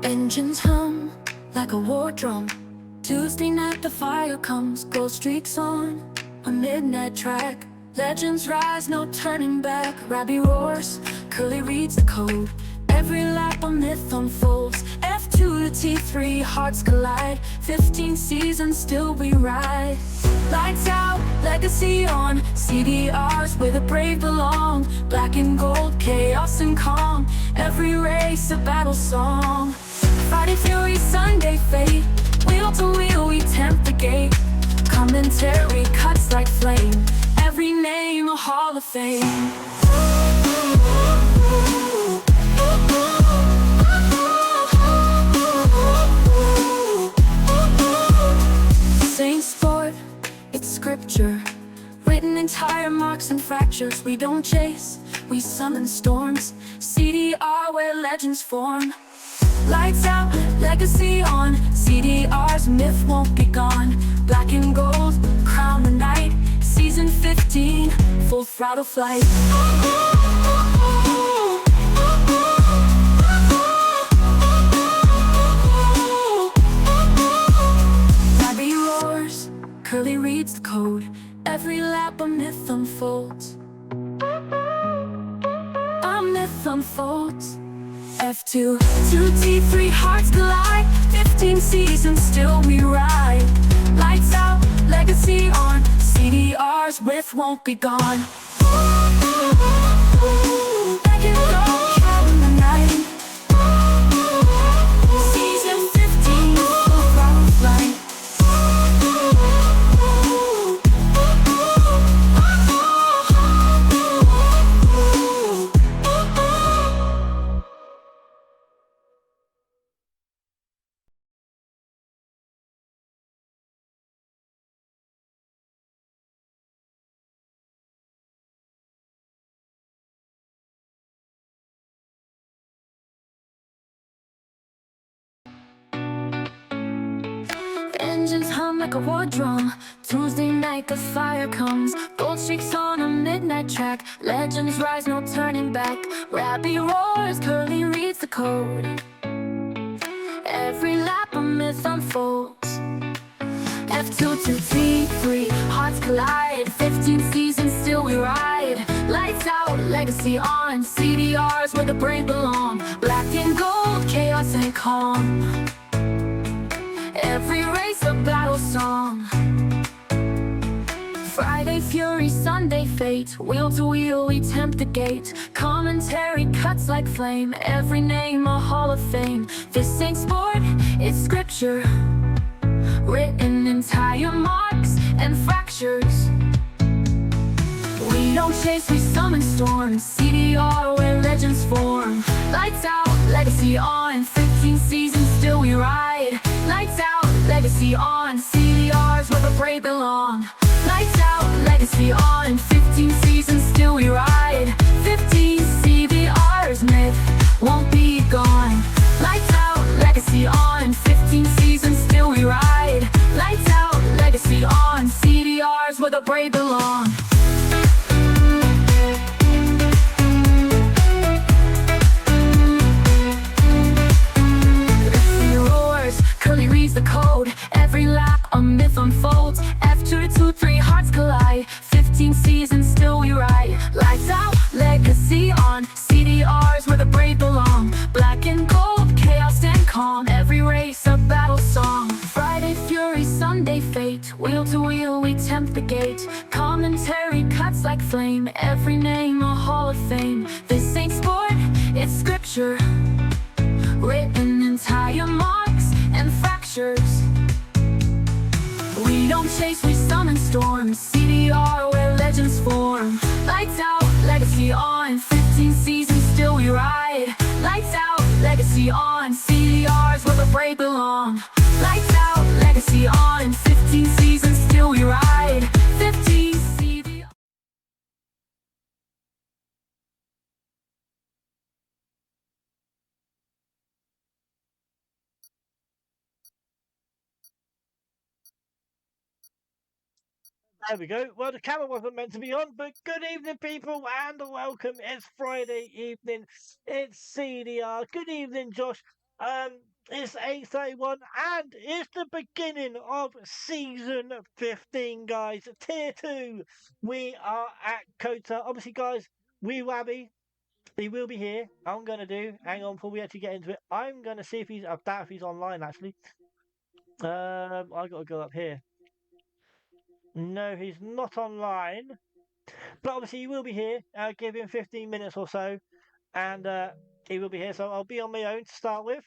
Engines hum like a war drum. Tuesday night the fire comes, gold streaks on a midnight track. Legends rise, no turning back. Rabbi roars, Curly reads the code. Every lap a myth unfolds. F2 to T3, hearts collide. 15 seasons, still we ride. Lights out, legacy on. CDRs where the brave belong. Black and gold, chaos and calm. Every race a battle song. Friday fury, Sunday fate. Wheel to wheel we tempt the gate. Commentary cuts like flame. Every name a hall of fame. Saint sport, it's scripture. Written in tire marks and fractures. We don't chase, we summon storms. CDR where legends form. Lights out, legacy on. CDR's myth won't be gone. Black and gold, crown the night. Season 15, full throttle flight. Rabbi roars, Curly reads the code. Every lap a myth unfolds. A myth unfolds. F2 to T3, hearts collide. 15 seasons, still we ride. Lights out, legacy on. CDR's width won't be gone. Back and go, count the night. Season 15, full throttle flight. Engines hum like a war drum. Tuesday night the fire comes. Gold streaks on a midnight track. Legends rise, no turning back. Rabbi roars, Curly reads the code. Every lap a myth unfolds. F2 to T3, hearts collide. 15 seasons, still we ride. Lights out, legacy on. CDRs where the brave belong. Black and gold, chaos and calm. Every race a battle song. Friday fury, Sunday fate. Wheel to wheel we tempt the gate. Commentary cuts like flame. Every name a hall of fame. This ain't sport, it's scripture. Written in tire marks and fractures. We don't chase, we summon storms. CDR where legends form. Lights out, legacy on. 15 seasons, still we ride. Lights out, legacy on. CDR's where the brave belong. Lights out, legacy on. 15 seasons, still we ride. 15 CDR's myth won't be gone. Lights out, legacy on. 15 seasons, still we ride. Lights out, legacy on. CDR's where the brave belong. Curly reads the code. Every lap a myth unfolds. F2 to 3, hearts collide. 15 seasons, still we ride. Lights out, legacy on. CDRs where the brave belong. Black and gold, chaos and calm. Every race a battle song. Friday fury, Sunday fate. Wheel to wheel we tempt the gate. Commentary cuts like flame. Every name a hall of fame. This ain't sport, it's scripture. Written in tire marks and fractures. We don't chase, we summon storms. CDR where legends form. Lights out, legacy on. 15 seasons, still we ride. Lights out, legacy on. CDR's where the brave belong. Lights out, legacy on. 15 seasons, still we ride. 15 CDR. There we go. Well, the camera wasn't meant to be on, but good evening, people, and welcome. It's Friday evening. It's CDR. Good evening, Josh. It's 8:31 and it's the beginning of season 15, guys. Tier 2. We are at COTA. Obviously, guys, we Wabby. He will be here. I'm gonna do. Hang on, before we actually get into it, I'm gonna see if he's. I doubt if he's online actually. I gotta go up here. No, he's not online. But obviously, he will be here. I'll give him 15 minutes or so, and he will be here. So I'll be on my own to start with.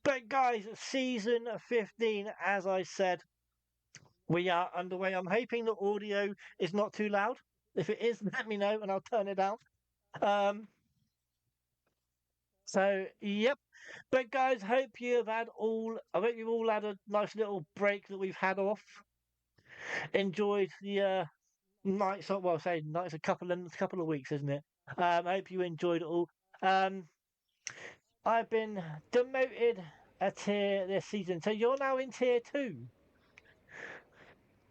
But guys, season 15, as I said, we are underway. I'm hoping the audio is not too loud. If it is, let me know and I'll turn it down. Um, so yep. But guys, hope you have had all. I hope you've all had a nice little break that we've had off. Enjoyed the nights. Well, say nights. A couple of weeks, isn't it? I hope you enjoyed it all. Um, I've been demoted a tier this season, so you're now in tier 2.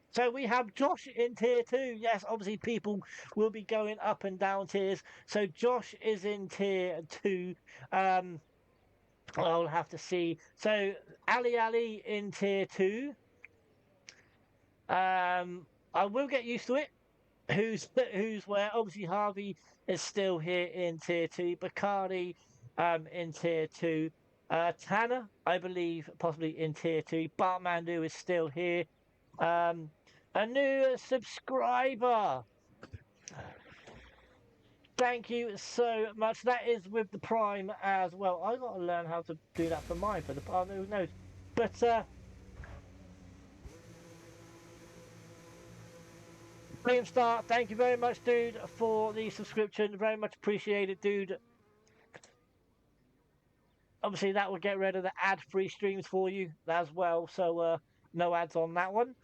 So we have Josh in tier 2. Yes, obviously people will be going up and down tiers. So Josh is in tier 2. I'll have to see. So Ali in tier 2. I will get used to it. Who's where? Obviously Harvey is still here in tier 2. Bacardi in tier 2. Tanner, I believe, possibly in tier 2. Bartmandu is still here. A new subscriber. Thank you so much. That is with the Prime as well. I got to learn how to do that for mine for the Prime. Who knows? But William Star, thank you very much, dude, for the subscription. Very much appreciated, dude. Obviously, that will get rid of the ad-free streams for you as well. So no ads on that one.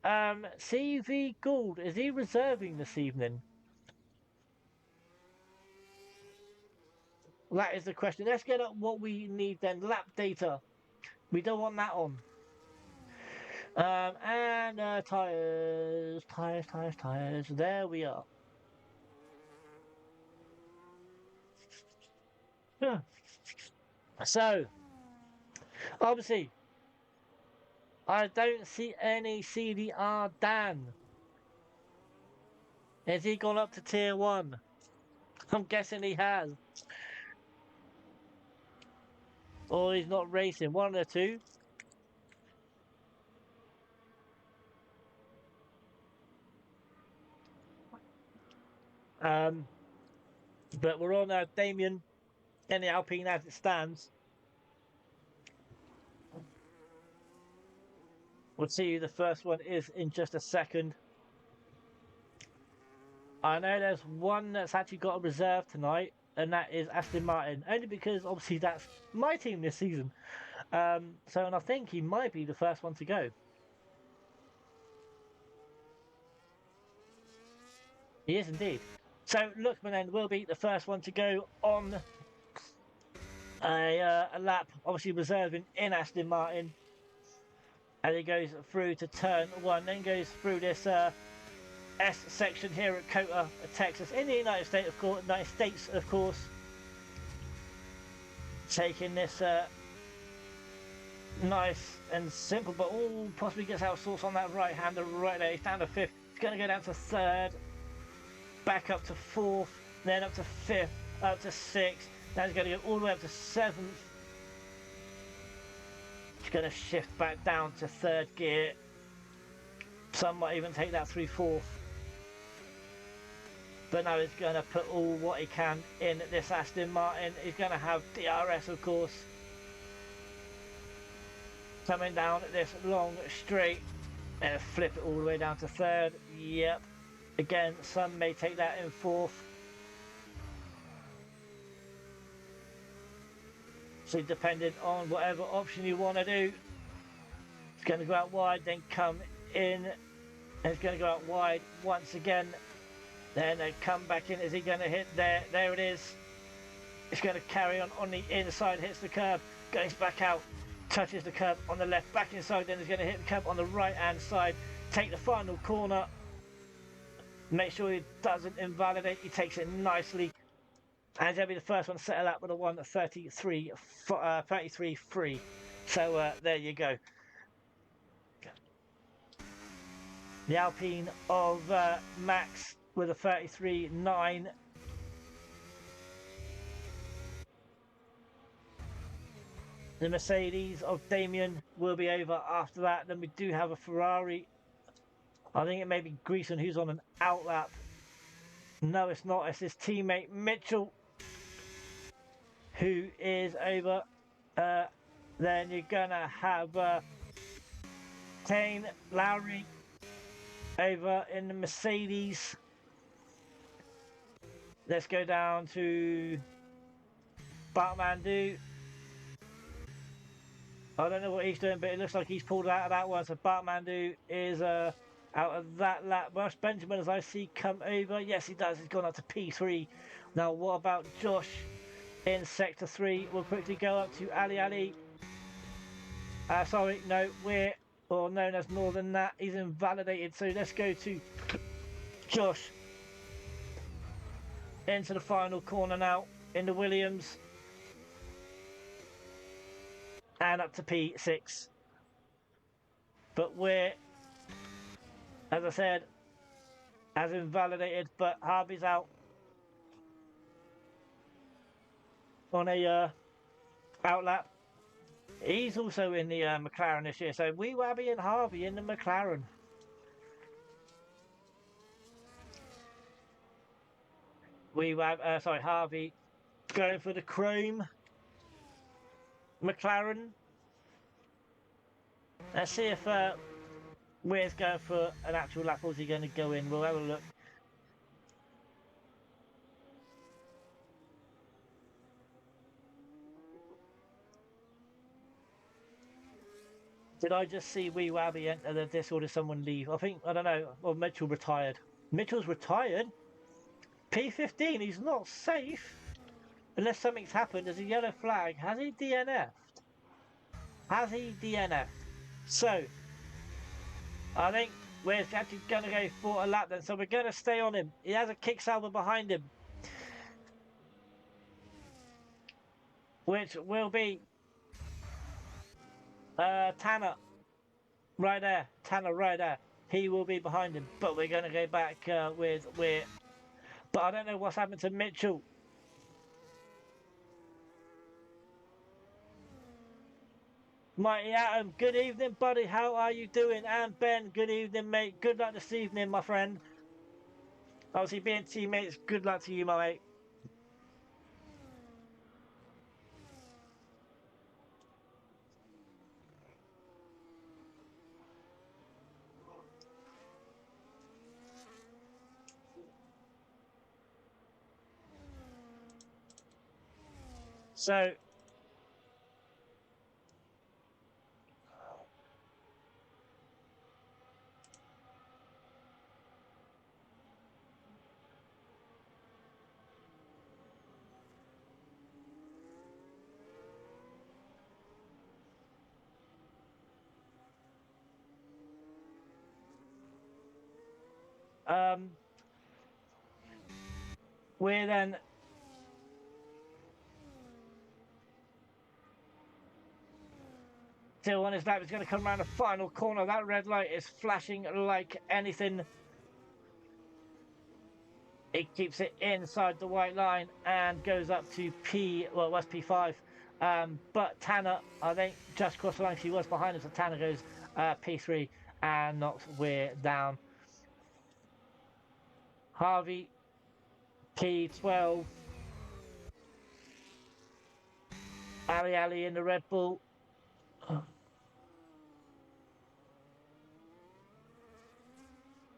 CV Gould, is he reserving this evening? That is the question. Let's get up what we need then. Lap data. We don't want that on. And tires. There we are. Yeah. So, obviously, I don't see any CDR Dan. Has he gone up to tier 1? I'm guessing he has. Or he's not racing. One of the two. But we're on Damien in the Alpine as it stands. We'll see who the first one is in just a second. I know there's one that's actually got a reserve tonight, and that is Aston Martin. Only because obviously that's my team this season. And I think he might be the first one to go. He is indeed. So Lookman then will be the first one to go on a lap, obviously reserving in Aston Martin. And he goes through to turn 1, then goes through this S section here at COTA, Texas, in the United States, of course. Taking this nice and simple, but possibly gets outsourced on that right hander right there. He's down to 5th. He's going to go down to 3rd, back up to 4th, then up to 5th, up to 6th. Now he's going to go all the way up to 7th. He's going to shift back down to 3rd gear. Some might even take that through 4th. But now he's going to put all what he can in this Aston Martin. He's going to have DRS, of course, coming down this long straight and flip it all the way down to 3rd. Yep. Again, some may take that in 4th. So depending on whatever option you want to do, it's going to go out wide, then come in, and it's going to go out wide once again. Then come back in. Is he going to hit there? There it is. It's going to carry on the inside, hits the curb, goes back out, touches the curb on the left, back inside, then he's going to hit the curb on the right hand side, take the final corner, make sure he doesn't invalidate, he takes it nicely, And he'll be the first one to settle up with a 1:33.3. So there you go. The Alpine of Max with a 33.9. The Mercedes of Damien will be over after that. Then we do have a Ferrari. I think it may be Greason who's on an outlap. No, it's not. It's his teammate Mitchell who is over. Then you're gonna have Kane Lowry over in the Mercedes. Let's go down to Bartmandu. I don't know what he's doing, but it looks like he's pulled out of that one. So Bartmandu is out of that lap. Russ Benjamin, as I see, come over. Yes, he does. He's gone up to P3. Now, what about Josh in Sector 3? We'll quickly go up to Ali. Sorry, no, we're or known as Northern Nat. He's invalidated. So let's go to Josh into the final corner now in the Williams. And up to P6. But we're, as I said, as invalidated, but Harvey's out on a outlap. He's also in the McLaren this year, so we Wabby and Harvey in the McLaren. Harvey going for the chrome McLaren. Let's see if Weir's going for an actual lap, or is he going to go in? We'll have a look. Did I just see Wee Wabby enter this, or did someone leave? I don't know. Well, Mitchell retired. Mitchell's retired? P15, he's not safe. Unless something's happened, there's a yellow flag. Has he DNF'd? So, I think we're actually going to go for a lap then. So we're going to stay on him. He has a kick salver behind him, which will be Tanner right there. He will be behind him, but we're going to go back with Weir. But I don't know what's happened to Mitchell. Mighty Atom, good evening, buddy. How are you doing? And Ben, good evening, mate. Good luck this evening, my friend. Obviously, being teammates, good luck to you, my mate. So, we're then still on his lap. He's going to come around the final corner. That red light is flashing like anything. It keeps it inside the white line and goes up to West P5. But Tanner, I think, just crossed the line. She was behind us, so Tanner goes P3 and knocks Weir down. Harvey, P12. Ali in the Red Bull.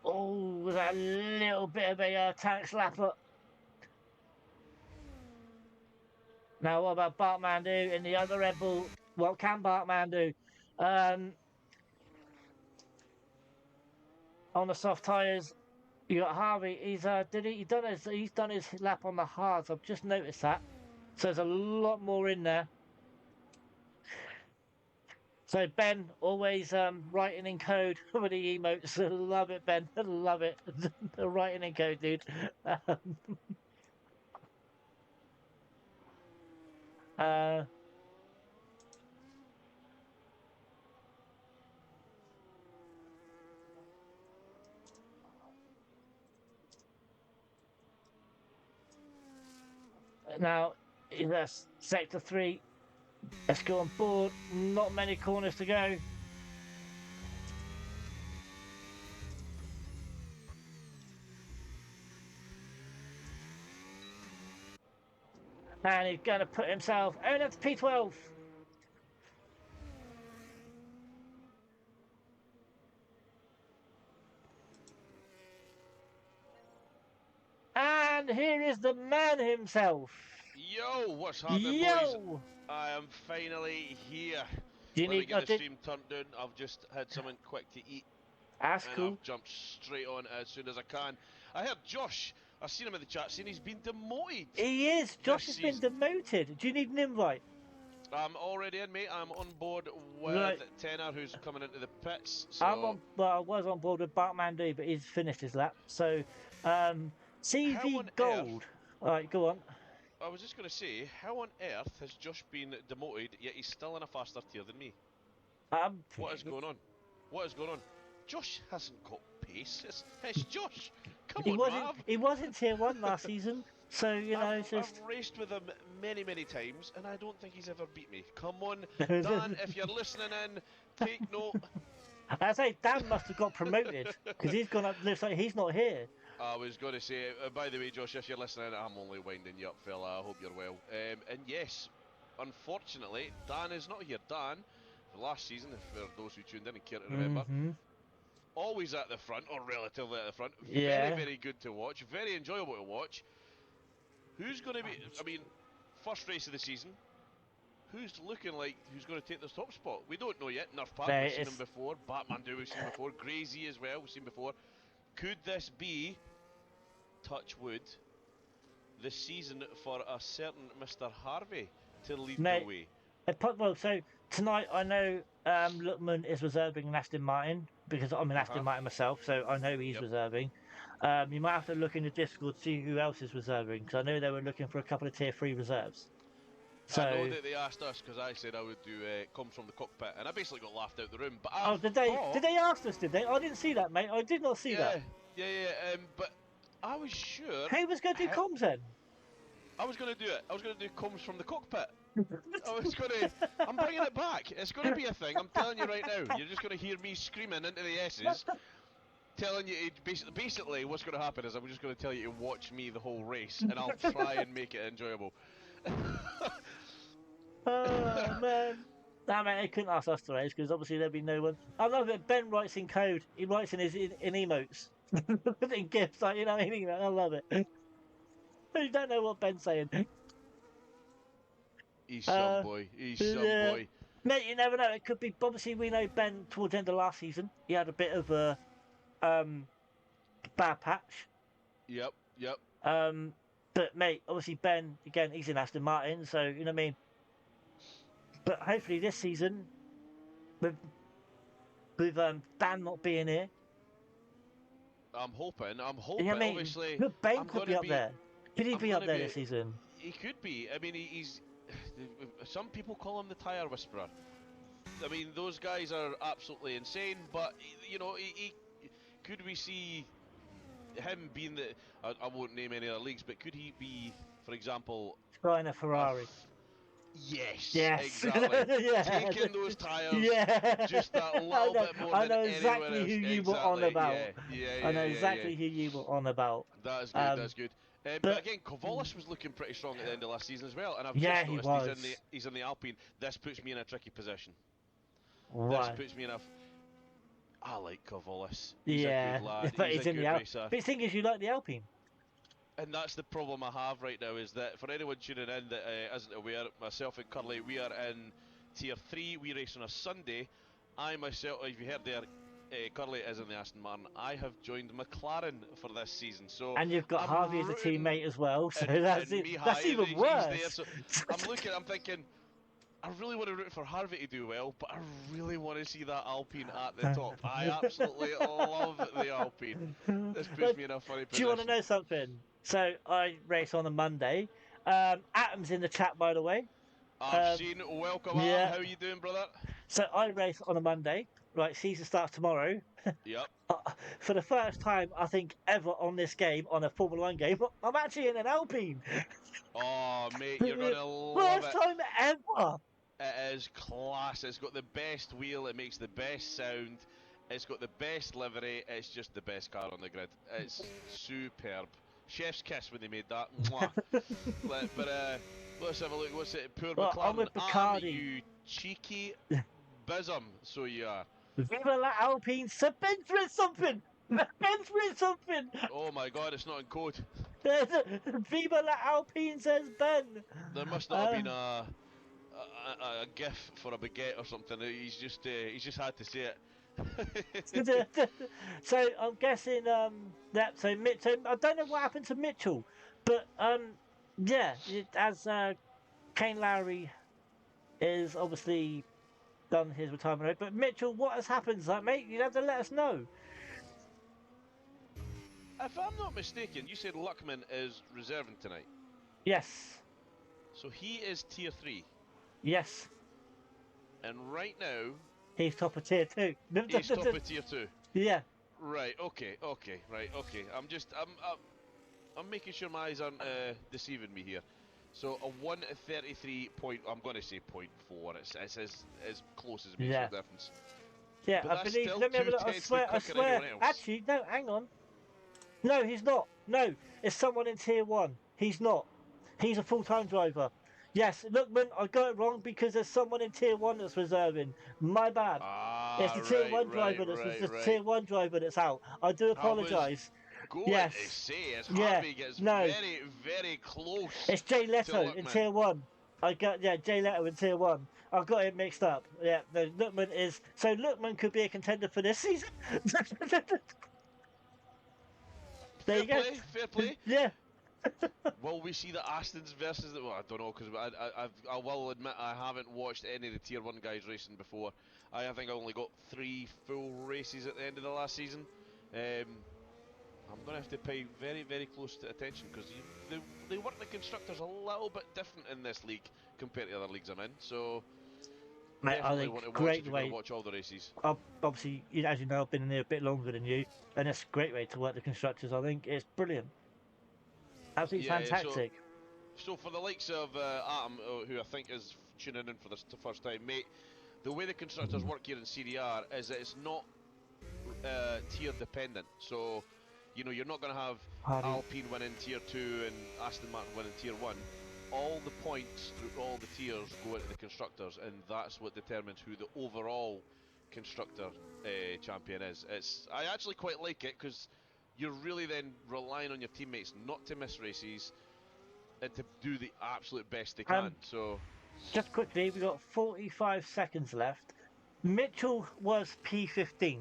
Oh, was that a little bit of a tank slapper? Now, what about Bartmandu in the other Red Bull? What can Bartman do? On the soft tyres, you got Harvey. He's done his lap on the hards. I've just noticed that. So there's a lot more in there. So Ben, always writing in code with the emotes. Love it, Ben. Love it. Writing in code, dude. Uh, Now, that's sector 3. Let's go on board. Not many corners to go. And he's going to put himself only up to P12. And here is the man himself. Yo, what's happening, boys? Yo! I am finally here. Do you Let me need... get the stream turned down. I've just had something quick to eat, That's and cool. I've jumped straight on as soon as I can. I heard Josh. I've seen him in the chat saying he's been demoted. He is. Josh has been season. demoted. Do you need an invite? I'm already in, mate. I'm on board with Right. Tenor, who's coming into the pits. I'm on. Well, I was on board with Bartman D, but he's finished his lap. So, CV on Gold. All right, go on. I was just going to say, how on earth has Josh been demoted, yet he's still in a faster tier than me? What is going on? What is going on? Josh hasn't got pace. It's Josh. Come on, Rav. He was in tier 1 last season, so you know it's just. I've raced with him many times, and I don't think he's ever beat me. Come on, Dan, if you're listening in, take note. I say Dan must have got promoted because he's gone up. Looks like he's not here. I was going to say, by the way, Josh, if you're listening, I'm only winding you up, fella. I hope you're well. And yes, unfortunately, Dan is not here. Dan, for last season, for those who tuned in and care to remember, always at the front, or relatively at the front. Yeah. Very good to watch. Very enjoyable to watch. Who's going to be, I mean, first race of the season, who's looking like who's going to take this top spot? We don't know yet. Nerf Pat, we've seen him before. Batman Do, we've seen before. Grazy as well, we've seen before. Could this be, touch wood, the season for a certain Mr. Harvey to lead the way? Well, so tonight I know Lookman is reserving an Aston Martin because I'm an Aston Martin myself, so I know he's reserving. You might have to look in the Discord to see who else is reserving because I know they were looking for a couple of tier 3 reserves. So, I know that they asked us because I said I would do comes from the cockpit, and I basically got laughed out the room. But did they ask us? Did they? I didn't see that, mate. I did not see that. Yeah. But I was sure. Who was going to do comms then? I was going to do it. I was going to do comms from the cockpit. I'm bringing it back. It's going to be a thing. I'm telling you right now. You're just going to hear me screaming into the S's, telling you basically what's going to happen is I'm just going to tell you to watch me the whole race, and I'll try and make it enjoyable. Oh man. Nah, mate, they couldn't ask us to race because obviously there'd be no one. I love it. Ben writes in code. He writes in in emotes, in gifs. Like, you know, I love it. You don't know what Ben's saying. He's some boy. He's some boy. Mate, you never know. It could be. Obviously, we know Ben towards the end of last season. He had a bit of a bad patch. Yep. But mate, obviously Ben again. He's in Aston Martin, so you know what I mean. But hopefully this season, with Dan not being here, I'm hoping. you know what I mean? Obviously, Ben could be up there. Could he be up there this season? He could be. I mean, he's. Some people call him the tyre whisperer. I mean, those guys are absolutely insane. But you know, could we see him being the? I won't name any other leagues, but could he be, for example, trying a Ferrari? Yes, exactly. Taking those tyres just that little bit more I know than exactly anyone else. who you were on about. Yeah, I know exactly who you were on about. That's good, that's good. But again, Kovalis was looking pretty strong at the end of last season as well, and I've just noticed he's in the Alpine. This puts me in a tricky position. This puts me in a... I like Kovalis. He's a good lad. But he's a good racer. But the thing is, you like the Alpine. And that's the problem I have right now, is that for anyone tuning in that isn't aware, myself and Curly, we are in Tier 3, we race on a Sunday. I myself, if you heard there, Curly is in the Aston Martin. I have joined McLaren for this season, so... And you've got Harvey as a teammate as well, so that's even worse. So I'm thinking, I really want to root for Harvey to do well, but I really want to see that Alpine at the top. I absolutely love the Alpine. This puts me in a funny position. Do you want to know something? So I race on a Monday. Adam's in the chat, by the way. I've seen. Welcome, yeah. How you doing, brother? So I race on a Monday. Right, season starts tomorrow. Yep. For the first time, I think, ever on this game, on a Formula One game, I'm actually in an Alpine. Oh, mate, you're gonna love First it. time ever. It is class. It's got the best wheel. It makes the best sound. It's got the best livery. It's just the best car on the grid. It's superb. Chef's kiss when they made that. Mwah. Let's have a look. What's it? Poor Well, I'm McLaren. with Bacardi. You cheeky bism. So you are. Viva la Alpine. Ben's with something. Ben's with something. Oh my God! It's not in code. Viva la Alpine, says Ben. There must not have been a gif for a baguette or something. He's just had to say it. So I'm guessing that so I don't know what happened to Mitchell, but yeah, as Kane Lowry is obviously done his retirement road, but Mitchell, what has happened? Like, mate, you have to let us know. If I'm not mistaken, you said Luckman is reserving tonight. Yes. So he is tier 3. Yes. And right now, he's top of tier 2. He's top of tier 2. Yeah. Right. Okay. I'm making sure my eyes aren't deceiving me here. So a 133 point. I'm going to say 0.4. It's as close as it makes a difference. Yeah, But I believe. Let me have a look. I swear. Actually, no. Hang on. No, he's not. No, it's someone in tier 1. He's not. He's a full-time driver. Yes, Lookman, I got it wrong because there's someone in tier 1 that's reserving. My bad. It's the tier 1 driver tier 1 driver that's out. I do apologise. Yes. To say as Harvey gets very, very close. It's Jay Leto in tier 1. Jay Leto in tier 1. I've got it mixed up. Yeah, no, Lookman is. So Lookman could be a contender for this season. There you go. Fair play. Yeah. Will we see the Astons versus the? Well, I don't know, because I will admit I haven't watched any of the tier 1 guys racing before. I think I only got 3 full races at the end of the last season. I'm going to have to pay very, very close attention, because they work the constructors a little bit different in this league compared to other leagues I'm in. So mate, I think want to great way. Watch all the races. Obviously, as you know, I've been in there a bit longer than you, and it's a great way to work the constructors. I think it's brilliant, absolutely fantastic. So for the likes of Adam, who I think is tuning in for this the first time, mate, the way the constructors work here in CDR is that it's not tier dependent. So, you know, you're not going to have Alpine winning tier 2 and Aston Martin winning tier 1. All the points through all the tiers go into the constructors, and that's what determines who the overall constructor champion is. I actually quite like it, because you're really then relying on your teammates not to miss races and to do the absolute best they can. So, just quickly, we've got 45 seconds left. Mitchell was P15.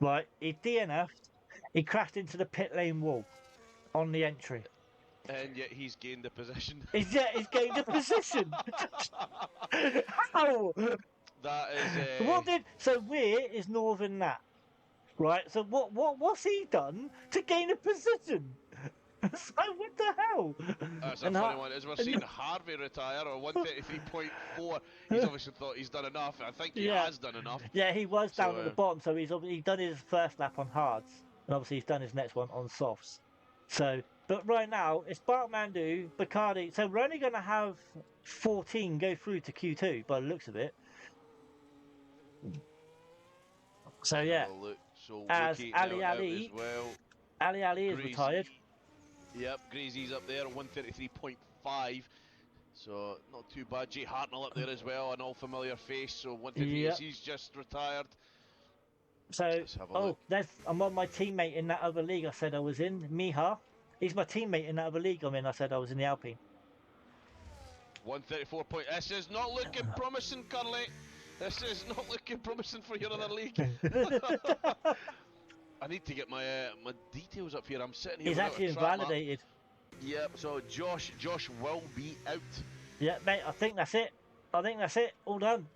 Right, he DNF'd. He crashed into the pit lane wall on the entry. And yet he's gained a position. He's gained a position. How? That is. So Weir is Northern Nat, right? So what's he done to gain a position? So what the hell? That's a funny one. As we're seeing Harvey retire on 133.4, he's obviously thought he's done enough. I think he has done enough. Yeah, he was down at the bottom, so he's done his first lap on hards, and obviously he's done his next one on softs. So, but right now it's Bartmandu, Bacardi. So we're only going to have 14 go through to Q2 by the looks of it. So yeah, as Ali is retired. Yep, Grazy's up there, 133.5. So not too bad. Jay Hartnell up there as well, an all familiar face. So 138, he's just retired. So I'm on my teammate in that other league I said I was in, Miha. He's my teammate in that other league I said I was in the Alpine. 134 point. This is not looking promising, Curly. This is not looking promising for your other league. I need to get my my details up here. I'm sitting here. He's actually invalidated. Yep. So Josh will be out. Yeah, mate. I think that's it. All done.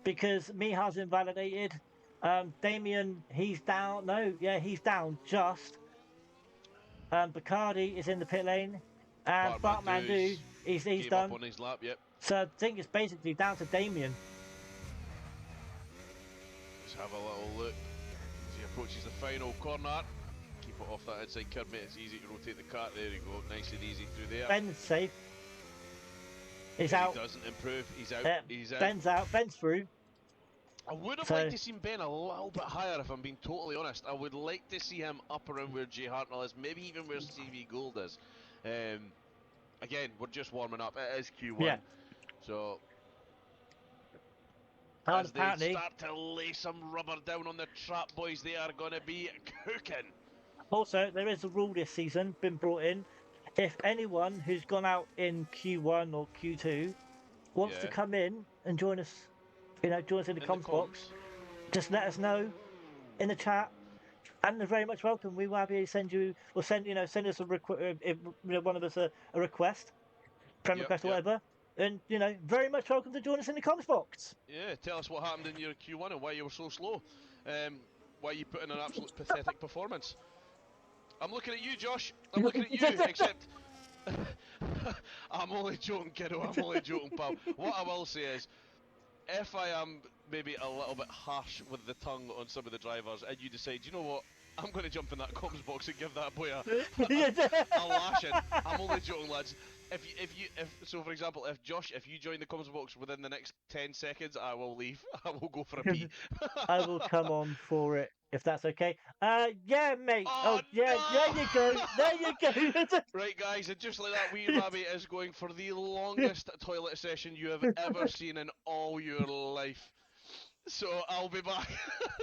Because Miha's invalidated. Damien, he's down. No, yeah, he's down just. Bacardi is in the pit lane. And Bartmandu he's Gave done. up on his lap, yep. So I think it's basically down to Damien. Let's have a little look as he approaches the final corner. Keep it off that inside curb, mate. It's easy to rotate the kart. There you go, nice and easy through there. Ben's safe. He's If out. He doesn't improve. He's out. He's out. Ben's out. Ben's through. I would have liked to see Ben a little bit higher, if I'm being totally honest. I would like to see him up around where Jay Hartnell is, maybe even where CV Gould is. Again, we're just warming up. It is Q1. Yeah. So, And as they start to lay some rubber down on the trap, boys, they are going to be cooking. Also, there is a rule this season been brought in. If anyone who's gone out in Q1 or Q2 wants to come in and join us, join us in the comms box, just let us know in the chat, and they're very much welcome. We will be able to send you, or send us a one of us a request, friend request or whatever, and very much welcome to join us in the comms box. Yeah, tell us what happened in your Q1 and why you were so slow, why you put in an absolute pathetic performance. I'm looking at you, Josh. I'm looking at you, except I'm only joking, kiddo. I'm only joking, pal. What I will say is, if I am maybe a little bit harsh with the tongue on some of the drivers, and you decide, you know what, I'm going to jump in that comms box and give that boy a lashing. I'm only joking, lads. So for example, if you join the comms box within the next 10 seconds, I will leave. I will go for a pee. I will come on for it if that's okay. Yeah, mate. Oh, yeah, no! there you go. There you go. Right, guys, and just like that, wee Rabbit is going for the longest toilet session you have ever seen in all your life. So I'll be back.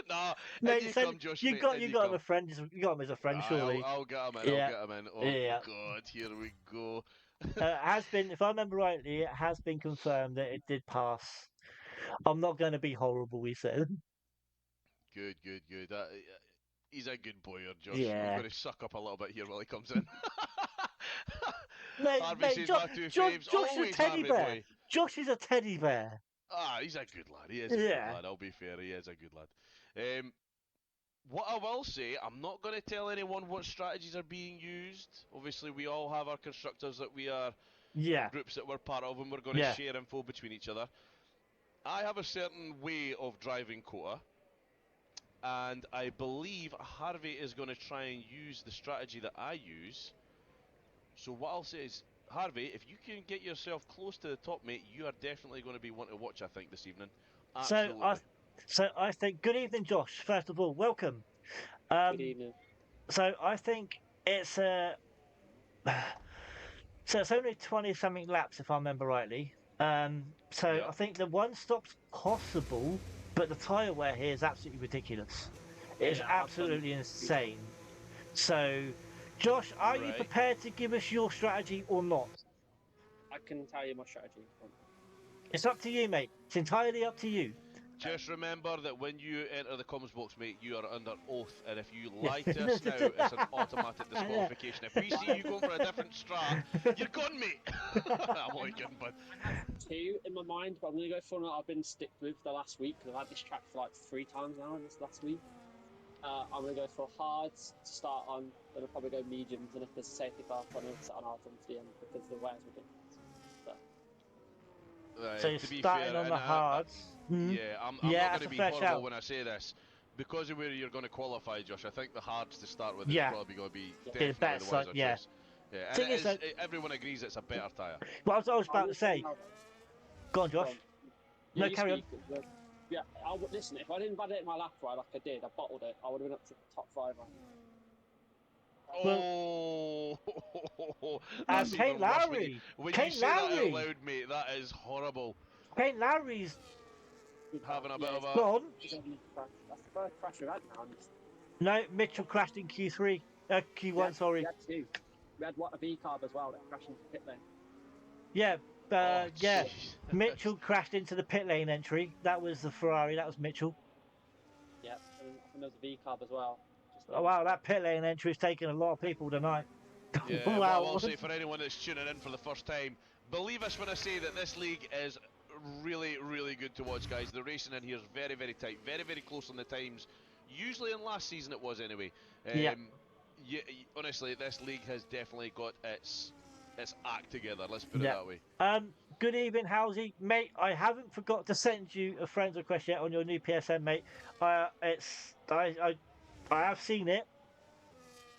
Nah, mate, you come, Josh. You got him a friend. You got him as a friend, surely. I'll get him in. Yeah. I'll get him in. Oh God, here we go. It has been, if I remember rightly, it has been confirmed that it did pass. I'm not going to be horrible, he said. Good. He's a good boy, Josh. Yeah. I'm going to suck up a little bit here while he comes in. Mate, Harvey says my two faves. Josh is a Always teddy Harvey bear. boy. Josh is a teddy bear. Ah, he's a good lad. He is a good lad. I'll be fair. He is a good lad. What I will say, I'm not going to tell anyone what strategies are being used. Obviously, we all have our constructors that we are, groups that we're part of, and we're going to share info between each other. I have a certain way of driving COTA, and I believe Harvey is going to try and use the strategy that I use. So what I'll say is, Harvey, if you can get yourself close to the top, mate, you are definitely going to be one to watch, I think, this evening. Absolutely. So I think, good evening, Josh. First of all, welcome. Good evening. So I think it's so it's only 20 something laps if I remember rightly. I think the one stop's possible, but the tyre wear here is absolutely ridiculous. It is absolutely insane. So, Josh, are you prepared to give us your strategy or not? I can tell you my strategy. It's up to you, mate. It's entirely up to you. Just remember that when you enter the comms box, mate, you are under oath, and if you lie to us now, it's an automatic disqualification. If we see you going for a different strat, you're gone, mate. I'm only kidding, bud. I have two in my mind, but I'm going to go for one that I've been stick with the last week, because I've had this track for like 3 times now this last week. I'm going to go for hards to start on, then I'll probably go mediums, and if there's a safety car, I'm going to set on hards on to the end, because the wear's ridiculous. So you're starting on the hards. Yeah, I'm not going to be horrible when I say this. Because of where you're going to qualify, Josh, I think the hards to start with is probably going to be definitely the wiser choice. Yeah, and everyone agrees it's a better tyre. Well, I was about to say. Go on, Josh. No, carry on. Yeah, listen, if I didn't validate my lap right like I did, I bottled it, I would have been up to top 5. Oh, and Kane Lowry. When you say that out loud, mate, that is horrible. Kane Lowry's having a bit of a. Go on. That's the first crash we've had now. No, Mitchell crashed in Q3. Q1, sorry. We had 2. We had a V-carb as well that crashed into the pit lane. Yeah, Mitchell crashed into the pit lane entry. That was the Ferrari. That was Mitchell. Yeah, and there was a V-carb as well. Oh, wow, that pit lane entry is taking a lot of people tonight. Yeah, wow. What I'll say for anyone that's tuning in for the first time, believe us when I say that this league is really, really good to watch, guys. The racing in here is very, very tight, very, very close on the times. Usually in last season it was anyway. Honestly, this league has definitely got its It's act together. Let's put it Yeah. that way. Good evening, Howsy, mate. I haven't forgot to send you a friend's request yet on your new PSN, mate. I have seen it,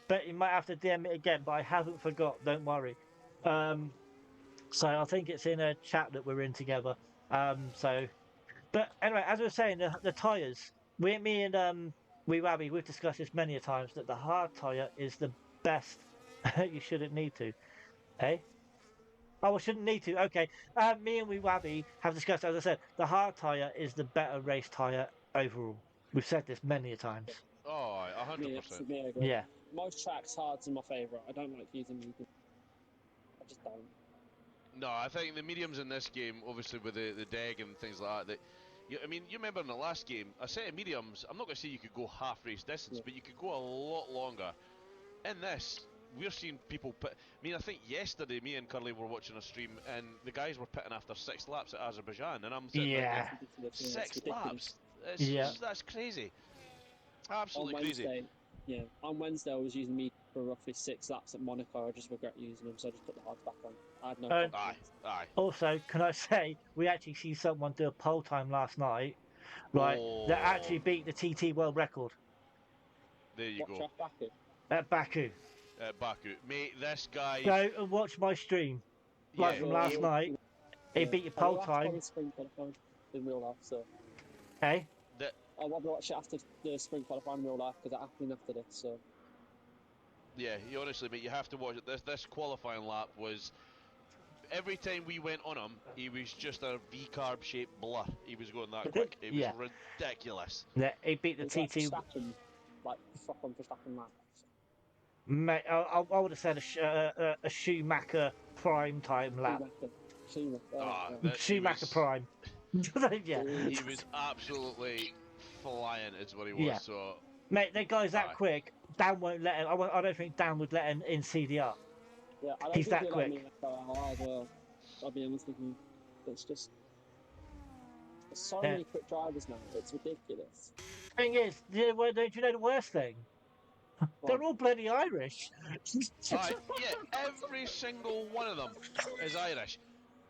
but you might have to DM it again. But I haven't forgot. Don't worry. So I think it's in a chat that we're in together. But anyway, as I was saying, the tires. Me and Wee Wabby, we've discussed this many a times that the hard tire is the best. You shouldn't need to, eh? Oh, I shouldn't need to. Okay. Me and Wee Wabby have discussed, as I said, the hard tire is the better race tire overall. We've said this many a times. Oh, 100%. Me, I agree. Yeah. Most tracks, hards are my favourite. I don't like using medium. I just don't. No, I think the mediums in this game, obviously with the deg and things like that, I mean, you remember in the last game, a set of mediums, I'm not going to say you could go half race distance, but you could go a lot longer. In this, we're seeing people put. I mean, I think yesterday me and Curly were watching a stream, and the guys were pitting after 6 laps at Azerbaijan, and I'm sitting there going, 6 laps? That's crazy. Absolutely crazy. On Wednesday I was using me for roughly 6 laps at Monaco. I just regret using them, so I just put the hards back on. I had no confidence. Aye. Also, can I say, we actually see someone do a pole time last night, right, that actually beat the TT world record. There you go. Baku? At Baku. At Baku. Mate, this guy... Go and watch my stream. From last night. He beat your pole time. Spring qualifying in real life, so... Hey? I'll watch it after the spring qualifying in real life, because it happened after this, so... Yeah, honestly, mate, you have to watch it. This qualifying lap was... Every time we went on him, he was just a V-carb shaped blur. He was going that quick. It was ridiculous. Yeah, he beat the TT... Like, fuck on Verstappen lap. Mate, I would have said a Schumacher prime time lap. Schumacher prime. Yeah. He was absolutely flying, is what he was. Yeah. So, mate, that guy's that quick. Dan won't let him. I don't think Dan would let him in CDR. Yeah, I don't he's that quick. I'll be honest with you. It's just there's so many quick drivers now. It's ridiculous. Thing is, don't you know the worst thing? They're all bloody Irish. Yeah, every single one of them is Irish.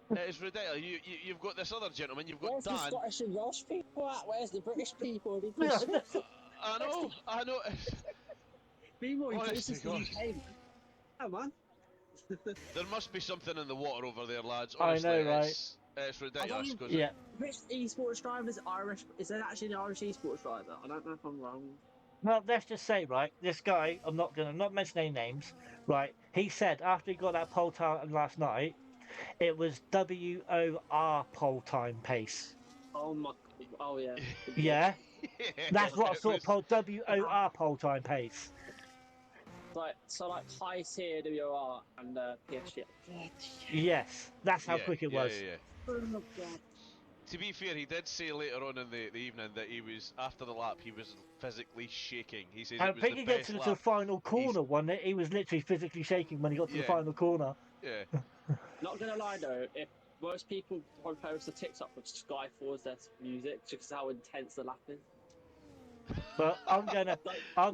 It's ridiculous. You've got this other gentleman. You've got Where's Dan. Where's the Scottish and Welsh people at? Where's the British people? I know. Be more inclusive than UK, man. There must be something in the water over there, lads. Honestly, I know, right? It's ridiculous. Which esports driver is Irish? Is there actually an Irish esports driver? I don't know if I'm wrong. Well, let's just say, right, this guy, I'm not mention any names, right, he said after he got that pole time last night, it was WOR pole time pace. Oh my, oh yeah. Yeah? That's what I saw, WOR pole time pace. Like high tier WOR and PSG. Yes, that's how quick it was. Oh my God. To be fair, he did say later on in the evening that he was, after the lap, he was physically shaking. He says I think he got to the final corner, wasn't it? He was literally physically shaking when he got to the final corner. Yeah. Not gonna lie though, if most people would post a TikTok with Skyfall's their music, just how intense the lap is. But I'm gonna... that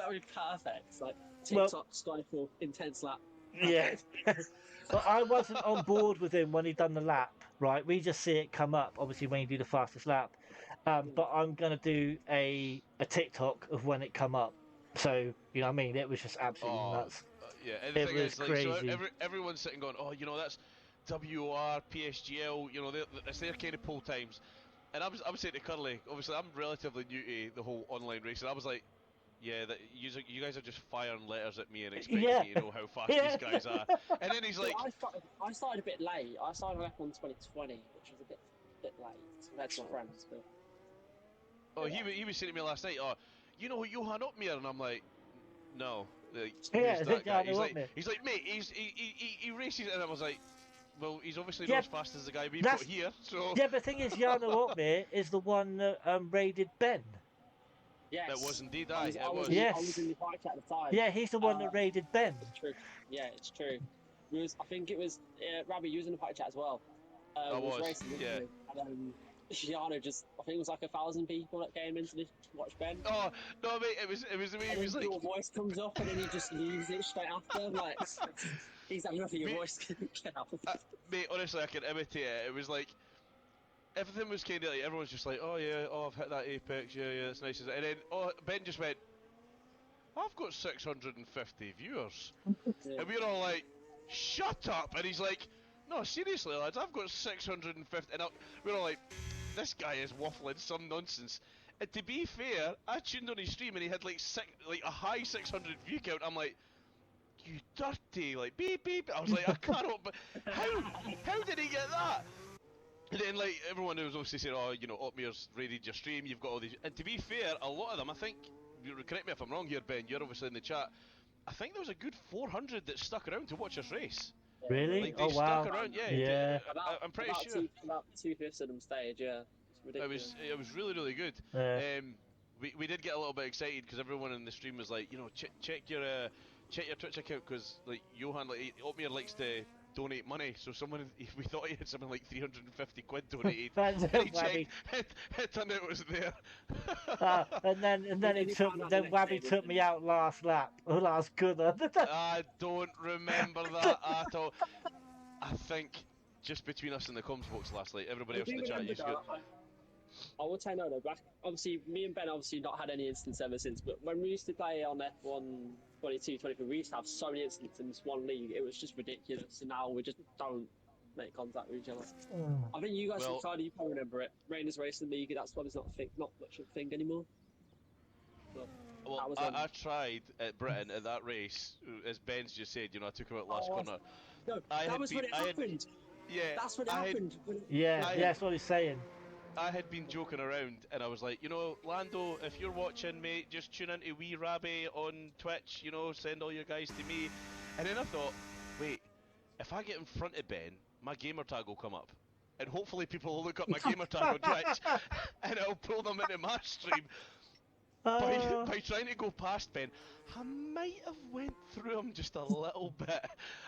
would be perfect. Like, TikTok, Skyfall, intense lap. Yeah. But I wasn't on board with him when he done the lap, right? We just see it come up, obviously, when you do the fastest lap. But I'm going to do a TikTok of when it come up. So, you know what I mean? It was just absolutely nuts. Yeah, and the thing is crazy. Like, so everyone's sitting going, oh, you know, that's WR, PSGL, you know, it's their kind of pull times. And I was saying to Curly, obviously, I'm relatively new to the whole online racing. I was like, yeah, you guys are just firing letters at me and expecting me to know how fast these guys are. And then he's like... I started a bit late. I started on F1 2020, which was a bit late compared to my friends. But... Oh, he was saying to me last night, oh, you know Johan Opmeer? And I'm like, no. Like, that guy? He's like, mate, he races, and I was like, well, he's obviously not as fast as the guy we've got here, so... Yeah, but the thing is, Jarno Opmeer is the one that raided Ben. Yes. It was indeed, I was in the bike at the time. Yeah, he's the one that raided Ben. It's true. Yeah, it's true. I think it was Rabbi, you was in the bike chat as well. I was racing, yeah. And Giano just, I think it was like 1,000 people that came into the watch Ben. Oh no, mate! It was the way he was like. Your voice comes up and then he just leaves it straight after. Like, He's having nothing your Mate, voice. Get out. mate, honestly, I can imitate it. It was like everything was kind of like everyone's just like, oh yeah, oh I've hit that apex, yeah, yeah, it's nice. And then Ben just went, I've got 650 viewers, Yeah. and we were all like, shut up. And he's like, no, seriously, lads, I've got 650, and we were all like, this guy is waffling some nonsense. And to be fair, I tuned on his stream and he had like a high 600 view count. I'm like, you dirty, like beep beep. I was like, I cannot. But how did he get that? And then like everyone was obviously saying, oh, you know, Otmir's raided your stream. You've got all these. And to be fair, a lot of them, I think. Correct me if I'm wrong here, Ben. You're obviously in the chat. I think there was a good 400 that stuck around to watch us race. Really? Like they Oh wow. stuck around, yeah. Yeah. I'm pretty sure. About 2/5 of them stage, yeah. It's ridiculous. It was really really good. Yeah. We did get a little bit excited because everyone in the stream was like, you know, check your Twitch account because like Johan like Otmir likes to donate money, so we thought he had something like 350 quid donated. That's And he Wabby. checked, it turned out it was there. And then Wabby took me out last lap. Oh, that was good. I don't remember that at all. I think just between us and the comms box last night, everybody else in the chat used to go. I would say no, though. Back, obviously, me and Ben obviously not had any instance ever since, but when we used to play on F1 22, 23, we used to have so many instances in this one league. It was just ridiculous. And now we just don't make contact with each other. I think you guys Well, decided, you probably remember it. Raiders Racing League, that's probably not much of a thing anymore. But well, I tried at Britain at that race, as Ben's just said, you know, I took him out last corner. No, that was when it happened. Yeah, That's when it happened. Yeah, that's what he's saying. I had been joking around and I was like, you know, Lando, if you're watching, mate, just tune into Wee Rabby on Twitch, you know, send all your guys to me. And then I thought, wait, if I get in front of Ben, my gamer tag will come up. And hopefully people will look up my gamer tag on Twitch and it'll pull them into my stream. By trying to go past Ben, I might have went through him just a little bit.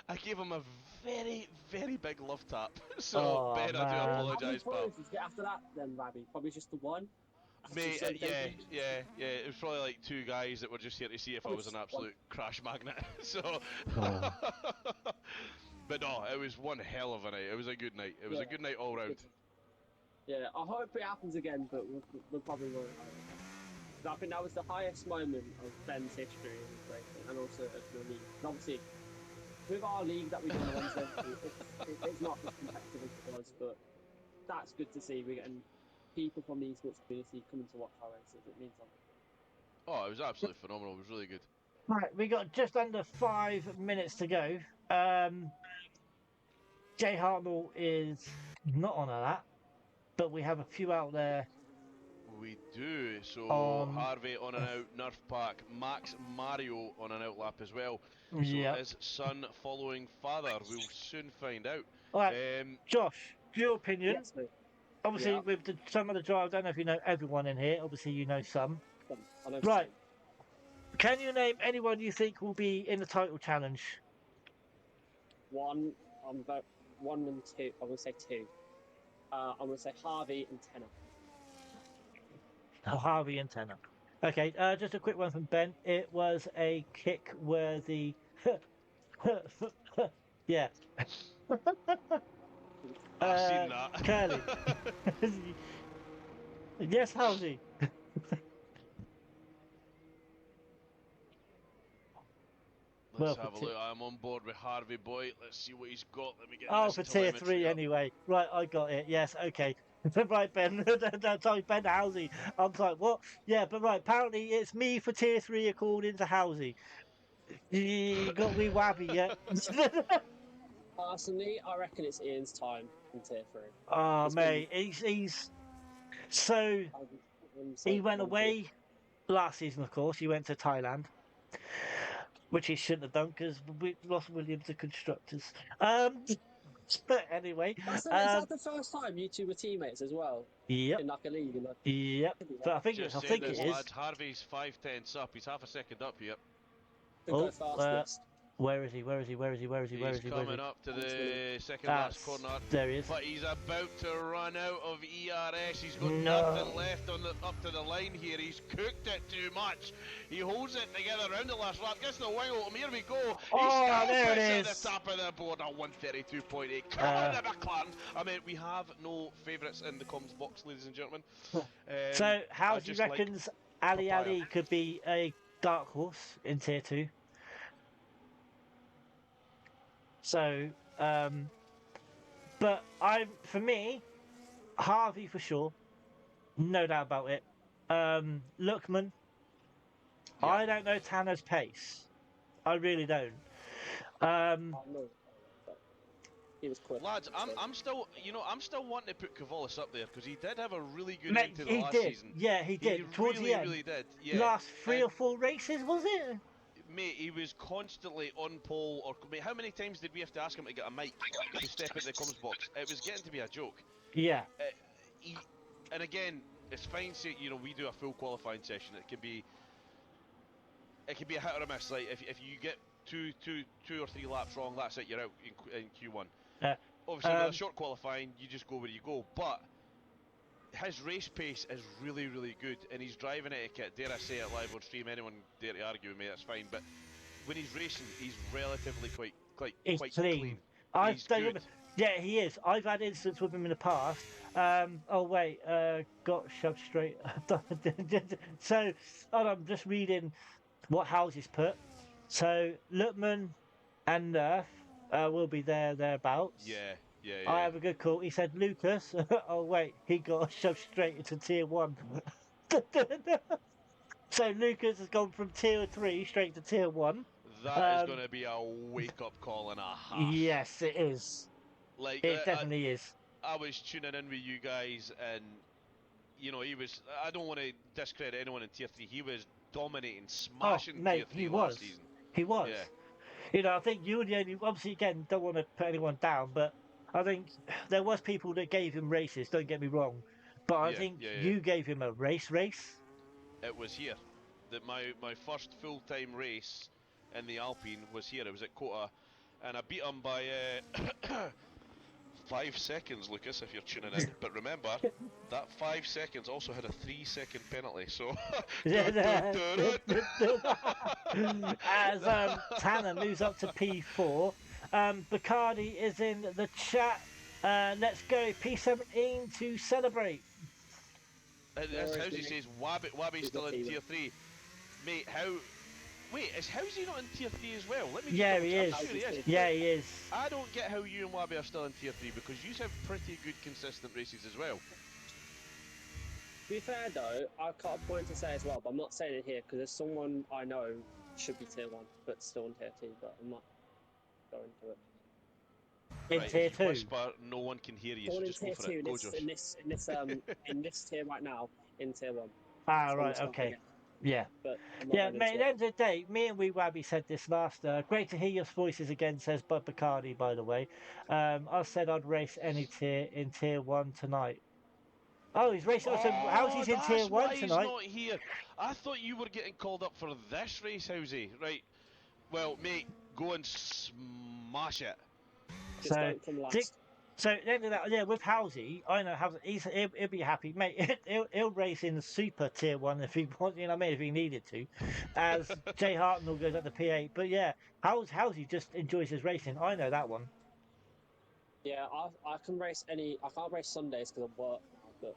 I gave him a very, very big love tap. So Ben, man. I do apologise, How pal. many points did you get after that then, Rabbi? Probably just the one? Mate, yeah. It was probably like two guys that were just here to see if I was an absolute crash magnet. So, but no, it was one hell of a night. It was a good night. It was a good night all round. Yeah, I hope it happens again, but we'll probably won't. I think that was the highest moment of Ben's history in racing, and also of the league. And obviously, with our league that we do on Wednesday, it's not as competitive as it was, but that's good to see. We're getting people from the esports community coming to watch our races. It means something. Oh, it was absolutely phenomenal. It was really good. Right, we got just under 5 minutes to go. Jay Hartnell is not on a lap, but we have a few out there. We do. So Harvey on and out, Nerf Pack, Max Mario on an out lap as well. So his son following father, we'll soon find out. All right, Josh, your opinion. Yes, mate. Obviously, with some of the drivers, I don't know if you know everyone in here. Obviously, you know some. Right. Can you name anyone you think will be in the title challenge? One and two. I'm going to say two. I'm going to say Harvey and Tenor. Oh, Harvey and Tenor. Okay, just a quick one from Ben. It was a kick-worthy... yeah. I've seen that. Curly. Yes, Halsey. Let's have a look. I'm on board with Harvey boy. Let's see what he's got. Let me get for tier 3 anyway. Right, I got it. Yes, okay. Right, Ben. Sorry, Ben Halsey. I'm like, what? Yeah, but right, apparently it's me for tier 3 according to Halsey. You got Wee Wabby, yeah? Personally, I reckon it's Ian's time in tier 3. Oh, mate. He's... So, he went away last season, of course. He went to Thailand. Which he shouldn't have done because we lost Williams to constructors. But anyway, is that the first time you two were teammates as well? Yep. In like a league. Yep. But I think Just it is. Lads, Harvey's 5 tenths up. He's half a second up here. Go fastest. Where is he? Where is he? Where is he? Where is he? Where He's is he? Where is coming he? up to the second last corner. There he is. But he's about to run out of ERS. He's got No. nothing left on the up to the line here. He's cooked it too much. He holds it together around the last lap. Gets the wing out. Here we go. He Oh, still there it puts is. at the top of the board at 132.8. Come on, the McLaren. I mean, we have no favourites in the comms box, ladies and gentlemen. So, how I do you just like reckons Ali papaya. Ali could be a dark horse in tier 2? So, but for me, Harvey for sure, no doubt about it. Lookman, Yeah. I don't know Tanner's pace. I really don't. I know, but he was quick. Lads, so- I'm still, I'm still wanting to put Cavolis up there because he did have a really good Mate, end to the he last did. season. Yeah, he did. He Towards really, the end, really did. Yeah. last 3 And, or 4 races, was it? mate, he was constantly on pole. Or mate, how many times did we have to ask him to get a mic to step into the comms box? It was getting to be a joke. Yeah. And again, it's fine. Say, we do a full qualifying session. It can be a hit or a miss. Like if you get two or three laps wrong, that's it. You're out in Q1. Obviously, with a short qualifying, you just go where you go. But his race pace is really, really good, and his driving etiquette, dare I say it live on stream, anyone dare to argue with me, that's fine, but when he's racing, he's relatively quite He's clean. He's good. good. Yeah, he is. I've had incidents with him in the past. Oh wait, got shoved straight. So, hold on, I'm just reading what houses put. So Lookman and Nerf will be thereabouts. Yeah. I have a good call. He said Lucas. Oh wait, he got shoved straight into tier 1. So Lucas has gone from tier 3 straight to tier 1. That is going to be a wake-up call and a half. Yes, it is. Like It definitely is. I was tuning in with you guys, and he was. I don't want to discredit anyone in tier 3. He was dominating, smashing tier 3 last season. He was. Yeah. I think you were the only. Obviously, again, don't want to put anyone down, but I think there was people that gave him races. Don't get me wrong, but I think you gave him a race. It was here that my first full-time race in the Alpine was here. It was at COTA, and I beat him by 5 seconds, Lucas, if you're tuning in. But remember, that 5 seconds also had a 3-second penalty. So as Tanner moves up to P4, Bacardi is in the chat. Let's go P17 to celebrate. As Housey says, Wabby's still in tier 3. Mate, wait, is Housey not in tier 3 as well? Let me Yeah, he is. Sure he is. Yeah, he is. I don't get how you and Wabby are still in tier 3 because you have pretty good consistent races as well. To be fair though, I've got a point to say as well, but I'm not saying it here because there's someone I know should be tier 1 but still in tier 2, but I'm not going to it. In right, tier if you 2. whisper, no one can hear you, so just go for it. Go, Josh. In this tier right now, in tier 1. Ah, right, okay. Yeah. But Yeah, mate, at the end of the day, me and Wee Wabby said this last. Great to hear your voices again, says Bud Bacardi, by the way. I said I'd race any tier in tier 1 tonight. Oh, he's racing. So how's he in tier 1 tonight? He's not here. I thought you were getting called up for this race, Housey. Right. Well, mate, go and smash it. Just don't come last. So at the end of that, yeah, with Housey, I know he'll be happy, mate. He'll race in the super tier 1 if he wants, you know what I mean, if he needed to, as Jay Hartnell goes up to P8. But yeah, Housey just enjoys his racing. I know that one. Yeah, I can race any. I can't race Sundays because I work now,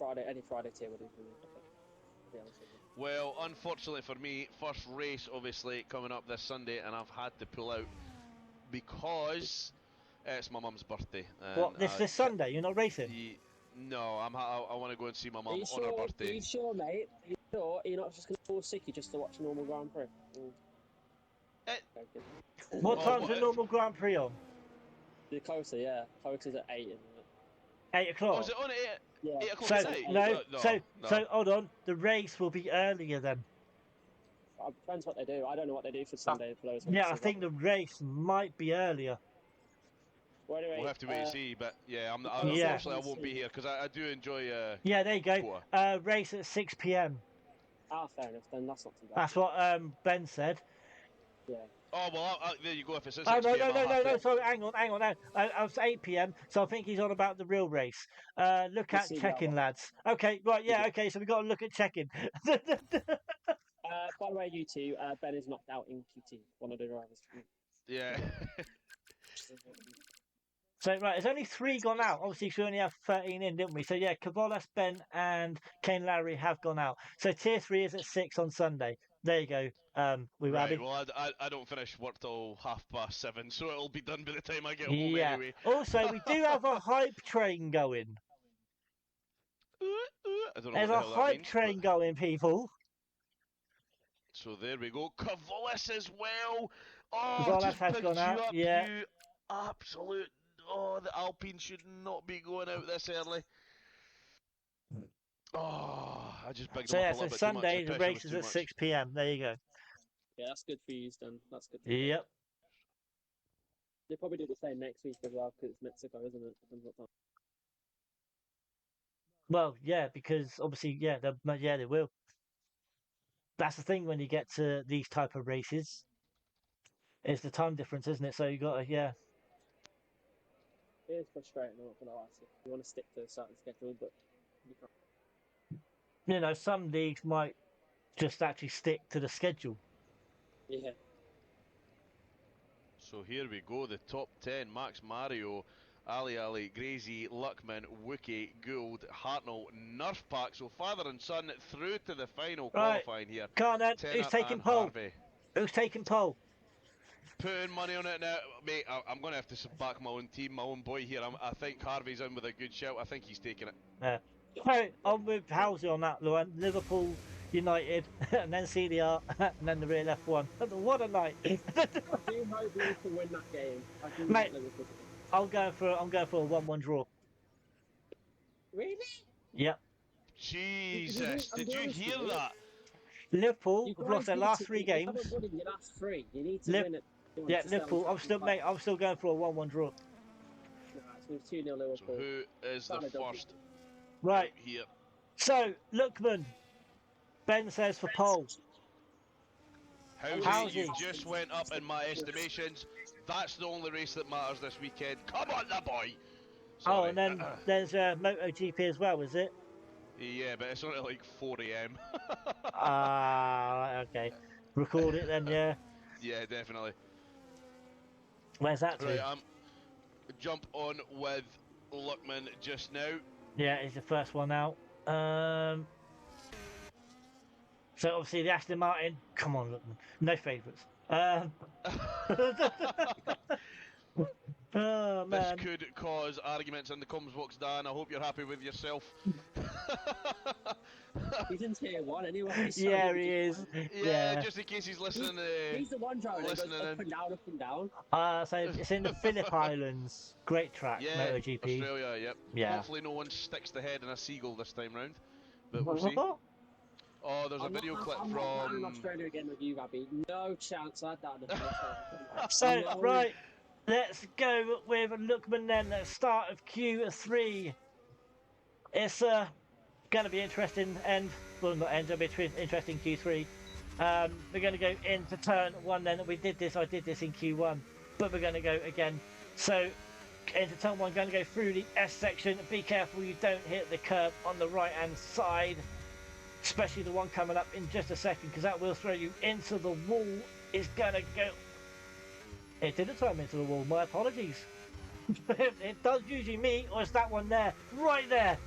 but any Friday tier would do for me. Well, unfortunately for me, first race obviously coming up this Sunday, and I've had to pull out because it's my mum's birthday. What, this Sunday? You're not racing? No, I want to go and see my mum on her birthday. Are you sure, mate? Are you sure? Are you not just going to fall sicky just to watch a normal Grand Prix? What time's the normal Grand Prix on? The COTA, yeah. COTA's at 8, isn't it? 8 o'clock? Oh, is it on at 8? Yeah. 8 o'clock So, at night? So hold on, the race will be earlier then. It depends what they do. I don't know what they do for Sunday. For those Yeah, I think the race might be earlier. Well, anyway, we'll have to wait and see, but yeah, unfortunately I won't be here because I do enjoy. Yeah, there you go. Race at 6 p.m. Ah, fair enough. Then that's not too bad. That's what Ben said. Yeah. Oh well, there you go. If it's at Oh 6 no p.m., no I'll no have no no! to. Sorry, hang on now. I was 8 p.m. So I think he's on about the real race. Look The at CDR checking, one. lads. Okay, right, yeah, okay. So we got to look at checking. By the way, you two, Ben is knocked out in QT. One of the drivers. Yeah. So right, there's only 3 gone out. Obviously, we only have 13 in, didn't we? So yeah, Cavolas, Ben, and Kane Larry have gone out. So tier 3 is at 6 on Sunday. There you go. We Right. Abby. Well, I don't finish work till 7:30, so it'll be done by the time I get home Yeah. anyway. Also, we do have a hype train going. I don't know There's what the a hell that hype means, but train going, people. so there we go. Cavolis as well. Oh, Zolas just has gone picked you out. up, Yeah. you absolute. Oh, the Alpine should not be going out this early. Oh, I just bigged So them up yeah, a so little bit too much. The Sunday the pressure was race is too at much. 6 p.m. There you go. Yeah, that's good for you, Stan. That's good. Yep. They'll probably do the same next week as well because it's Mexico, isn't it? Depends what time. Well, yeah, because obviously, yeah, they will. That's the thing when you get to these type of races. It's the time difference, isn't it? So you got to, yeah. It is frustrating, I'm not gonna lie to you. You want to stick to a certain schedule, but you can't. You know, some leagues might just actually stick to the schedule. Yeah. So here we go, the top 10. Max Mario, Ali, Grazy, Luckman, Wookie, Gould, Hartnell, Nerf Pack. So father and son through to the final Right. qualifying here. Come on then. Tenner Who's taking and pole? Harvey. Who's taking pole? Putting money on it now, mate. I'm going to have to back my own team, my own boy here. I think Harvey's in with a good shout. I think he's taking it. Yeah. Right, I'm with Halsey on that, Luan. Liverpool, United, and then CDR, and then the real F1. What a night! I do hope Liverpool win that game. I do Mate. want Liverpool. I'm going for a 1-1 draw. Really? Yep. Jesus, I'm did you honest hear with you. that? Liverpool You have guys lost their need last to- 3 you games. haven't won in your last 3. You need to Liv- win it. Yeah, Liverpool. I'm still going for a 1-1 draw. It's 2-0 So Liverpool. who is the Kinda dodgy. first Right. out here? So, Lookman. Ben says for pole. Howsy, Howsy. you just went up in my estimations. That's the only race that matters this weekend. Come on, the boy. Sorry. Oh, and then there's MotoGP as well, is it? Yeah, but it's only like 4 a.m. Ah, okay. Record it then, yeah. Yeah, definitely. Where's that to? Right, jump on with Luckman just now. Yeah, it's the first one out. So obviously the Aston Martin. Come on, Lookman. No favourites. Oh This man. could cause arguments in the comms box, Dan. I hope you're happy with yourself. He's in tier 1 anyway. So Yeah, he is. Yeah, just in case he's listening. He's the one driver that goes listening up in. and down, up and down. So it's in the Phillip Islands. Great track, Yeah, MotoGP. Australia, yep. Yeah. Hopefully no one sticks the head in a seagull this time round. But we'll see. Oh, there's a video clip I'm not in from... Australia again with you, Abby. No chance. I had that in the first So, No. right, let's go with Lookman then at the start of Q3. It's going to be interesting end. Well, not end, it'll be interesting Q3. We're going to go into turn 1 then. I did this in Q1, but we're going to go again. So, into turn 1, going to go through the S section. Be careful you don't hit the curb on the right hand side. Especially the one coming up in just a second, because that will throw you into the wall. It's gonna go. It didn't throw me into the wall. My apologies. It does usually me, or it's that one there, right there.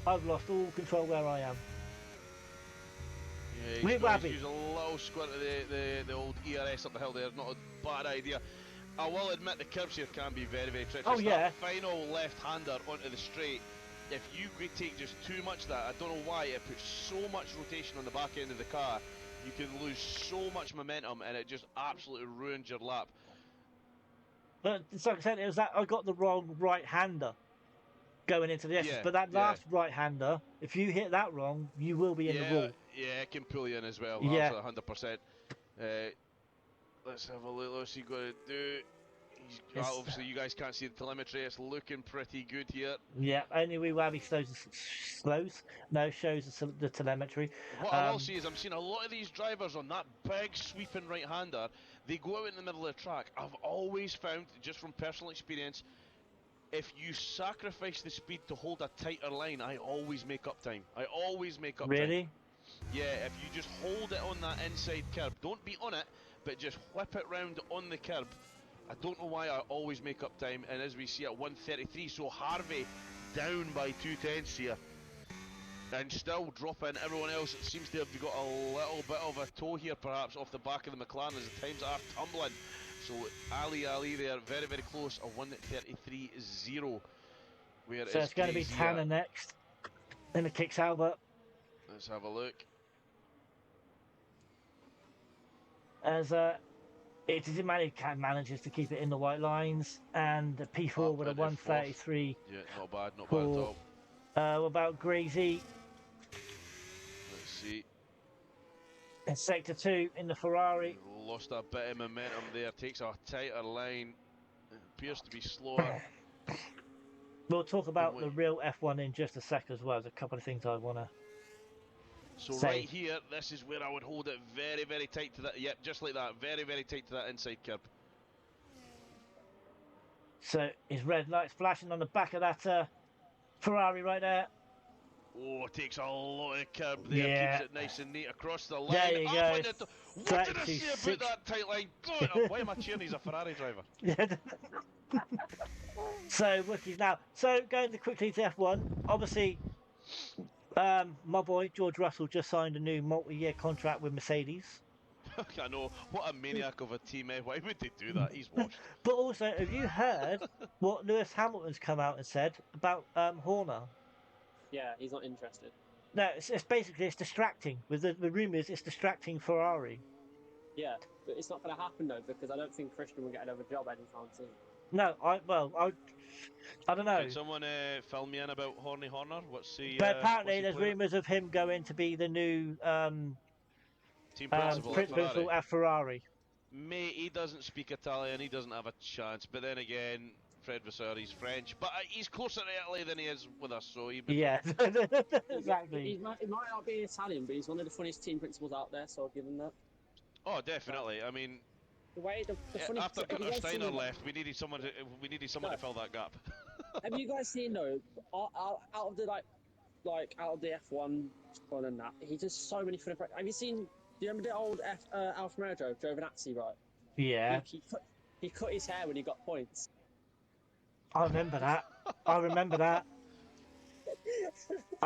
I've lost all control where I am. Yeah, We're he's going to Wabby. use a little squirt of the old ERS up the hill there. Not a bad idea. I will admit the curves here can be very, very treacherous. Oh, yeah. That final left-hander onto the straight. If you take just too much of that, I don't know why, it puts so much rotation on the back end of the car, you can lose so much momentum and it just absolutely ruins your lap. But like I said, it was that I got the wrong right-hander going into the S's. Yeah, But that yeah. last right-hander, if you hit that wrong, you will be in the wall. Yeah, it can pull you in as well, Yeah. absolutely 100%. Let's have a look, what's he going to do Obviously, you guys can't see the telemetry. It's looking pretty good here. Yeah, only wee wabby shows us the telemetry. What I will say is I'm seeing a lot of these drivers on that big sweeping right-hander. They go out in the middle of the track. I've always found, just from personal experience, if you sacrifice the speed to hold a tighter line, I always make up time. I always make up time. Really? Yeah, if you just hold it on that inside curb, don't be on it, but just whip it round on the curb. I don't know why I always make up time, and as we see at 1:33, so Harvey down by 2 tenths here. And still dropping everyone else. It seems to have got a little bit of a toe here, perhaps, off the back of the McLaren as the times are tumbling. So Ali there, very, very close, a 1:33.0. So it's going to be Tanner next. Then it kicks Albert. Let's have a look. As it manages to keep it in the white lines, and the P4 with a 1:33. Yeah, not bad at all. What about Grazy? Let's see. In Sector 2 in the Ferrari. Lost a bit of momentum there, takes a tighter line. It appears to be slower. We'll talk about the real F1 in just a sec as well. There's a couple of things I want to say. Right here, this is where I would hold it very, very tight to that. Yep, just like that. Very, very tight to that inside curb. So his red lights flashing on the back of that Ferrari right there. Oh, it takes a lot of curb there. Yeah. Keeps it nice and neat across the line. There you go. What did I say about that tight line? God, why am I cheering? He's a Ferrari driver. So, rookies now. So, going quickly to F1. Obviously, my boy, George Russell, just signed a new multi-year contract with Mercedes. I know. What a maniac of a teammate. Why would they do that? He's washed. But also, have you heard what Lewis Hamilton's come out and said about Horner? Yeah, he's not interested. No, it's basically distracting. With the rumours, it's distracting Ferrari. Yeah, but it's not going to happen though, because I don't think Christian will get another job anytime soon. No, I don't know. Can someone fill me in about Horner? What's the? But apparently, there's rumours of him going to be the new team principal at Ferrari. Mate, he doesn't speak Italian. He doesn't have a chance. But then again, Fred Vasseur, he's French, but he's closer to Italy than he is with us. So yeah, exactly. He might not be Italian, but he's one of the funniest team principals out there. So I'll give him that. Oh, definitely. I mean, the way the funny after Gunnar Steiner left, we needed someone to fill that gap. Have you guys seen though? Out of the out of the F1 squad and that, he does so many funny. Have you seen? Do you remember the old Alfa Romeo drove Giovinazzi, right? Yeah. He cut his hair when he got points. I remember that. I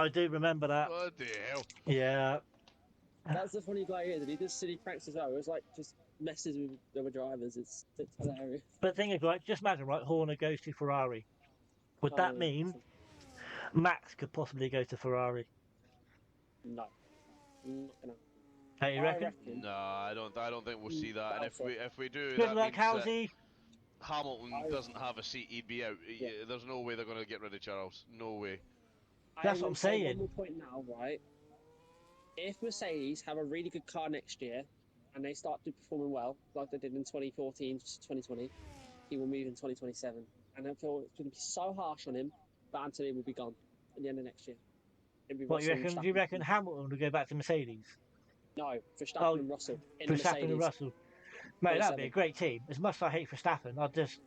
do remember that. What the hell? Yeah. That's the funny guy is, and he does silly pranks as well. It was like just messes with the other drivers. It's hilarious. But the thing is, right, just imagine, right, Horner goes to Ferrari. Would that mean Max could possibly go to Ferrari? No. Not gonna. Hey, you reckon? No, I don't think we'll see that. And if we do, good that luck, means Halsey. Hamilton doesn't have a seat, he'd be out. Yeah. There's no way they're going to get rid of Charles. No way. That's what I'm saying. One more point now, right? If Mercedes have a really good car next year and they start to performing well, like they did in 2014 to 2020, he will move in 2027. And I feel it's going to be so harsh on him, but Anthony will be gone at the end of next year. What you reckon? Do you reckon Hamilton will go back to Mercedes? No, Verstappen and Russell. Verstappen and Russell. Mate, that'd be a great team. As much as I hate Verstappen,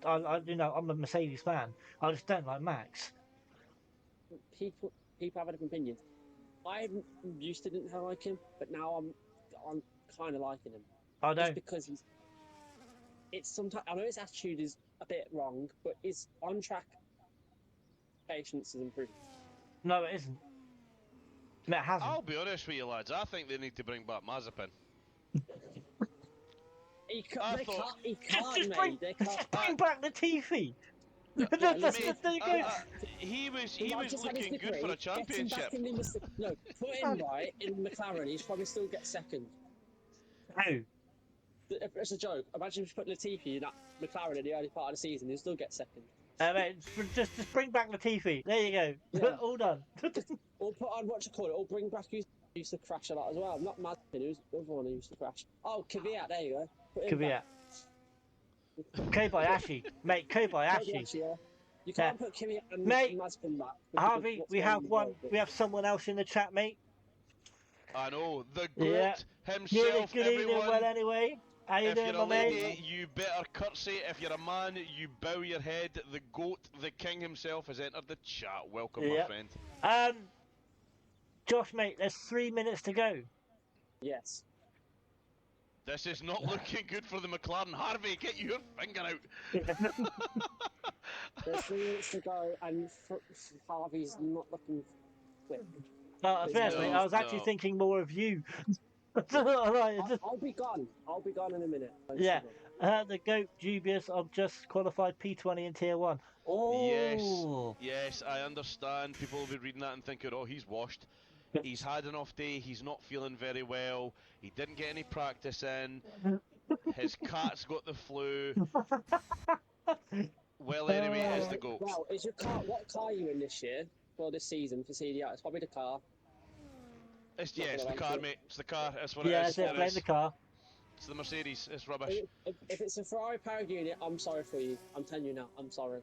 I'm a Mercedes fan. I just don't like Max. People have different opinions. I used to didn't like him, but now I'm kind of liking him. I don't. Just because it's sometimes, I know his attitude is a bit wrong, but his on-track patience has improved. No, it isn't. No, it hasn't. I'll be honest with you, lads. I think they need to bring back Mazepin. He can't, just mate. They can't. bring back the TV. He was looking good for a championship. Put him right in McLaren. He's probably still get second. Who? It's a joke. Imagine if you put Latifi in that McLaren in the early part of the season, he'll still get second. Mate, just bring back Latifi. There you go. Yeah. All done. Or put on or bring back who used to crash a lot as well. Not Mazepin, who's the other one who used to crash. Oh, Kvyat, there you go. Put him back. Kobayashi, mate, Kobayashi. Yeah. You Yeah, can't put Kimi and mate, Mazepin back because of Harvey, what's we going on have in the one. world. But We have someone else in the chat, mate. I know, the Yeah, GOAT good, himself, good evening. Well, everyone. anyway, how you If doing, you're my a mate? lady, you better curtsy. If you're a man, you bow your head. The GOAT, the king himself, has entered the chat. Welcome, my Yeah. friend. Josh, mate, there's 3 minutes to go. yes. This is not looking good for the McLaren. Harvey, get your finger out. There's 3 minutes to go, and Harvey's not looking quick. To be honest, mate, I was actually No. thinking more of you. Right, I'll be gone. I'll be gone in a minute. yeah, the GOAT dubious of just qualified P20 in Tier 1. Yes, Oh, yes, I understand. People will be reading that and thinking, oh, he's washed. He's had an off day. He's not feeling very well. He didn't get any practice in. His cat's got the flu. Well, anyway, it's the GOAT. Well, is your car? What car are you in this year for this season for CDR? It's probably the car. It's, Not yeah, it's gonna the car, answer. mate. It's the car. That's what yeah, it that's is. it. Blame the car. It's the Mercedes. It's rubbish. If it's a Ferrari power unit, I'm sorry for you. I'm telling you now. I'm sorry.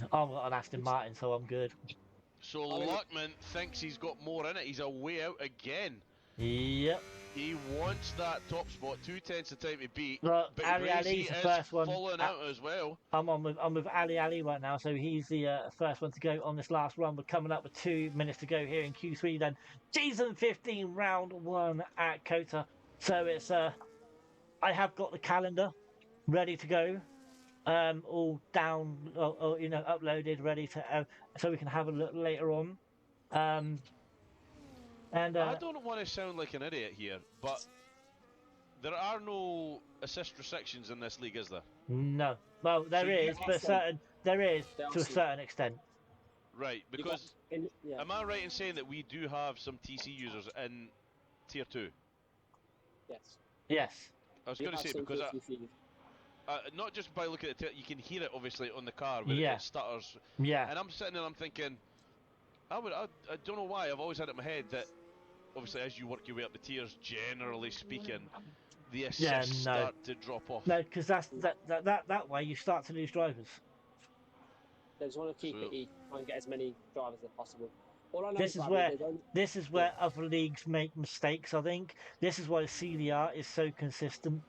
I've got an Aston Martin, so I'm good. So I mean, Luckman thinks he's got more in it. He's a way out again. Yep. He wants that top spot. 2/10 the time to beat. Look, But Ali Gracie Ali's the is first one. falling out as well. I'm with Ali Ali right now, so he's the first one to go on this last run. We're coming up with 2 minutes to go here in Q3. Then season 15, round 1 at COTA. So it's I have got the calendar ready to go, all down, or uploaded, ready to, so we can have a look later on. And I don't want to sound like an idiot here, but there are no assist restrictions in this league, is there? no, well there So you is, can- but there is There are to a some. certain extent. Right, You got because yeah. am I right in saying that we do have some TC users in Tier 2? Yes. Yes. I was You going to have say, some because TC. not just by looking at it, you can hear it obviously on the car when Yeah. it stutters. Yeah. And I'm sitting there, I'm thinking, I don't know why, I've always had it in my head that obviously as you work your way up the tiers, generally speaking, the assists start to drop off. No, because that way you start to lose drivers. They just want to keep So- it E, try and get as many drivers as possible. All I know This is Bradley, where they don't- this is where other leagues make mistakes. I think this is why the CDR is so consistent.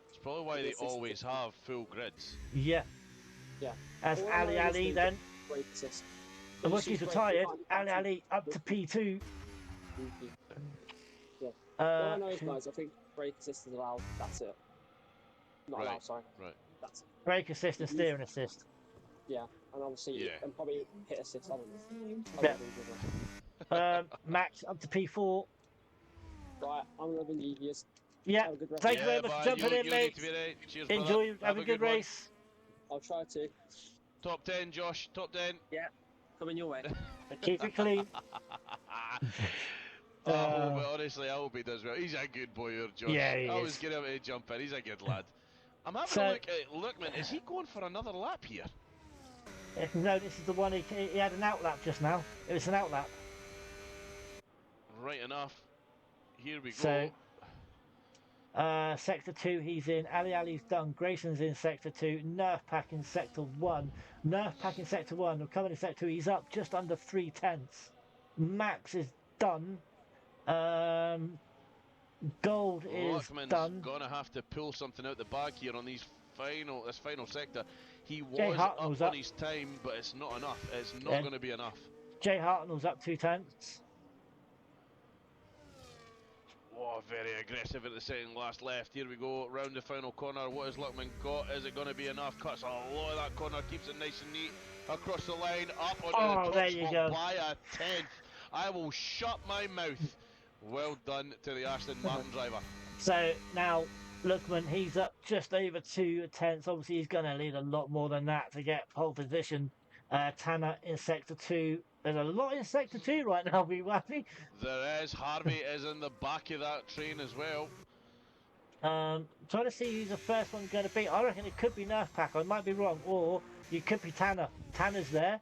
It's probably why they always have full grids. Yeah. Yeah. As All I Ali know is Ali they then, brake assist. and once They he's use brake retired, behind Ali the Ali up to P2. All I know is, guys, I think brake assist is allowed. That's it. Not Right, allowed, sorry. right. That's it. Brake assist and steering assist. Yeah, and obviously, Yeah. and probably hit assist. I don't know. Yeah. Max up to P4. Right, I'm gonna leave you. Yeah. Have a good rest. Thank you very much but for jumping you in, need mate. to be right. Cheers, brother. Enjoy. Have a good one. race. I'll try to. Top 10, Josh. Top 10. Coming your way. And keep it clean. Honestly, I hope he does well. He's a good boy, Josh. Yeah, he I always is. get him to jump in. He's a good lad. I'm having So- a look at Lookman. Is he going for another lap here? No, this is the one he had an outlap just now. It was an outlap. Right enough. Here we So- go. Sector 2 he's in. Ali Ali's done. Grayson's in Sector 2. Nerf Pack in Sector 1. Nerf Pack in Sector 1. We're coming in Sector 2. He's up just under 3/10. Max is done. Gold is Lockman's done. gonna have to pull something out the bag here on this final sector. He Jay was Hartnell's up up. on his time, but it's not enough. It's not Yeah. going to be enough. Jay Hartnell's up 2/10. Oh, very aggressive at the second last left. Here we go, round the final corner. What has Luckman got? Is it going to be enough? Cuts a lot of that corner, keeps it nice and neat. Across the line, up onto the top there you spot go. by a 10th. I will shut my mouth. Well done to the Aston Martin driver. So now Lookman, he's up just over 2/10. Obviously, he's going to need a lot more than that to get pole position. Tanner in Sector 2. There's a lot in Sector 2 right now, be happy. There is. Harvey is in the back of that train as well. Trying to see who's the first one going to be. I reckon it could be Nerf Pack. I might be wrong. Or it could be Tanner. Tanner's there.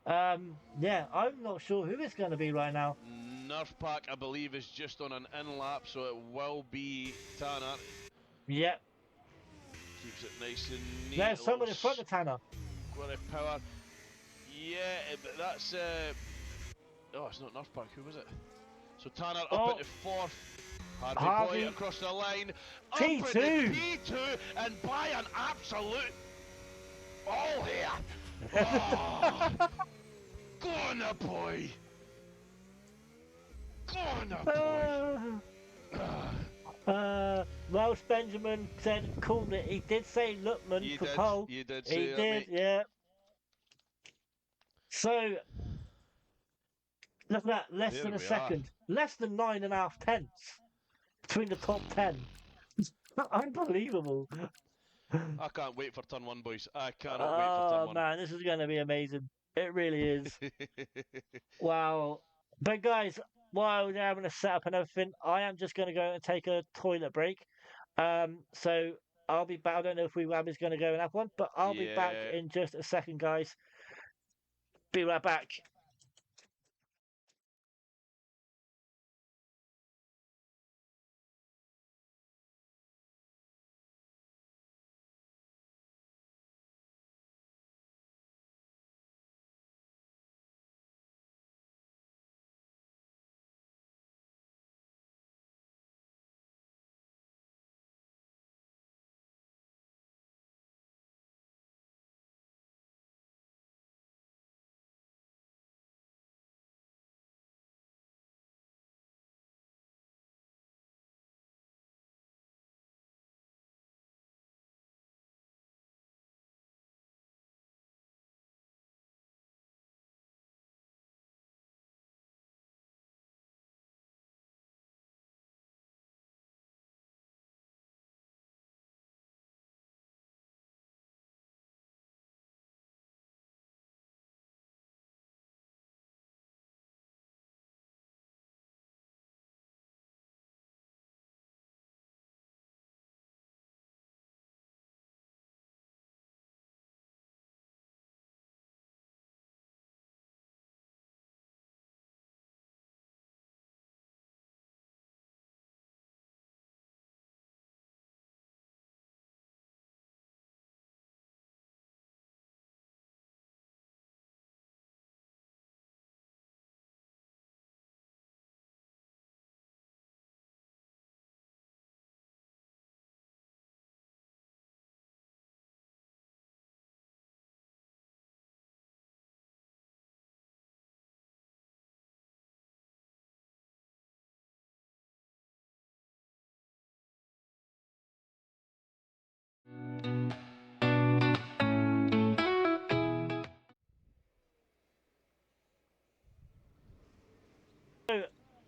Yeah, I'm not sure who it's going to be right now. Nerf Pack, I believe, is just on an in lap, so it will be Tanner. Yep. So Keeps it nice and neat. There's someone in front of Tanner. Square of power. Yeah, but that's oh, it's not North Park. Who was it? So Tanner up into fourth. Harvey Boy across the line. Up into P2 and by an absolute all here. Oh. Go on, the boy. Go on, the boy. Welsh Benjamin said, called it. He did say Lookman for pole. You did say that, did, mate. yeah. So, look at that, less than a second. Less than 9.5 tenths between the top 10. Unbelievable. I can't wait for turn 1, boys. I cannot wait for turn 1. Oh, man, this is going to be amazing. It really is. Wow. But, guys, while they're having a setup and everything, I am just going to go and take a toilet break. So I'll be back. I don't know if Wee-Wab is going to go and have one, but I'll be back in just a second, guys. Be right back.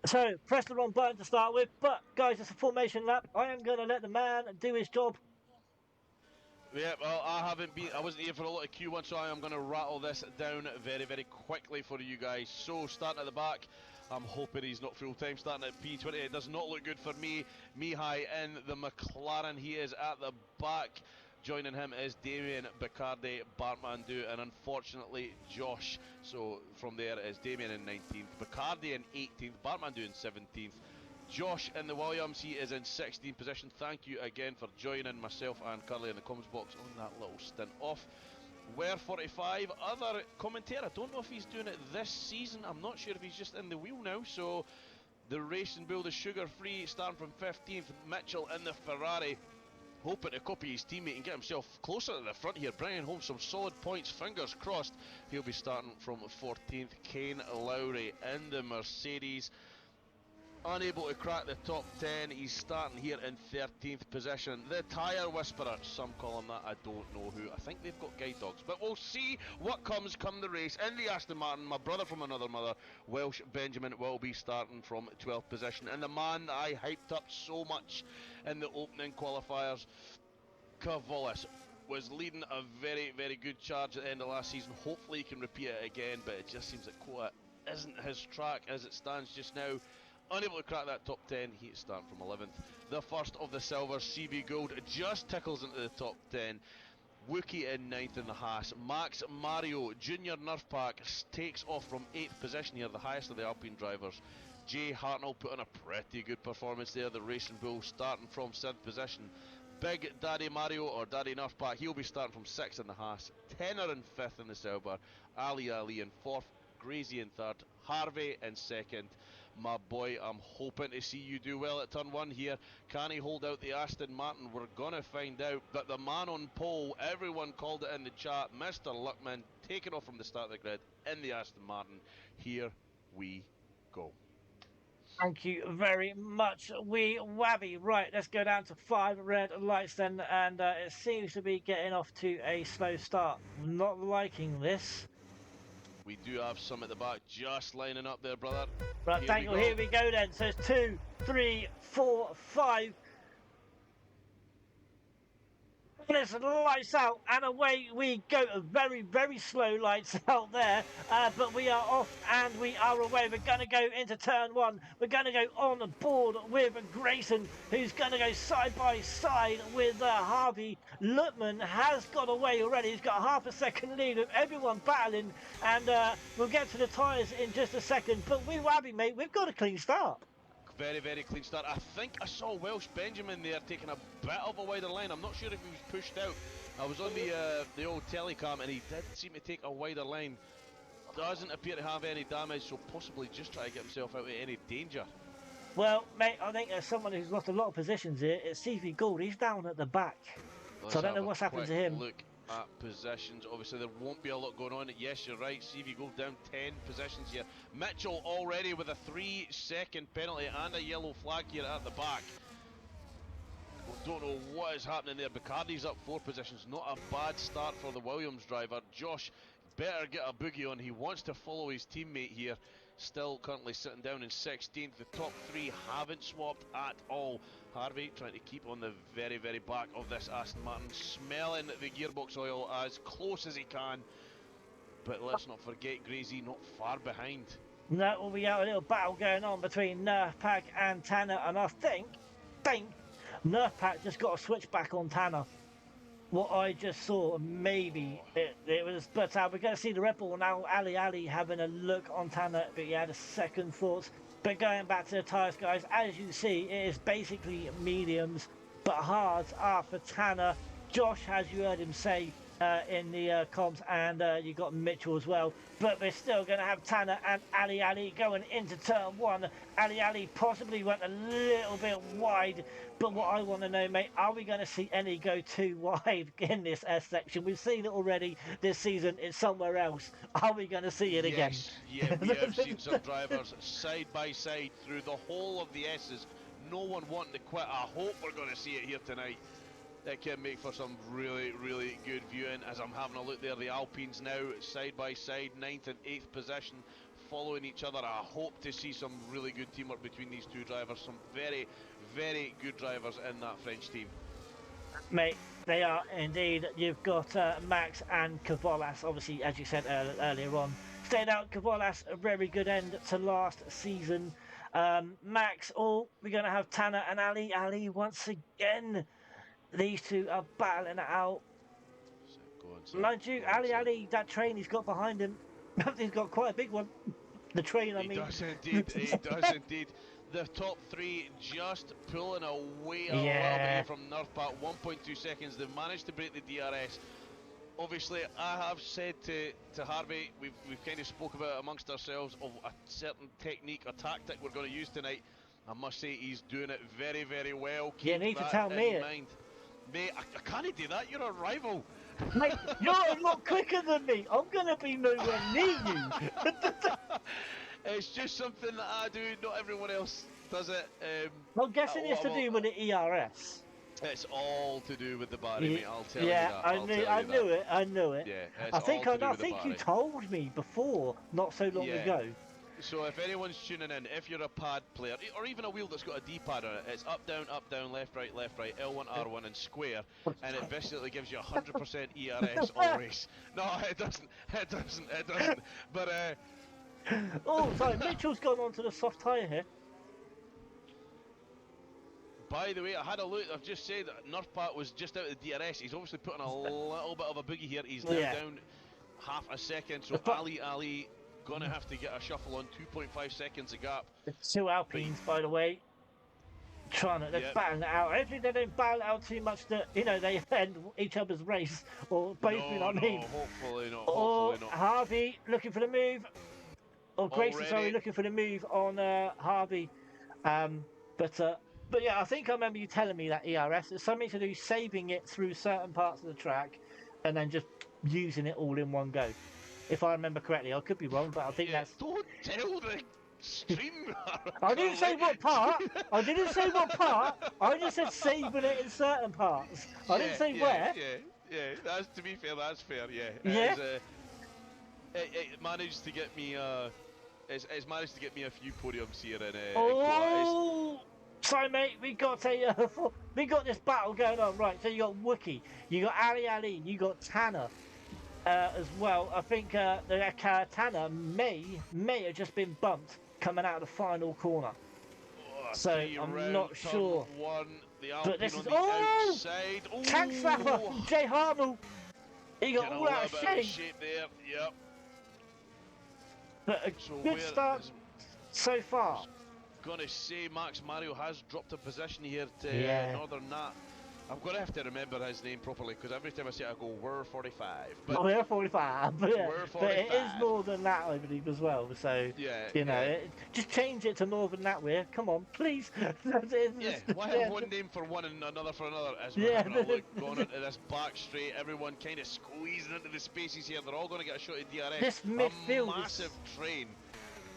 So press the wrong button to start with, but guys, it's a formation lap. I am going to let the man do his job. Yeah, well, I wasn't here for a lot of Q1, so I am going to rattle this down very, very quickly for you guys. So, starting at the back, I'm hoping he's not full time. Starting at P20, it does not look good for me. Mihai in the McLaren, he is at the back. Joining him is Damien, Bacardi, Bartmandu, and unfortunately Josh. So from there is Damien in 19th, Bacardi in 18th, Bartmandu in 17th. Josh in the Williams, he is in 16th position. Thank you again for joining myself and Curly in the comments box on that little stint off. Where 45, other commentator. I don't know if he's doing it this season. I'm not sure if he's just in the wheel now. So the Racing Bull, the sugar free, starting from 15th. Mitchell in the Ferrari, hoping to copy his teammate and get himself closer to the front here, bringing home some solid points, fingers crossed. He'll be starting from 14th. Kane Lowry in the Mercedes, unable to crack the top 10. He's starting here in 13th position. The Tyre Whisperer, some call him that, I don't know who. I think they've got guide dogs, but we'll see what comes come the race. In the Aston Martin, my brother from another mother, Welsh Benjamin, will be starting from 12th position. And the man that I hyped up so much in the opening qualifiers, Cavallis, was leading a very, very good charge at the end of last season. Hopefully he can repeat it again, but it just seems that COTA isn't his track as it stands just now. Unable to crack that top 10, he's starting from 11th. The first of the silver, CB Gold, just tickles into the top 10. Wookie in 9th in the Haas. Max Mario, Junior Nerf Pack, takes off from 8th position here, the highest of the Alpine drivers. Jay Hartnell put on a pretty good performance there. The Racing Bull starting from 7th position. Big Daddy Mario or Daddy Nerfbat, he'll be starting from 6th in the Haas, Tenor in 5th in the Sauber, Ali in 4th, Gracie in 3rd, Harvey in 2nd. My boy, I'm hoping to see you do well at turn 1 here. Can he hold out the Aston Martin? We're going to find out. But the man on pole, everyone called it in the chat, Mr. Luckman, taking off from the start of the grid in the Aston Martin. Here we go. Thank you very much, wee Wabby. Right, let's go down to 5 red lights then, and it seems to be getting off to a slow start. Not liking this. We do have some at the back just lining up there, brother. Right, Daniel, here we go then. So it's 2, 3, 4, 5. Let's lights out and away we go. Very, very slow lights out there, but we are off and we are away. We're going to go into turn 1. We're going to go on board with Grayson, who's going to go side by side with Harvey. Lutman has got away already. He's got half a second lead with everyone battling, and we'll get to the tyres in just a second. But we Wabby, mate, we've got a clean start. Very, very clean start. I think I saw Welsh Benjamin there taking a bit of a wider line. I'm not sure if he was pushed out. I was on the old telecam and he did seem to take a wider line. Doesn't appear to have any damage, so possibly just try to get himself out of any danger. Well, mate, I think as someone who's lost a lot of positions here, it's CV Gould. He's down at the back. Let's so I don't know what's happened to him. Look at positions. Obviously, there won't be a lot going on. Yes, you're right. CV Gould down 10 positions here. Mitchell already with a 3-second penalty and a yellow flag here at the back. We don't know what is happening there. Bacardi's up 4 positions. Not a bad start for the Williams driver. Josh better get a boogie on. He wants to follow his teammate here. Still currently sitting down in 16th. The top 3 haven't swapped at all. Harvey trying to keep on the very, very back of this Aston Martin, smelling the gearbox oil as close as he can. But let's not forget Gracie not far behind. No, well, we have a little battle going on between Nerfpack and Tanner, and I think Nerfpack just got a switch back on Tanner. What I just saw, maybe it was, but we're going to see the Red Bull now. Ali having a look on Tanner, but he had a second thoughts. But going back to the tyres, guys, as you see, it is basically mediums, but hards are for Tanner. Josh, as you heard him say in the comps, and you got Mitchell as well. But we're still going to have Tanner and Ali going into turn 1. Ali possibly went a little bit wide, but what I want to know, mate, are we going to see any go too wide in this S section? We've seen it already this season. It's somewhere else. Are we going to see it again? Yeah, we have seen some drivers side by side through the whole of the S's. No one wanting to quit. I hope we're going to see it here tonight. That can make for some really, really good viewing. As I'm having a look there, the Alpines now side by side, 9th and 8th position, following each other. I hope to see some really good teamwork between these two drivers. Some very, very good drivers in that French team. Mate, they are indeed. You've got Max and Cavalas, obviously, as you said earlier on. Stayed out Cavalas, a very good end to last season. Max, we're going to have Tanner and Ali once again. These two are battling it out. Mind you, Ali, that train he's got behind him, he's got quite a big one. The train, I mean. He does indeed, he does indeed. The top 3 just pulling away a little bit here from Nerfbat, 1.2 seconds. They've managed to break the DRS. Obviously, I have said to Harvey, we've kind of spoke about it amongst ourselves of a certain technique or tactic we're going to use tonight. I must say he's doing it very, very well. Keep you need to tell me it. Mind. Mate, I can't do that, you're a rival. Mate, you're a lot quicker than me. I'm going to be nowhere near you. It's just something that I do, not everyone else does it. I'm guessing it's to do with the ERS. It's all to do with the body, mate, I'll tell you that. I knew it. Yeah, I think you told me before, not so long ago. So if anyone's tuning in, if you're a pad player, or even a wheel that's got a D-pad on it, it's up, down, left, right, L1, R1 and square, and it basically gives you 100% ERS always. No, it doesn't. But, oh, sorry, Mitchell's gone onto the soft tyre here. By the way, I had a look, I've just said that Nerfpat was just out of the DRS. He's obviously putting a little bit of a boogie here. He's now down half a second, so Ali gonna have to get a shuffle on 2.5 seconds a gap. 2 Alpines, by the way. they're Yep. battling it out. Hopefully they don't battle it out too much that, they end each other's race, or both, you know what I mean? Hopefully not. Or Hopefully not. Harvey looking for the move, or Grayson, sorry, Already. looking for the move on Harvey. Um, but uh, but yeah, I think I remember you telling me that ERS is something to do saving it through certain parts of the track, and then just using it all in one go. If I remember correctly, I could be wrong, but I think Yeah, that's. don't tell the stream. I didn't say what part. I didn't say what part. I just said saving it in certain parts. I didn't say where. Yeah. That's, to be fair, that's fair. Yeah, Yeah. it managed to get me. It's managed to get me a few podiums here in COTA. Oh, sorry, mate. We got this battle going on, right? So you got Wookie, you got Ali, you got Tanner as well. I think Tanner may have just been bumped coming out of the final corner. So I'm not sure. One, the But this on is the outside. tank slapper from Jay Hartnell. He got all out of shape there. Yep. But a So good start so far. Gonna say Max Mario has dropped a position here to Northern Nat. I'm gonna have to remember his name properly because every time I say it, I go "We're 45." But we're 45, but, yeah. We're 45. But it is Northern Nat, I believe, as well. So just change it to Northern Nat. Come on, please. Why have one name for one and another for another? As we're having a look going into this back straight, everyone kind of squeezing into the spaces here. They're all going to get a shot at DRS. This midfield, a massive train.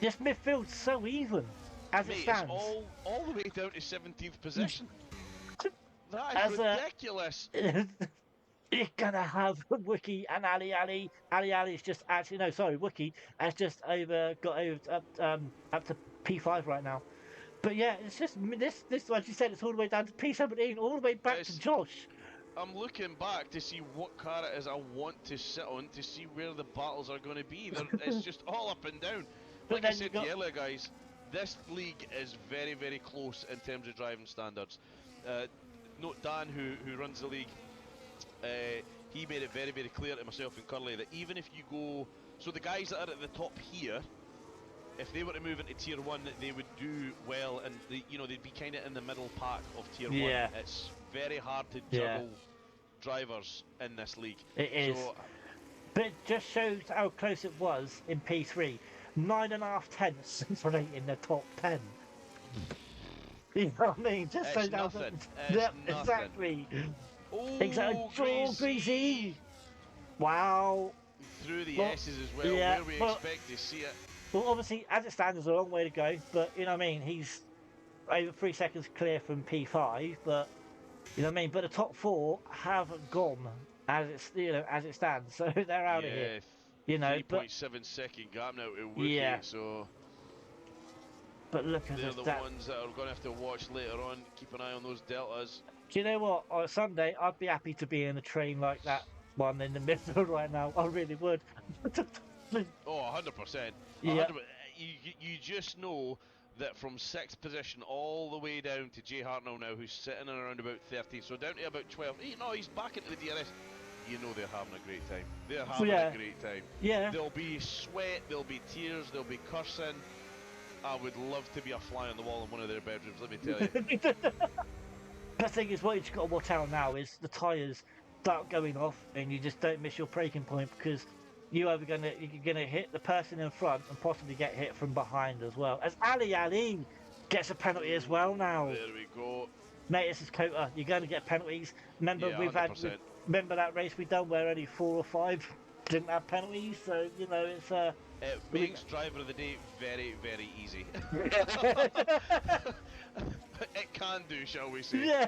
This midfield's so even as it stands. It's all the way down to 17th position. That is ridiculous. You're gonna have Wookie and Ali. Ali is just actually Wookie has just got over up to P5 right now. But yeah, it's just this like you said, it's all the way down to P17, all the way back to Josh. I'm looking back to see what car it is I want to sit on to see where the battles are going to be. It's just all up and down. Like I said to you earlier, guys, this league is very, very close in terms of driving standards. Note Dan, who runs the league, he made it very, very clear to myself and Curly that even if you go, so the guys that are at the top here, if they were to move into Tier 1, they would do well, and they'd be kind of in the middle pack of Tier 1. It's very hard to juggle drivers in this league. It is. But it just shows how close it was in P3. 9.5 tenths in the top 10. You know what I mean? Just it's so nothing. Exactly. Oh, exactly. Greasy. Wow. Through the S's as well, where we expect to see it. Well, obviously, as it stands, there's a long way to go. But you know what I mean? He's over 3 seconds clear from P5. But you know what I mean? But the top 4 have gone as it stands. So they're out of here. 3.7 second gap now to Wookie. So. But look at they're the ones that are going to have to watch later on. Keep an eye on those deltas. Do you know what? On Sunday, I'd be happy to be in a train like that one in the middle right now. I really would. Oh, 100%. Yeah. You just know that from 6th position all the way down to Jay Hartnell now, who's sitting in around about 13, so down to about 12. He's back into the DRS. You know they're having a great time. They're having a great time. Yeah. There'll be sweat, there'll be tears, there'll be cursing. I would love to be a fly on the wall in one of their bedrooms, let me tell you. The thing is, what you've got to watch out now is the tyres start going off and you just don't miss your braking point, because you're gonna hit the person in front and possibly get hit from behind as well. As Ali gets a penalty as well now. There we go. Mate, this is COTA. You're going to get penalties. Remember, remember that race we done where only 4 or 5 didn't have penalties, so it's it makes driver of the day very, very easy. It can do, shall we say? Yeah,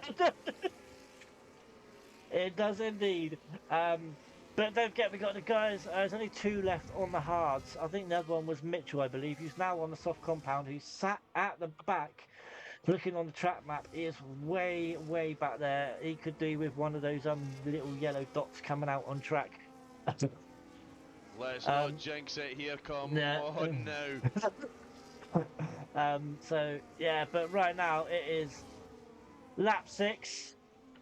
it does indeed. But don't forget, we got the guys. There's only 2 left on the hards. I think the other one was Mitchell, I believe, who's now on the soft compound. Who's sat at the back, looking on the track map. He is way, way back there. He could do with one of those little yellow dots coming out on track. Let's not jinx it here, come on now. So, yeah, but right now it is lap 6.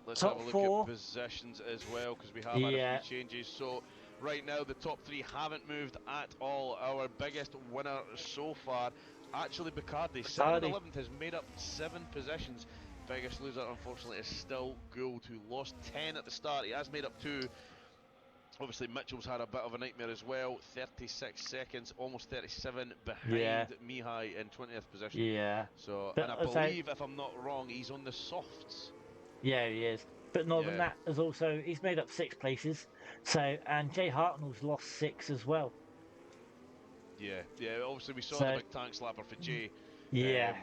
Let's top have a look 4. at positions as well, because we have had a few changes. So, right now the top 3 haven't moved at all. Our biggest winner so far, actually Bacardi, 7th and 11th, has made up 7 positions. biggest loser, unfortunately, is still Gould, who lost 10 at the start. He has made up 2. Obviously, Mitchell's had a bit of a nightmare as well. 36 seconds, almost 37 behind Mihai in 20th position. Yeah. So, But and I believe, if I'm not wrong, he's on the softs. Yeah, he is. But more than that, as also he's made up 6 places. So and Jay Hartnell's lost 6 as well. Yeah. Obviously, we saw the big tank slapper for Jay. Yeah.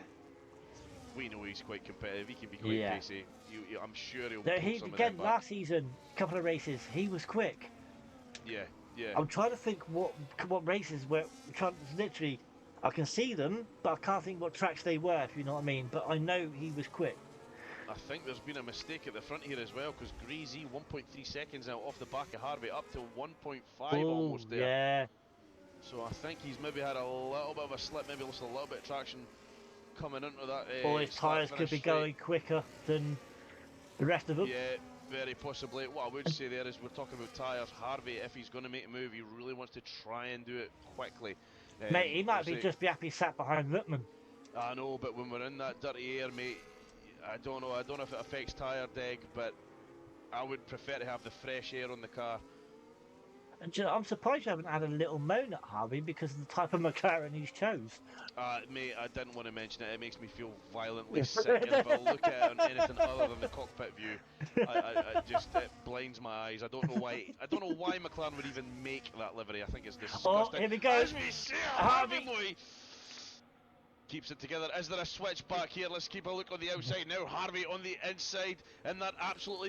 We know he's quite competitive. He can be quite pacey. I'm sure he'll pull some of them back. Last season, a couple of races, he was quick. Yeah. I'm trying to think what races were. Literally, I can see them, but I can't think what tracks they were. If you know what I mean. But I know he was quick. I think there's been a mistake at the front here as well, because Greasy 1.3 seconds now off the back of Harvey, up to 1.5 almost there. Yeah. So I think he's maybe had a little bit of a slip, maybe lost a little bit of traction coming into that. Or his tyres could be going quicker than the rest of them. Yeah, very possibly. What I would say there is, we're talking about tyres. Harvey, if he's going to make a move, he really wants to try and do it quickly. Mate, he might just be happy sat behind Littman. I know, but when we're in that dirty air, mate, I don't know if it affects tyre deg, but I would prefer to have the fresh air on the car. And you know, I'm surprised you haven't had a little moan at Harvey because of the type of McLaren he's chose. Mate, I didn't want to mention it. It makes me feel violently sick. And if I look at it on anything other than the cockpit view, it blinds my eyes. I don't know why McLaren would even make that livery. I think it's disgusting. Oh, here we go. As we see Harvey boy keeps it together. Is there a switch back here? Let's keep a look on the outside now. Harvey on the inside in that absolutely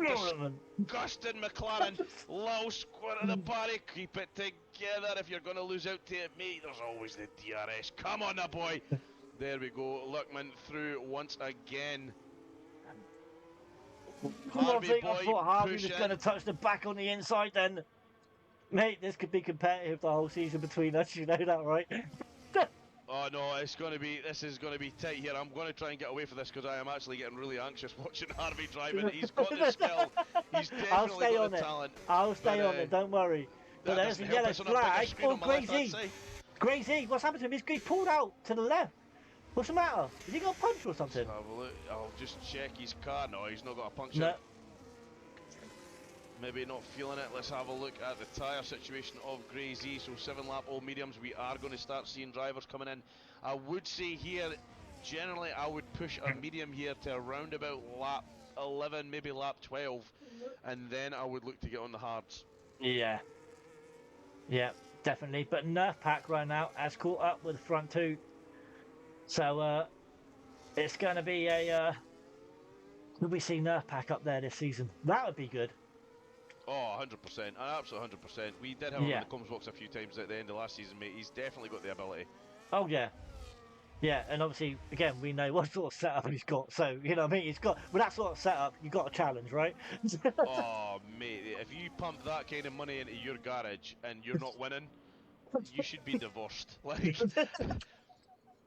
disgusting McLaren. Low square of the barry. Keep it together. If you're going to lose out to it, mate, there's always the DRS. Come on, now, boy. There we go. Luckman through once again. Harvey boy, I thought Harvey was going to touch the back on the inside then. Mate, this could be competitive the whole season between us. You know that, right? Oh no, this is going to be tight here. I'm going to try and get away from this because I am actually getting really anxious watching Harvey driving. He's got the skill. He's definitely got the talent. I'll stay on it, don't worry. But there's a yellow flag. Oh, Grazy, what's happened to him? He's pulled out to the left. What's the matter? Has he got a puncture or something? Let's have a look. I'll just check his car. No, he's not got a puncture. No. Maybe not feeling it. Let's have a look at the tyre situation of Grey Z. So 7 lap all mediums. We are going to start seeing drivers coming in. I would say here, generally I would push a medium here to around about lap 11, maybe lap 12, and then I would look to get on the hards. Yeah, definitely. But Nerf Pack right now has caught up with the front 2. So it's going to be a... will we see Nerf Pack up there this season? That would be good. Oh, 100%. Absolutely 100%. We did have him in the comms box a few times at the end of last season, mate. He's definitely got the ability. Oh, yeah. Yeah, and obviously, again, we know what sort of setup he's got. So, you know what I mean? He's got, with that sort of setup, you've got a challenge, right? Oh, mate, if you pump that kind of money into your garage and you're not winning, you should be divorced. Like,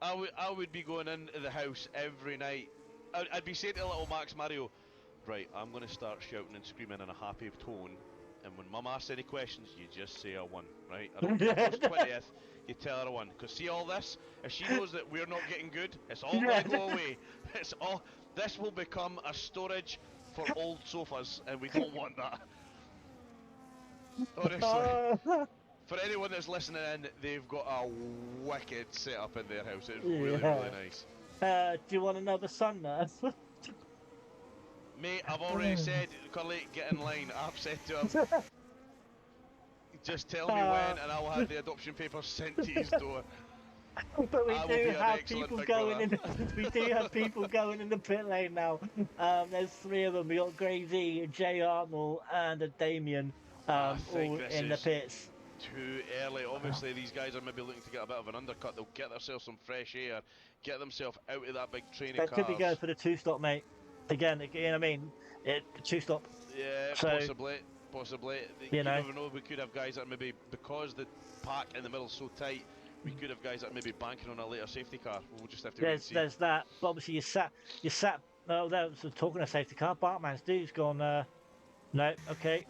I would be going into the house every night. I'd be saying to little Max Mario, right, I'm going to start shouting and screaming in a happy tone, and when Mum asks any questions, you just say I won, right? I don't care if it's 20th, you tell her I won. Because see all this? If she knows that we're not getting good, it's all going to go away. This will become a storage for old sofas, and we don't want that. Honestly. For anyone that's listening in, they've got a wicked setup in their house. It's really, really nice. Do you want another sun, Nerf? Mate, I've already said, Curly, get in line. I've said to him, just tell me when and I'll have the adoption papers sent to his door. But we do have people going in. We do have people going in the pit lane now. There's 3 of them. We got Grazy, Jay Arnold, and a Damien all in the pits. Too early. Obviously, these guys are maybe looking to get a bit of an undercut. They'll get themselves some fresh air, get themselves out of that big training car. They could be going for the 2-stop, mate. Again, you know what I mean? 2-stop. Yeah, so, possibly. You never know. We could have guys that maybe, because the pack in the middle is so tight, we could have guys that may be banking on a later safety car. We'll just have to wait and see. There's that. But obviously, you sat. Oh, that was talking of safety car. Bartman's dude's gone. No, okay.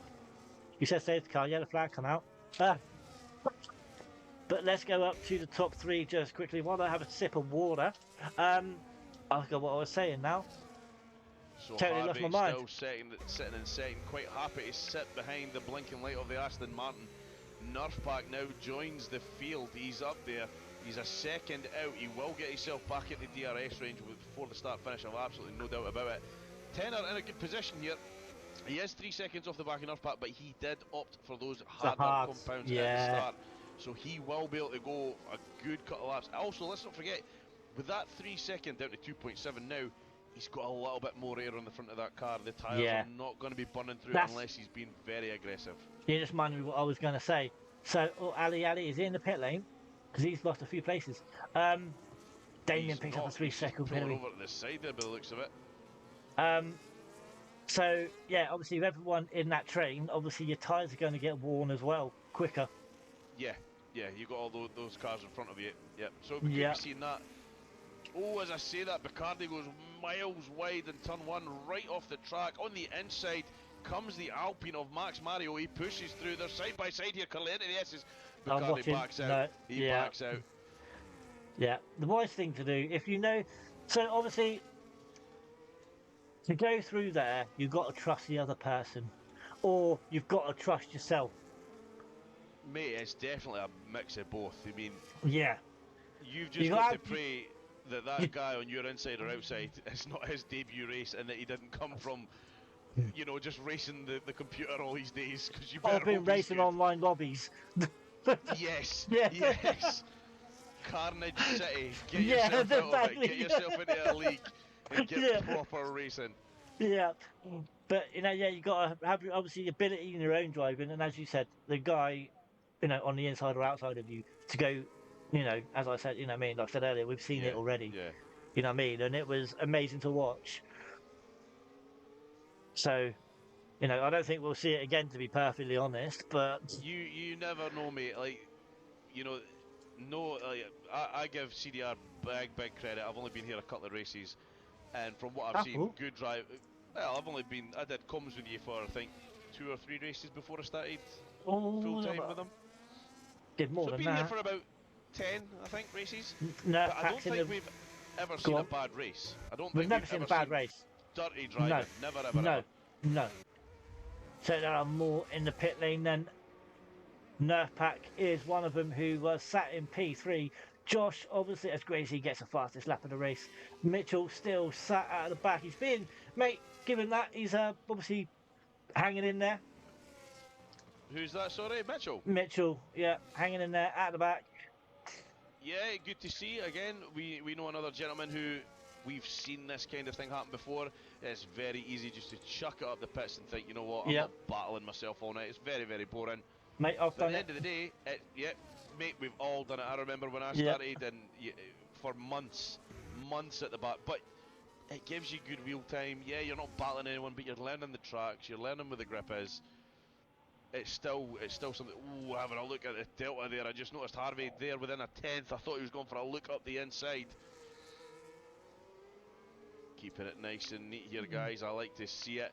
You said safety car. Yellow flag come out. But let's go up to the top 3 just quickly while I have a sip of water. I forgot what I was saying now. So Totally lost Harvey my mind. still sitting in second, quite happy to sit behind the blinking light of the Aston Martin. Nerfpack now joins the field. He's up there. He's a second out. He will get himself back at the DRS range before the start finish. I've absolutely no doubt about it. Tenor in a good position here. He is 3 seconds off the back of Nerfpack, but he did opt for those harder compounds at the start. So he will be able to go a good couple of laps. Also, let's not forget, with that 3 second down to 2.7 now, he's got a little bit more air on the front of that car. The tyres are not going to be burning through unless he's being very aggressive. You just reminded me what I was going to say. So, Ali is in the pit lane because he's lost a few places. Damien picks up a 3 second penalty. penalty. Over to the side there by the looks of it. So, yeah, obviously, with everyone in that train, obviously your tyres are going to get worn as well, quicker. Yeah, you got all those cars in front of you. Yep, so we could be seeing that. Oh, as I say that, Bacardi goes miles wide in turn 1, right off the track. On the inside comes the Alpine of Max Mario. He pushes through. They're side by side here. Currently into the S's. Bacardi backs out. No, he backs out. Yeah, the wise thing to do, if you know... So, obviously, to go through there, you've got to trust the other person. Or you've got to trust yourself. Mate, it's definitely a mix of both. I mean... Yeah. You've just got to pray that guy on your inside or outside is not his debut race and that he didn't come from, you know, just racing the computer all these days. Because you better I've been racing online lobbies. Yes, yes. Carnage City. Get yourself out of it. Get yourself into a league and get proper racing. Yeah. But, you know, you got to have, obviously, ability in your own driving. And as you said, the guy, you know, on the inside or outside of you to go... You know, as I said, you know what I mean? Like I said earlier, we've seen it already. Yeah. You know what I mean? And it was amazing to watch. So, you know, I don't think we'll see it again, to be perfectly honest, but... You never know, mate. Like, you know, I give CDR big credit. I've only been here a couple of races. And from what I've seen, good drive... Well, I did comms with you for, I think, 2 or 3 races before I started full-time with them. Did more than I've that. been here for about 10, I think, races. No, but I don't think we've ever seen a bad race. We've never seen a bad race. Dirty driving. No. Never, ever. No. So there are more in the pit lane then. Nerfpack is one of them who was sat in P3. Josh, obviously, as Gracie gets the fastest lap of the race. Mitchell still sat out of the back. He's been, mate, given that, he's obviously hanging in there. Who's that, sorry? Mitchell? Mitchell, yeah, hanging in there, at the back. Yeah, good to see. Again, we know another gentleman who we've seen this kind of thing happen before. It's very easy just to chuck it up the pits and think, you know what, I'm not battling myself all night. It's very, very boring. Mate, I've done it. At the end of the day, mate, we've all done it. I remember when I started and for months at the back. But it gives you good wheel time. Yeah, you're not battling anyone, but you're learning the tracks. You're learning where the grip is. It's still something. Ooh, having a look at the delta there. I just noticed Harvey there within a 10th. I thought he was going for a look up the inside. Keeping it nice and neat here, guys. I like to see it.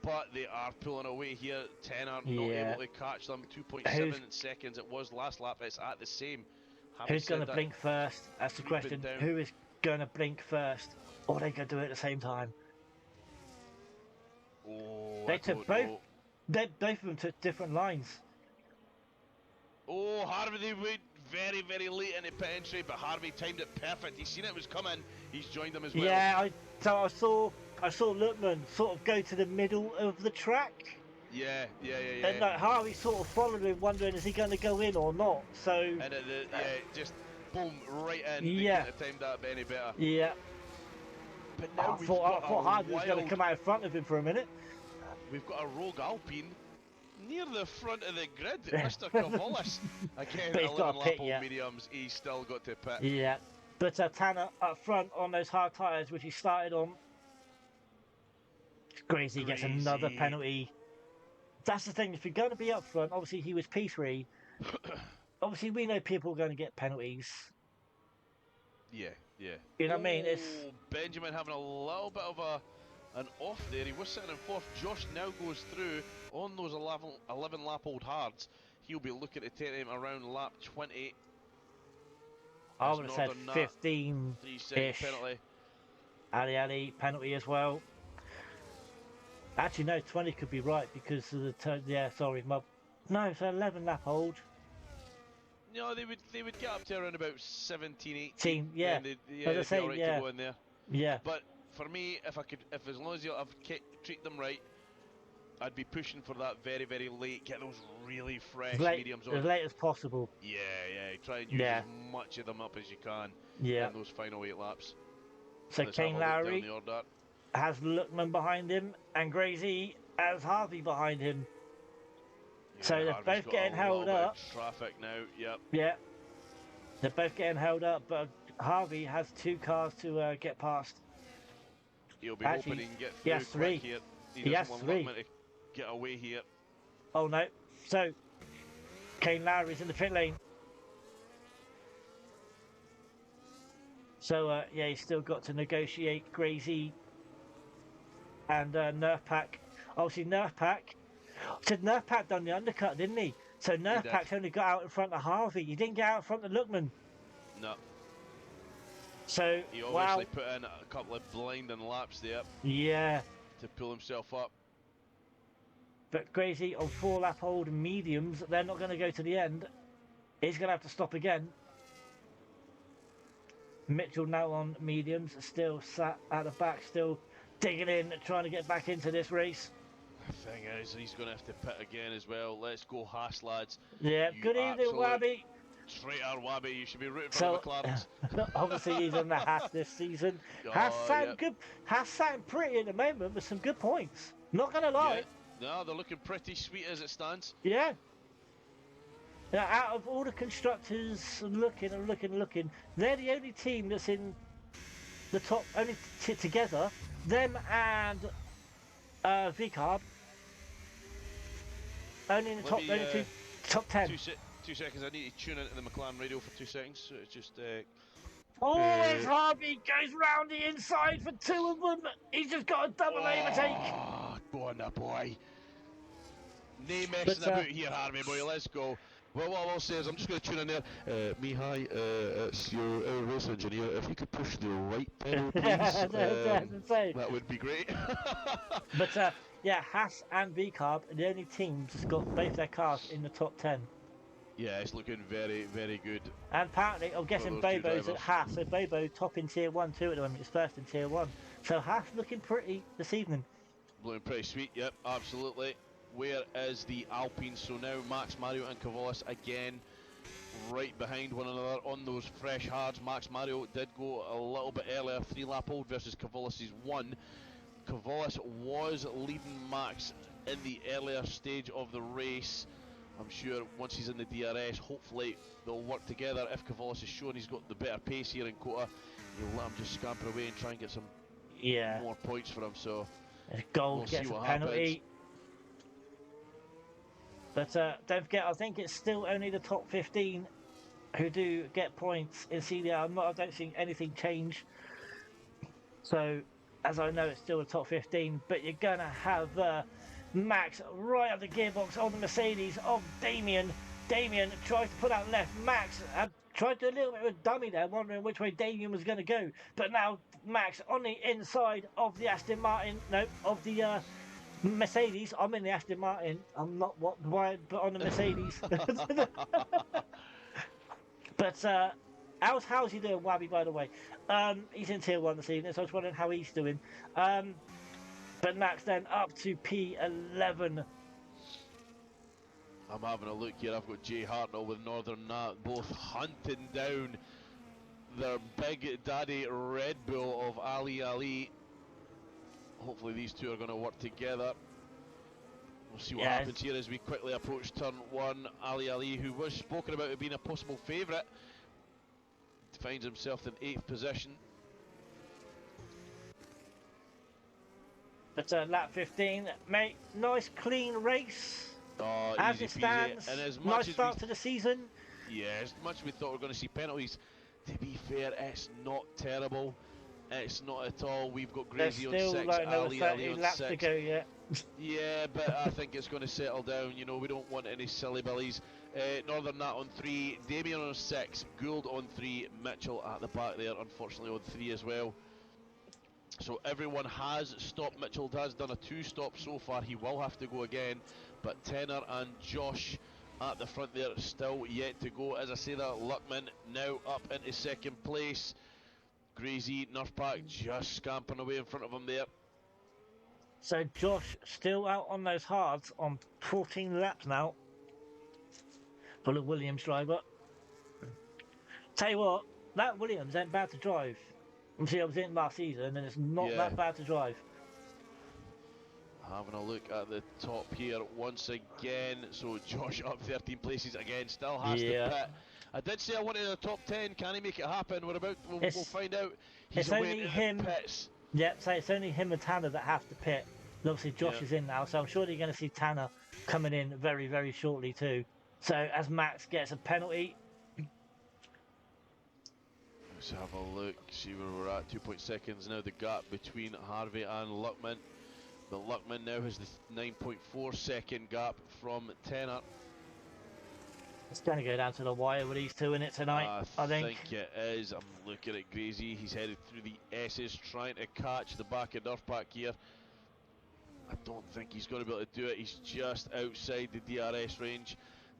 But they are pulling away here. 10 are not able to catch them. 2.7 seconds. It was last lap. It's at the same. Who's going to blink first? That's the question. Who is going to blink first? Or are they going to do it at the same time? Oh, they took both. Both of them took different lines. Oh, Harvey, they went very, very late in the pit entry, but Harvey timed it perfect. He's seen it was coming. He's joined them as well. Yeah, I saw Lutman sort of go to the middle of the track. Yeah. And like Harvey sort of followed him, wondering is he going to go in or not. So and just boom right in. They couldn't have timed that any better. Yeah. But now I thought Harvey was going to come out in front of him for a minute. We've got a rogue Alpine near the front of the grid. Mr. Cavalis. Again, 11 lap old mediums. He's still got to pit. Yeah. But Tanner up front on those hard tyres, which he started on. Gracie gets another penalty. That's the thing. If you're going to be up front, obviously he was P3. Obviously, we know people are going to get penalties. Yeah. You know what I mean? It's Benjamin having a little bit of an off there. He was sitting in 4th. Josh now goes through on those 11 lap old hards. He'll be looking to take him around lap 20. I would have said 15-ish. penalty. Ali penalty as well. Actually, no, 20 could be right because of the turn. Yeah, sorry, no, it's an 11 lap hold. No, they would get up to around about 17, 18. Team, yeah. Then As I they'd be say, alright yeah. to go in there. Yeah. But for me, if as long as I've treat them right, I'd be pushing for that very, very late. Get those really fresh mediums on. As late as possible. Yeah. Try and use as much of them up as you can in those final 8 laps. So Let's Kane have a look down Lowry the order. has Lookman behind him, and Gracie has Harvey behind him. Yeah, So they're Harvey's both got getting a held little bit up. of traffic now. Yep. Yeah. They're both getting held up, but Harvey has 2 cars to get past. He'll be Actually, hoping he can get he has through quick 3. here. He has doesn't 3. want Lookman to get away here. Oh no. So Kane Lowry's in the pit lane. So yeah, he's still got to negotiate Gracie and Nerf Pack. Obviously, Nerf Pack. So Nerf Pack done the undercut, didn't he? So Nerf Pack's only got out in front of Harvey. He didn't get out in front of Lookman. No. So he obviously put in a couple of blinding laps there. Yeah. To pull himself up. But Gracie on 4 lap hold mediums, they're not going to go to the end. He's going to have to stop again. Mitchell now on mediums, still sat at the back, still digging in, trying to get back into this race. The thing is, he's going to have to pit again as well. Let's go Haas, lads. Yeah, good evening, Wabby. Traitor Wabby, you should be rooting for the McLarens. Obviously, he's on the Haas this season. Haas sound good. Haas sound pretty at the moment with some good points. Not going to lie. Yeah. No, they're looking pretty sweet as it stands. Yeah. Now, out of all the constructors looking, they're the only team that's in the top, only together, them and VCarb, only in the top 10. 2 seconds, I need to tune into the McLaren radio for 2 seconds, so it's just... Always Harvey goes round the inside for 2 of them, he's just got a double overtake. Go on now, boy. No messing about here, Harvey boy, let's go. Well, what I'll say is I'm just going to tune in there. Mihai, it's your race engineer. If you could push the right pedal, please, that would be great. But yeah, Haas and VCarb are the only teams that's got both their cars in the top 10. Yeah, it's looking very, very good. And apparently, I'm guessing Bobo's at Haas, so Bobo top in Tier 1 too at the moment. It's first in Tier 1. So Haas looking pretty this evening. Looking pretty sweet, yep, absolutely. Where is the Alpine? So now Max, Mario and Cavalis again right behind one another on those fresh hards. Max Mario did go a little bit earlier, 3 lap hold versus Cavalis' 1. Cavalis was leading Max in the earlier stage of the race. I'm sure once he's in the DRS, hopefully they'll work together. If Cavalis is showing he's got the better pace here in COTA, you'll let him just scamper away and try and get some more points for him. So Gold gets a penalty. But don't forget, I think it's still only the top 15 who do get points in CDR. I don't think anything changed. So, as I know, it's still the top 15. But you're going to have Max right up the gearbox on the Mercedes of Damien. Damien tries to put out left. Max tried to do a little bit of a dummy there, wondering which way Damien was going to go. But now Max on the inside of the Aston Martin, no, of the Mercedes. I'm in the Aston Martin. I'm not but on the Mercedes. But how's he doing, Wabby, by the way? He's in Tier 1 this evening, so I was wondering how he's doing. But Max then up to P11. I'm having a look here. I've got Jay Hartnell with Northern Nat both hunting down their big daddy Red Bull of Ali. Hopefully these two are going to work together. We'll see what happens here as we quickly approach turn 1. Ali, who was spoken about as being a possible favourite, finds himself in 8th position. But lap 15, mate, nice clean race. Oh, as it stands, and as nice start to the season. Yeah, as much as we thought we were going to see penalties, to be fair, it's not terrible. It's not at all. We've got Gracie on 6, like Ali on laps 6. to go yet. Yeah, but I think it's going to settle down. You know, we don't want any silly billies. Northern Nat on 3, Damien on 6, Gould on 3, Mitchell at the back there, unfortunately on 3 as well. So everyone has stopped. Mitchell has done a 2-stop so far. He will have to go again. But Tenor and Josh at the front there still yet to go. As I say that, Luckman now up into second place. Grazy, Nerf Pack just scampering away in front of him there. So Josh still out on those hards on 14 laps now. For the Williams driver. Tell you what, that Williams ain't bad to drive. See, I was in last season and it's not that bad to drive. Having a look at the top here once again. So Josh up 13 places again, still has to pit. I did say I wanted a top 10. Can he make it happen? We'll find out. He's it's only him. Pits. Yep, so it's only him and Tanner that have to pit. And obviously Josh is in now, so I'm sure you're going to see Tanner coming in very, very shortly too. So as Max gets a penalty. Let's have a look, see where we're at. 2 seconds now, the gap between Harvey and Luckman. But Luckman now has the 9.4 second gap from Tenor. It's going to go down to the wire with these two in it tonight, I think. It is. I'm looking at Grazy. He's headed through the S's, trying to catch the back of Nerf Pack here. I don't think he's going to be able to do it. He's just outside the DRS range.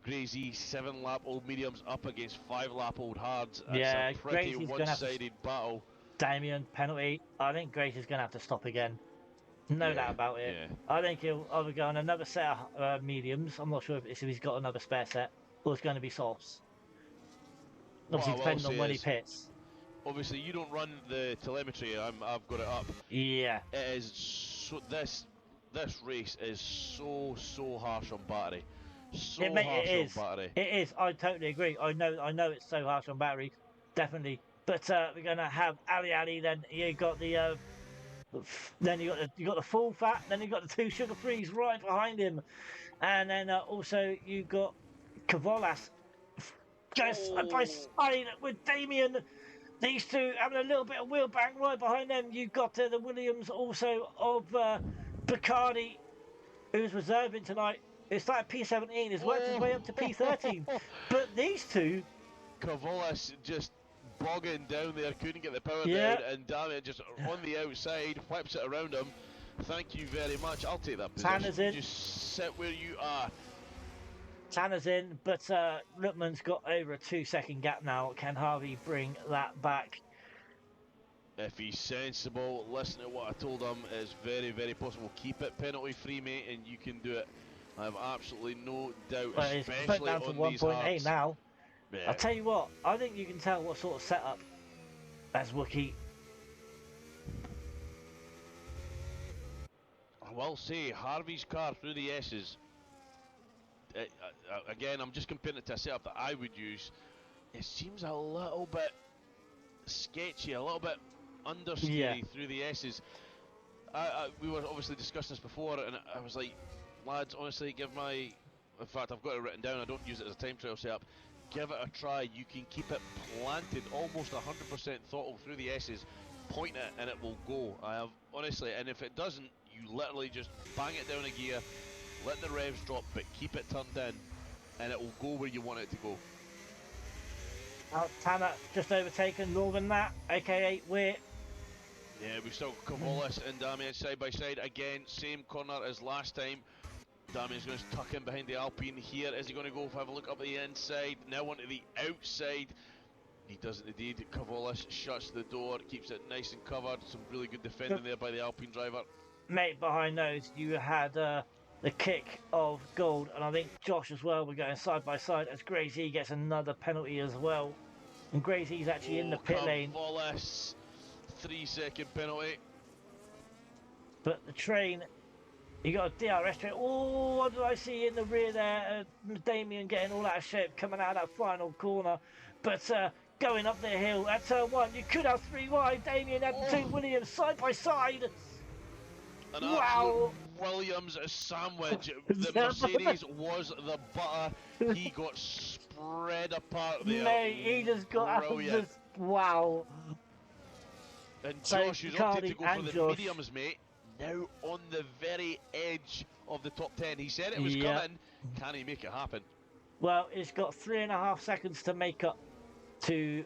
Grazy, 7-lap-old mediums up against 5-lap-old hards. It's a pretty one-sided battle. Damien, penalty. I think Grazy's going to have to stop again. No doubt about it. I think he'll either go on another set of mediums. I'm not sure if he's got another spare set. Or it's going to be softs. Obviously, depending on when he pits. Obviously, you don't run the telemetry. I've got it up. Yeah. It is so. This race is so harsh on battery. So harsh on battery. It is. I totally agree. I know it's so harsh on battery, definitely. But we're gonna have Ali. Then you got the. Then you got the full fat. Then you got the 2 sugar frees right behind him, and then also you got Cavolas just by side with Damien. These two having a little bit of wheel bang right behind them. You've got the Williams also of Bacardi, who's reserving tonight. It started P17, he's worked his way up to P13. But these two... Cavolas just bogging down there, couldn't get the power down, and Damien just on the outside, whips it around him. Thank you very much, I'll take that position. Tanner's in. Just sit where you are. Tanner's in, but Luckman's got over a 2-second gap now. Can Harvey bring that back? If he's sensible, listen to what I told him, it's very, very possible. Keep it penalty free, mate, and you can do it. I have absolutely no doubt, especially it's put down to 1.8 now. Yeah. I'll tell you what, I think you can tell what sort of setup as Wookie. I will say, Harvey's car through the S's, again, I'm just comparing it to a setup that I would use. It seems a little bit sketchy, a little bit understeery through the S's. We were obviously discussing this before, and I was like, lads, honestly, in fact, I've got it written down, I don't use it as a time trial setup. Give it a try, you can keep it planted, almost 100% throttle through the S's, point it and it will go. I have, honestly, and if it doesn't, you literally just bang it down a gear, let the revs drop, but keep it turned in, and it will go where you want it to go. Tanner just overtaken Northern that, aka Weir. Yeah, we've still got Cavolas and Damien side by side again, same corner as last time. Damien's going to tuck in behind the Alpine here. Is he going to go have a look up the inside? Now onto the outside. He doesn't indeed. Cavolas shuts the door, keeps it nice and covered. Some really good defending there by the Alpine driver. Mate, behind those, you had the kick of gold, and I think Josh as well. We're going side by side as Grazy gets another penalty as well. And Grazy's actually in the pit lane. Cavolas, 3-second penalty. But the train, you got a DRS train. Oh, what did I see in the rear there? Damien getting all out of shape, coming out of that final corner. But going up the hill at turn 1, you could have 3 wide. Damien had 2 Williams side by side. An absolute Williams sandwich. The Mercedes was the butter. He got spread apart there. Mate, he just got just wow. And Josh, who's opted to go for the mediums, mate, now on the very edge of the top 10. He said it was coming. Can he make it happen? Well, it's got 3.5 seconds to make up to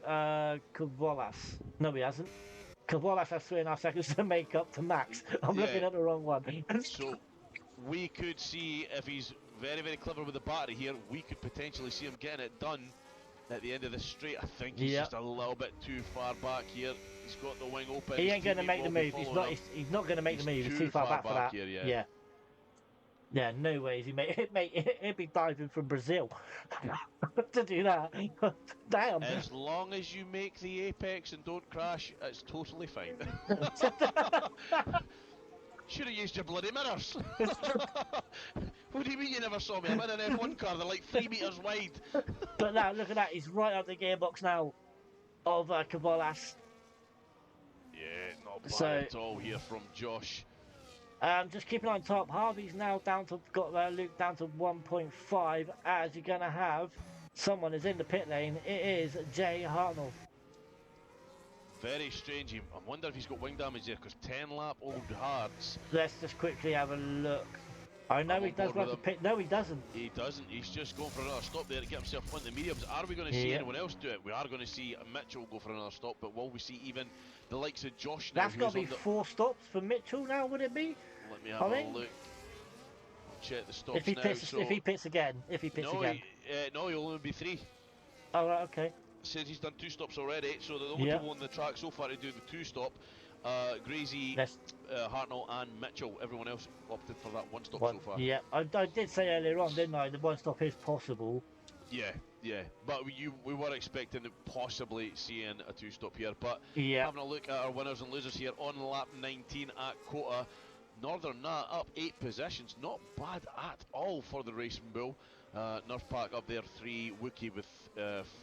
Cavolas. No, he hasn't. Kavalas has 3.5 seconds to make up to Max. I'm looking at the wrong one. So we could see, if he's very, very clever with the battery here, we could potentially see him getting it done at the end of the straight. I think he's just a little bit too far back here. He's got the wing open. He ain't going to make the move. He's not going to make the move. He's too far back for that. Here, yeah. Yeah, no ways. He'd be diving from Brazil to do that. Damn. As long as you make the apex and don't crash, it's totally fine. Should have used your bloody mirrors. What do you mean you never saw me? I'm in an F1 car. They're like 3 meters wide. But now, look at that. He's right up the gearbox now of Kavalas. Yeah, not bad at all here from Josh. Just keep an eye on top. Harvey's now got Luke down to 1.5, as you're going to have someone is in the pit lane. It is Jay Hartnell. Very strange. I wonder if he's got wing damage there, because 10 lap old hards. Let's just quickly have a look. I know he does run the pit. No, he doesn't. He doesn't. He's just going for another stop there to get himself on the mediums. Are we going to see anyone else do it? We are going to see Mitchell go for another stop, but will we see even the likes of Josh now? That's got to be 4 stops for Mitchell now, would it be? Let me have a look. Check the stops if he now. Pits, if he pits again. No, he'll only be 3. Oh, right, okay. Since he's done 2 stops already, so the only people on the track so far to do the 2 stop, Gracie, Hartnell and Mitchell. Everyone else opted for that 1 stop so far. Yeah, I did say earlier on, didn't I? The 1 stop is possible. Yeah, but we were expecting possibly seeing a 2 stop here, but having a look at our winners and losers here on lap 19 at COTA, Northern Nat up 8 positions, not bad at all for the Racing Bull. Nerf Pack up there 3, Wookie with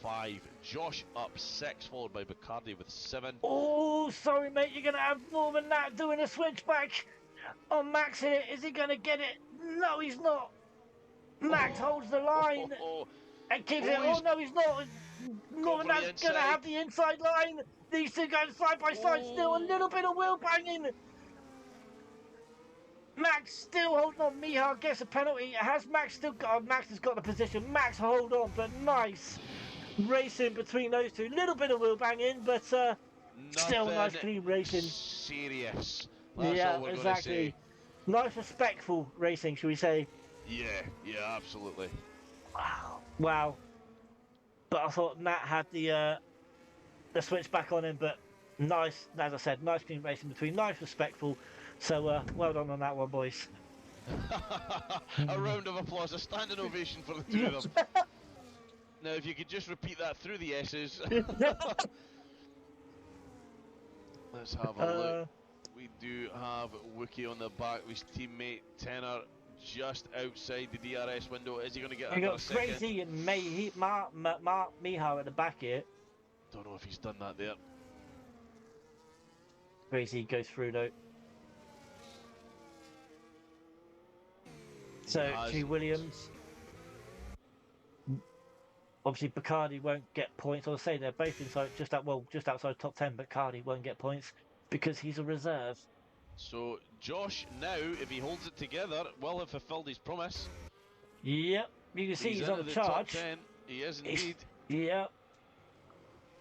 5, Josh up 6, followed by Bacardi with 7. Oh, sorry mate, you're going to have Northern Nat doing a switchback on Max here. Is he going to get it? No, he's not. Max holds the line and keeps it. Oh no, he's not. Northern Nat's going to have the inside line. These two guys side by side, still a little bit of wheel banging. Max still holding on. Mihal gets a penalty. Has Max still got? Max has got the position. Max hold on, but nice racing between those two. Little bit of wheel banging, but still nice clean racing. Serious. That's all we're exactly. Nice respectful racing, shall we say? Yeah, absolutely. Wow. But I thought Nat had the switch back on him, but nice. As I said, nice clean racing between. Nice respectful. So, well done on that one, boys. A round of applause, a standing ovation for the 2 of them. Now, if you could just repeat that through the S's. Let's have a look. We do have Wookie on the back with his teammate Tenor just outside the DRS window. Is he going to get another second? Crazy and Mark Mihal at the back here. Don't know if he's done that there. Crazy goes through though. So, G. Williams. Obviously, Bacardi won't get points. I'll say they're both inside, just outside top 10. But Bacardi won't get points because he's a reserve. So, Josh, now, if he holds it together, will have fulfilled his promise. Yep, you can see he's on the charge. Top 10. He is indeed. Yep.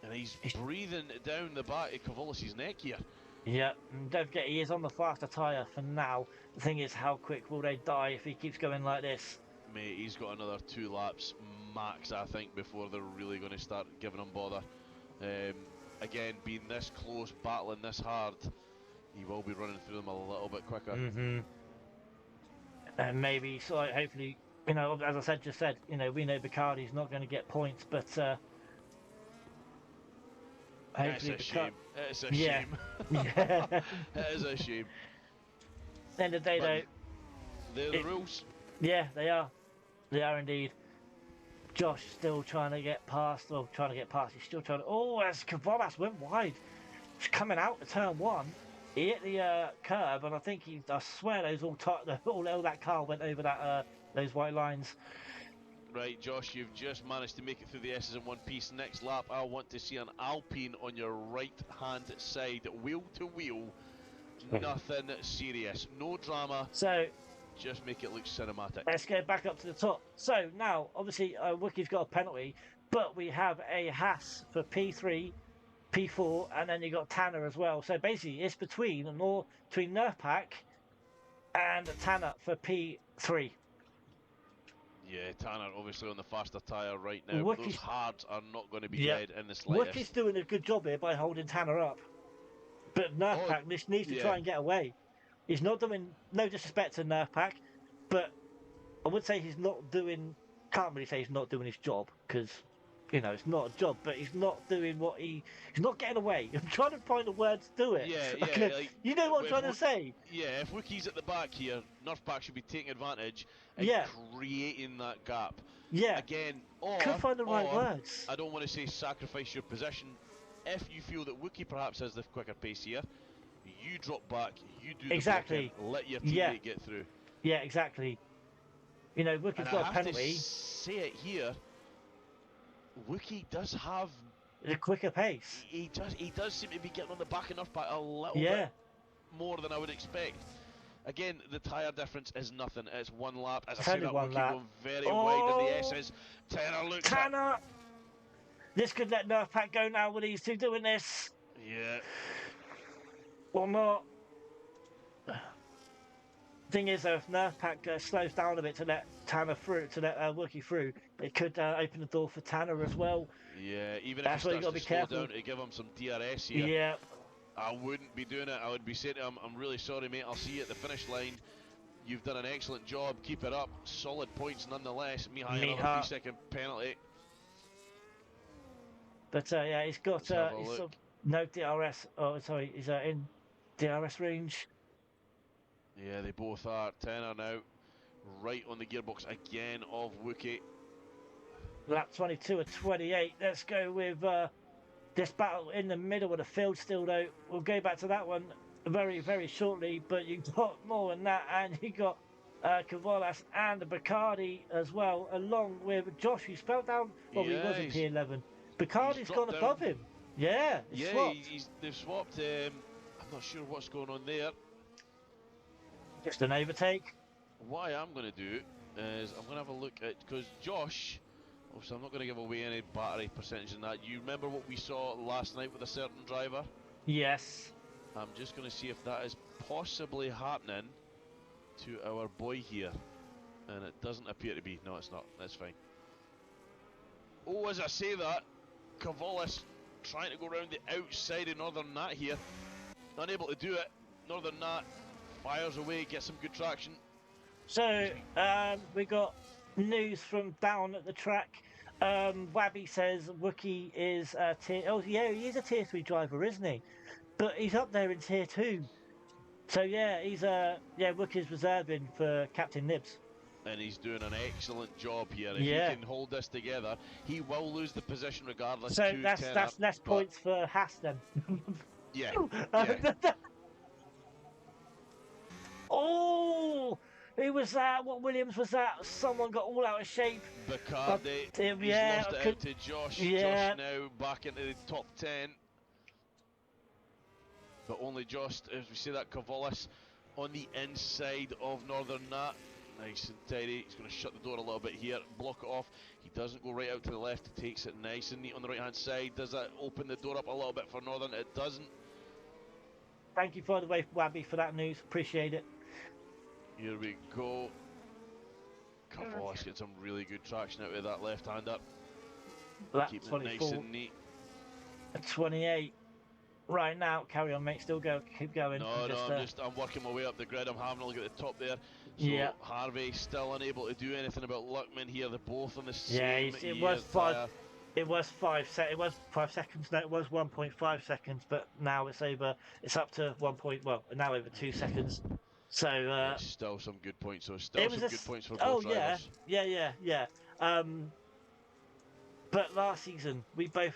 And he's breathing down the back of Cavalas' neck here. Yeah, and don't forget he is on the faster tyre for now. The thing is, how quick will they die if he keeps going like this? Mate, he's got another 2 laps max, I think, before they're really going to start giving him bother. Again, being this close, battling this hard, he will be running through them a little bit quicker. And maybe, so hopefully, you know, as I just said, you know, we know Bacardi's not going to get points, but it's a shame. It's a shame. Yeah. It is a shame. At the end of the day, though, they're the rules. Yeah, they are. They are indeed. Josh still trying to get past. Well, trying to get past. He's still trying to. Oh, as Kavalas went wide. He's coming out to turn 1. He hit the curb, and I think I swear those all that car went over that those white lines. Right, Josh, you've just managed to make it through the S's in one piece. Next lap, I want to see an Alpine on your right-hand side, wheel to wheel. Nothing serious, no drama. So, just make it look cinematic. Let's go back up to the top. So now, obviously, Wookie's got a penalty, but we have a Haas for P3 P4, and then you got Tanner as well. So basically, it's between Nerfpack and Tanner for P3. Yeah, Tanner obviously on the faster tyre right now. But those Wookie's, hards are not going to be yeah, dead in the Wookie's slightest. doing a good job here by holding Tanner up. But Oh, Nerfpack needs to yeah. try and get away. He's not doing, no disrespect to Nerfpack, but I would say he's not doing, can't really say he's not doing his job, because, you know, it's not a job, but he's not doing he's not getting away. I'm trying to find a word to do it. Yeah, Okay, yeah. Like, you know what I'm if trying to say? Yeah, if Wookie's at the back here, Nerfpack should be taking advantage and Yeah, creating that gap. yeah. Again, Couldn't find the right or words. I don't want to say sacrifice your position. If you feel that Wookie perhaps has the quicker pace here, you drop back, you do the Exactly. blocking, let your Yeah. teammate get through. Yeah, exactly. You know, Wookie's And got I a have to penalty. say it here, Wookie does have A quicker pace. he does seem to be getting on the back enough by a little Yeah. bit more than I would expect. Again, the tyre difference is nothing. It's one lap. As I It's say, only that one Wookie lap. going very wide in the Oh! S's. Tanner looks at. Tanner! This could let Nerfpack go now with these two doing this. Yeah. Or not. Thing is, though, if Nerfpack slows down a bit to let Tanner through, to let Wookie through, it could open the door for Tanner as well. Yeah, even That's if why he you starts gotta to be slow careful. down to give him some DRS here, Yeah. I wouldn't be doing it. I would be saying to him, I'm really sorry, mate. I'll see you at the finish line. You've done an excellent job. Keep it up. Solid points nonetheless. Mihai, another Miha. 3-second penalty. But yeah, he's got Let's have a he's look. sort of no DRS. Oh, sorry, he's in DRS range. Yeah, they both are. Tanner now right on the gearbox again of Wookie. Lap 22 or 28. Let's go with this battle in the middle of the field still, though. We'll go back to that one very, very shortly, but you got more than that, and you got Cavolas and Bacardi as well, along with Josh, who fell down. Well, he was in P11. Bacardi's gone dropped above down. him. Yeah, Yeah, swapped. they've swapped. I'm not sure what's going on there. Just an overtake. What I am going to do is I'm going to have a look at, because Josh, obviously I'm not going to give away any battery percentage in that. You remember what we saw last night with a certain driver? Yes. I'm just going to see if that is possibly happening to our boy here. And it doesn't appear to be. No, it's not. That's fine. Oh, as I say that, Cavolas trying to go around the outside of Northern Nat here. Unable to do it. Northern Nat fires away, gets some good traction. So we got news from down at the track. Wabby says Wookie is a tier. Oh yeah, he is a tier 3 driver, isn't he? But he's up there in tier 2. So yeah, he's Wookie's reserving for Captain Nibs. And he's doing an excellent job here. If Yeah. he can hold this together, he will lose the position regardless. So that's less points for Haas then. Yeah. Yeah. Oh, who was that? What Williams was that? Someone got all out of shape. Bacardi, he's yeah, lost it out to Josh. Yeah. Josh now back into the top 10. But only just, as we see that Cavolas on the inside of Northern Nat. Nice and tidy. He's going to shut the door a little bit here, block it off. He doesn't go right out to the left. He takes it nice and neat on the right hand side. Does that open the door up a little bit for Northern? It doesn't. Thank you, by the way, Wabby, for that news. Appreciate it. Here we go. Cavolas getting some really good traction out of that left-hander. Lap Keeping it 24. nice and neat. 28. Right now, carry on, mate. Still go. Keep going. I'm working my way up the grid. I'm having a look at the top there. So Yeah. Harvey still unable to do anything about Luckman here. They're both on the Yeah, same. it was 5. It was 5 seconds. No, it was 1.5 seconds, but now it's over. It's up to now over 2 seconds. So it's still some good points. So still it was some good points for both oh drivers. yeah. But last season we both,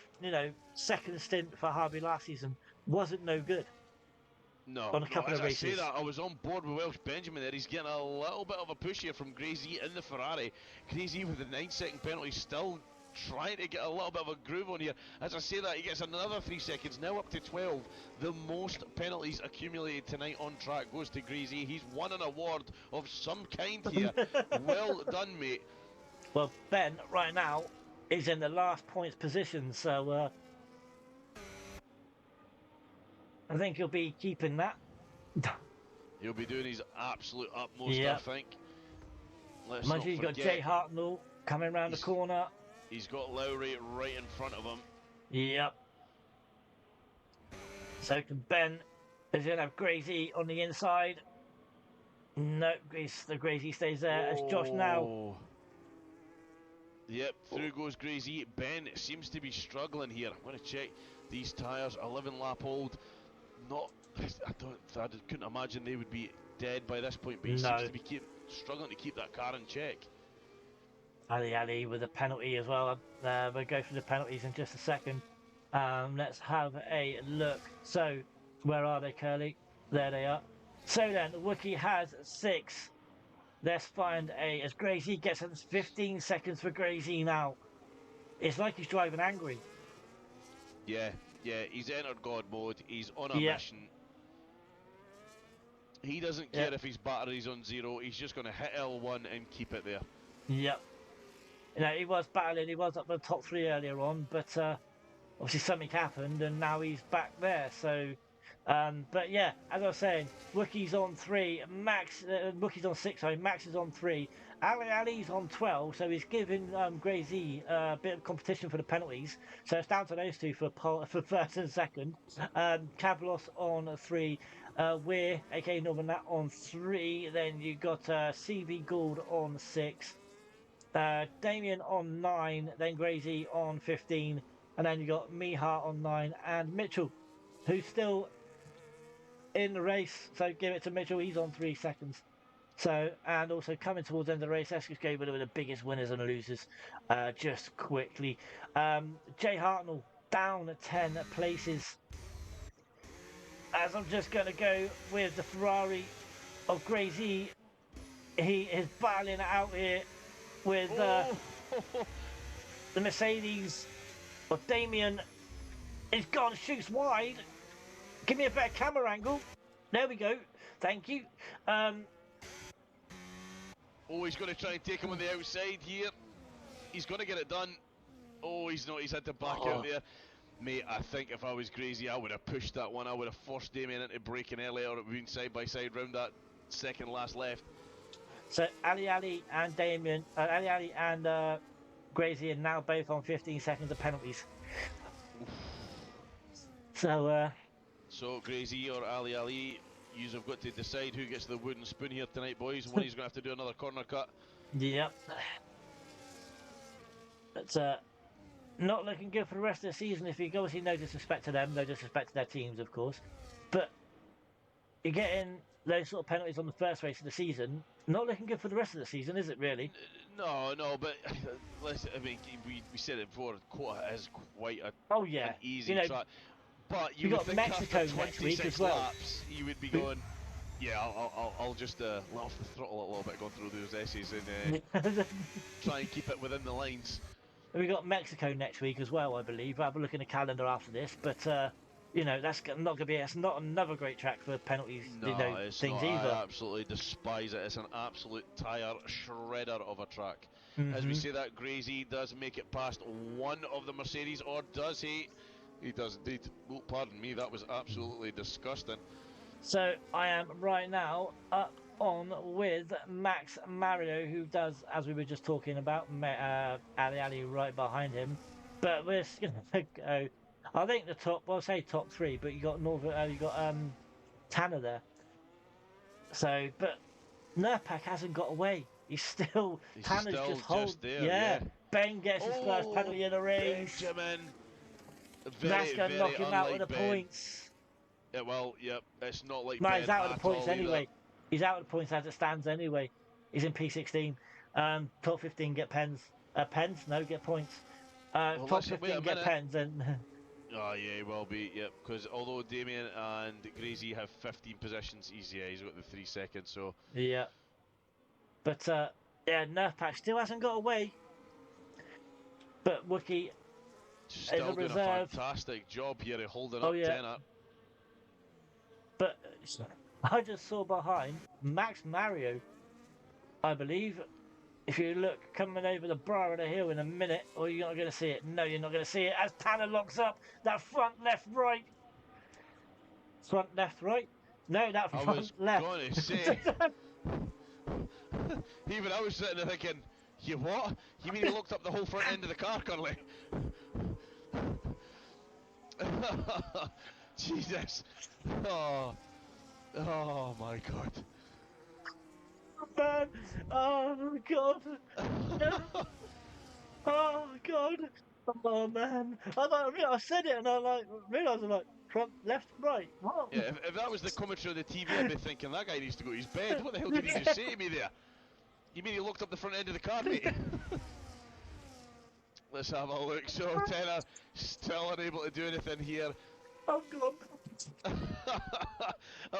second stint for Harvey last season wasn't no good. No, on a couple as of I say races. that, I was on board with Welsh Benjamin there. He's getting a little bit of a push here from Grazy in the Ferrari. Grazy with the 9-second penalty, still trying to get a little bit of a groove on here. As I say that, he gets another 3 seconds, now up to 12. The most penalties accumulated tonight on track goes to Grazy. He's won an award of some kind here. Well done, mate. Well, Ben right now is in the last points position, so I think he'll be keeping that. He'll be doing his absolute utmost, Yep. I think. Let's Mind not you, you've got forget, Jay Hartnell coming around the corner. he's got Lowry right in front of him. Yep. So Ben is going to have Gracie on the inside. No, the Gracie stays there. It's Josh now. Oh. Yep, through goes Gracie. Ben seems to be struggling here. I'm going to check these tyres. 11 lap old. Not, I couldn't imagine they would be dead by this point, but he seems to be struggling to keep that car in check. Ali with a penalty as well. We'll go through the penalties in just a second. Let's have a look. So, where are they, Curly? There they are. So then, Wookie has 6. Let's find as Gracie gets 15 seconds for Gracie now. It's like he's driving angry. Yeah, he's entered God mode. He's on a mission. He doesn't care if his battery's on 0. He's just going to hit L1 and keep it there. Yep. You know, he was battling. He was up the top 3 earlier on, but obviously something happened, and now he's back there. So, but yeah, as I was saying, Wookie's on 3. Wookie's on 6. Sorry, Max is on 3. Ali's on 12. So he's giving Gracie a bit of competition for the penalties. So it's down to those two for first and second. Cavlos on 3. Weir, aka Norman Nat, on 3. Then you got CV Gould on 6. Damien on 9. Then Gracie on 15. And then you got Mihar on 9. And Mitchell, who's still in the race. So give it to Mitchell. He's on 3 seconds. So, and also coming towards the end of the race, let's just go with the biggest winners and losers just quickly. Jay Hartnell down 10 places. As I'm just going to go with the Ferrari of Gracie. He is battling it out here with the Mercedes of Damien. He's gone, shoots wide. Give me a better camera angle. There we go. Thank you. He's going to try and take him on the outside here. He's going to get it done. Oh, he's not. He's had to back out there. Mate, I think if I was Gracie, I would have pushed that one. I would have forced Damien into braking earlier, or it would have been side by side round that second last left. So Ali and Damien, Ali and Gracie are now both on 15 seconds of penalties. So Gracie or Ali, you have got to decide who gets the wooden spoon here tonight, boys. One of you's going to have to do another corner cut. Yep. It's not looking good for the rest of the season. If you obviously no disrespect to them, no disrespect to their teams, of course. But you're getting those sort of penalties on the first race of the season. Not looking good for the rest of the season, is it really? No, but I mean, we said it before. COTA is quite an easy track. But you would think Mexico after next week 26 as well. laps, you would be going, yeah, I'll just let off the throttle a little bit going through those S's and try and keep it within the lines. We got Mexico next week as well, I believe. I'll have a look in the calendar after this, but you know, that's not going to be. It's not another great track for penalties. No, it's things not. either. I absolutely despise it. It's an absolute tyre shredder of a track. As we say that, Gracie does make it past one of the Mercedes, or does he? He does indeed. Oh, pardon me, that was absolutely disgusting. So I am right now up on with Max Mario, who does, as we were just talking about, Ali right behind him. But we're going to go. I think the top. Well, I'll say top 3, but you got Tanner there. So, but Nurpak hasn't got away. Tanner's just holding. Yeah. Ben gets his first penalty in the race. Benjamin. That's going to knock him out of the points. Yeah, well, yep. It's not like no, Ben he's out of the points anyway. Either. He's out of the points as it stands anyway. He's in P16. Top 15 get pens. Pens? No, get points. Top 15 get pens. And oh, yeah, he will be, yep. Because although Damien and Gracie have 15 positions, he's got the 3 seconds, so. Yeah. But, yeah, Nerfpack still hasn't got away. But Wookie still doing a fantastic job here of holding up 10 up. But I just saw behind Max Mario, I believe. If you look coming over the brow of the hill in a minute, or you're not going to see it. No, you're not going to see it as Tanner locks up that front, left, right. Front, left, right. No, that I front, was left. gonna say. Even I was sitting there thinking, you what? You mean he looked up the whole front end of the car, Curly? Jesus. Oh. Oh my god. Man, oh god. Oh god. Oh man. I said it and I like realised I'm like front, left, right. What? Yeah, if that was the commentary on the TV, I'd be thinking that guy needs to go to his bed. What the hell did you just say to me there? You mean he looked up the front end of the car, mate? Let's have a look. So, Tenor still unable to do anything here. Oh god.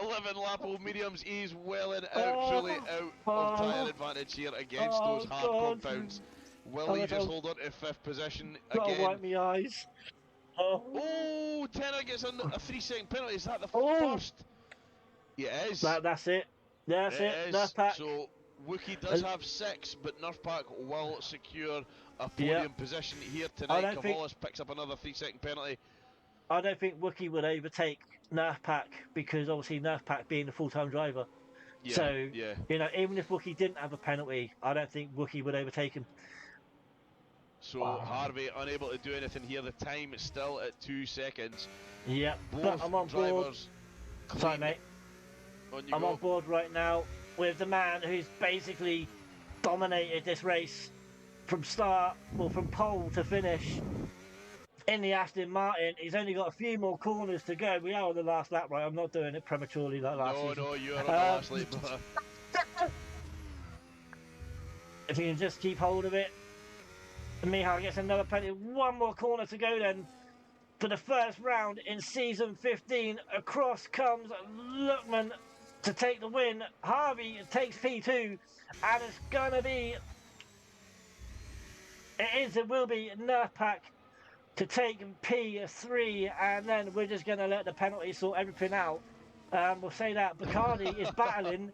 11 lap old mediums. He's well and out, truly out of tyre advantage here against those hard God. compounds. Will he just hold on to fifth position Gotta again? wipe my eyes. Oh. Oh, Tenor gets a 3-second penalty. Is that the Oh. first? Yeah, it is. That's it. That's it. Is. Nerf pack. So Wookie does have 6, but Nerf pack will secure a podium position here tonight. Cavalis picks up another 3-second penalty. I don't think Wookie would overtake Nerf pack because obviously Nerf pack being the full-time driver. Yeah, so yeah. You know, even if Wookie didn't have a penalty, I don't think Wookie would overtake him. So Harvey unable to do anything here. The time is still at 2 seconds. Yeah, both but I'm on board. drivers. Sorry, mate. I'm on board right now with the man who's basically dominated this race from start, or from pole to finish. In the Aston Martin, he's only got a few more corners to go. We are on the last lap, right? I'm not doing it prematurely like last season. No, you're on the last lap, brother. If you can just keep hold of it. Mihal gets another penalty. One more corner to go then. For the first round in season 15, across comes Luckman to take the win. Harvey takes P2, and it's gonna be. It will be Nerf pack to take P3, and then we're just going to let the penalty sort everything out. We'll say that Bacardi is battling.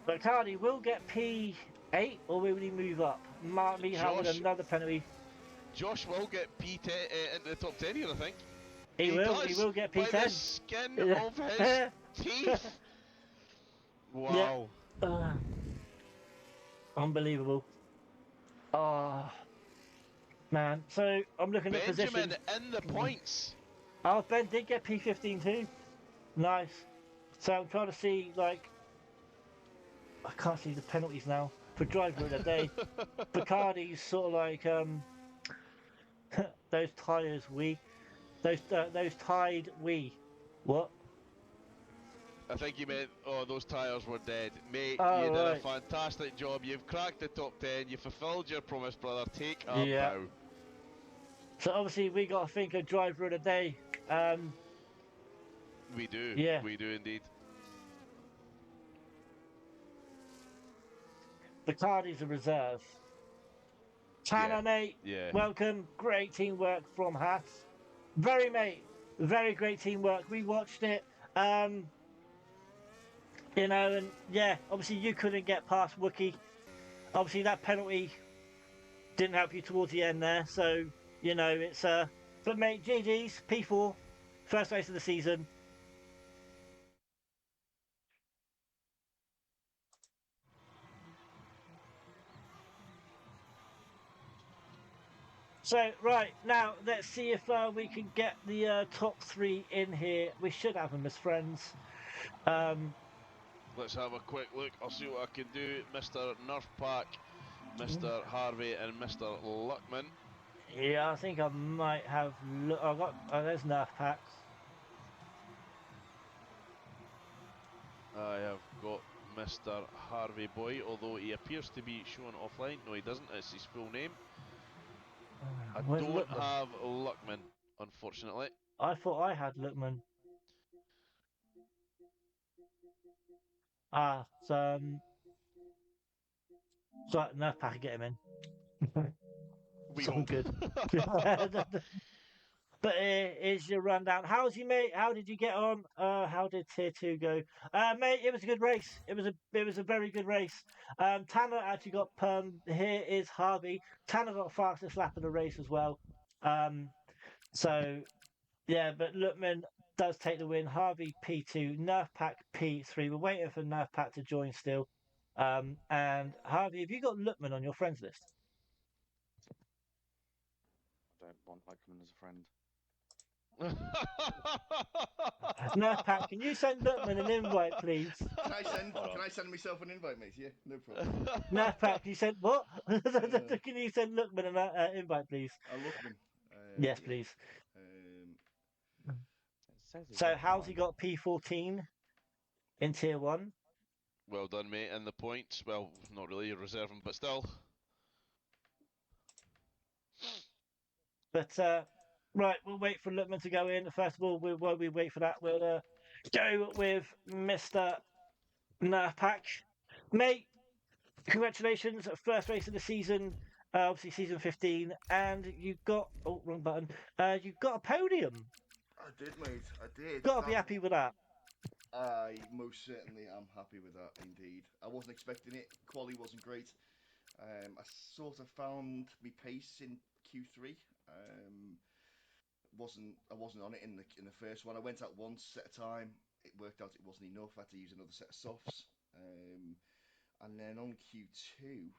Bacardi will get P8, or will he move up? Mark Mihal with another penalty. Josh will get P10 into the top 10 here, I think. He will get P10. By the skin of his teeth. Wow. Yeah. Unbelievable. Oh. Man, so I'm looking at positions. Benjamin in the points. Oh, Ben did get P15 too. Nice. So I'm trying to see, like, I can't see the penalties now for driver of the day. Bacardi's sort of like those tyres those tied what? I think you meant, those tyres were dead. Mate, oh, you did a fantastic job. You've cracked the top 10. You fulfilled your promise, brother. Take a bow. So obviously we got to think of driver of the day. We do. Yeah. We do indeed. Bacardi's a reserve. Tanner, mate. Yeah. Welcome. Great teamwork from Haas. Very great teamwork. We watched it. You know, and yeah, obviously you couldn't get past Wookie. Obviously that penalty didn't help you towards the end there, so you know it's but mate, GG's P4, first race of the season. So right now, let's see if we can get the top 3 in here. We should have them as friends. Let's have a quick look. I'll see what I can do. Mr. Nerf Pack, Mr. Harvey, and Mr. Luckman. Yeah, I think I might have. I've got. There's Nerf packs. I have got Mr. Harvey Boy, although he appears to be shown offline. No, he doesn't. It's his full name. I don't have Luckman, unfortunately. I thought I had Luckman. So Nerf pack, get him in. We so hope. Good. But here's your rundown. How's you, mate? How did you get on? How did Tier 2 go? Mate, it was a good race. It was a very good race. Tanner actually got here is Harvey. Tanner got fastest lap of the race as well. So Yeah, but Lookman does take the win. Harvey P2, Nerf Pack P3. We're waiting for Nerf Pack to join still. And Harvey, have you got Lookman on your friends list? I don't want Lakeman as a friend. Nerf Pack, can you send Lookman an invite, please? Can I send? Hold Can on. I send myself an invite, mate? Yeah, no problem. Nerf Pack, can you send what? Can you send Lookman an invite, please? Lookman. Yes, Yeah. please. Um, It says he's So, how's he offline. got P14 in tier 1? Well done, mate. And the points, well, not really, you're reserving, but still. But, right, we'll wait for Lookman to go in. First of all, while we wait for that, we'll go with Mr. Nerf Pack. Mate, congratulations, first race of the season, obviously season 15, and you got, oh, wrong button, you got a podium. I did, mate. I did. Got to be happy with that. I most certainly am happy with that, indeed. I wasn't expecting it. Quali wasn't great. I sort of found my pace in Q3. I wasn't on it in the first one. I went out once at a time. It worked out. It wasn't enough. I had to use another set of softs. And then on Q2,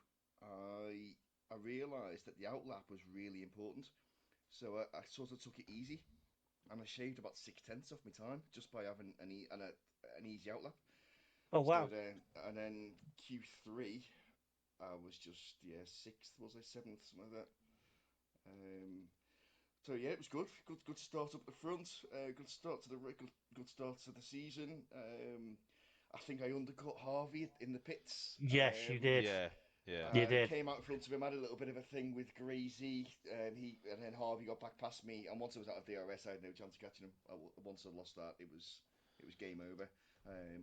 I realised that the outlap was really important. So I sort of took it easy, and I shaved about 6/10 off my time just by having an easy outlap. Oh, So wow. then Q3, I was just sixth, was I seventh, something like that. Um, so yeah, it was good. Good start up the front. Good start to good start to the season. I think I undercut Harvey in the pits. Yes, you did. Yeah, yeah. You did. Came out in front of him, had a little bit of a thing with Greasy, and then Harvey got back past me. And once I was out of DRS, I had no chance of catching him. Once I lost that, it was game over.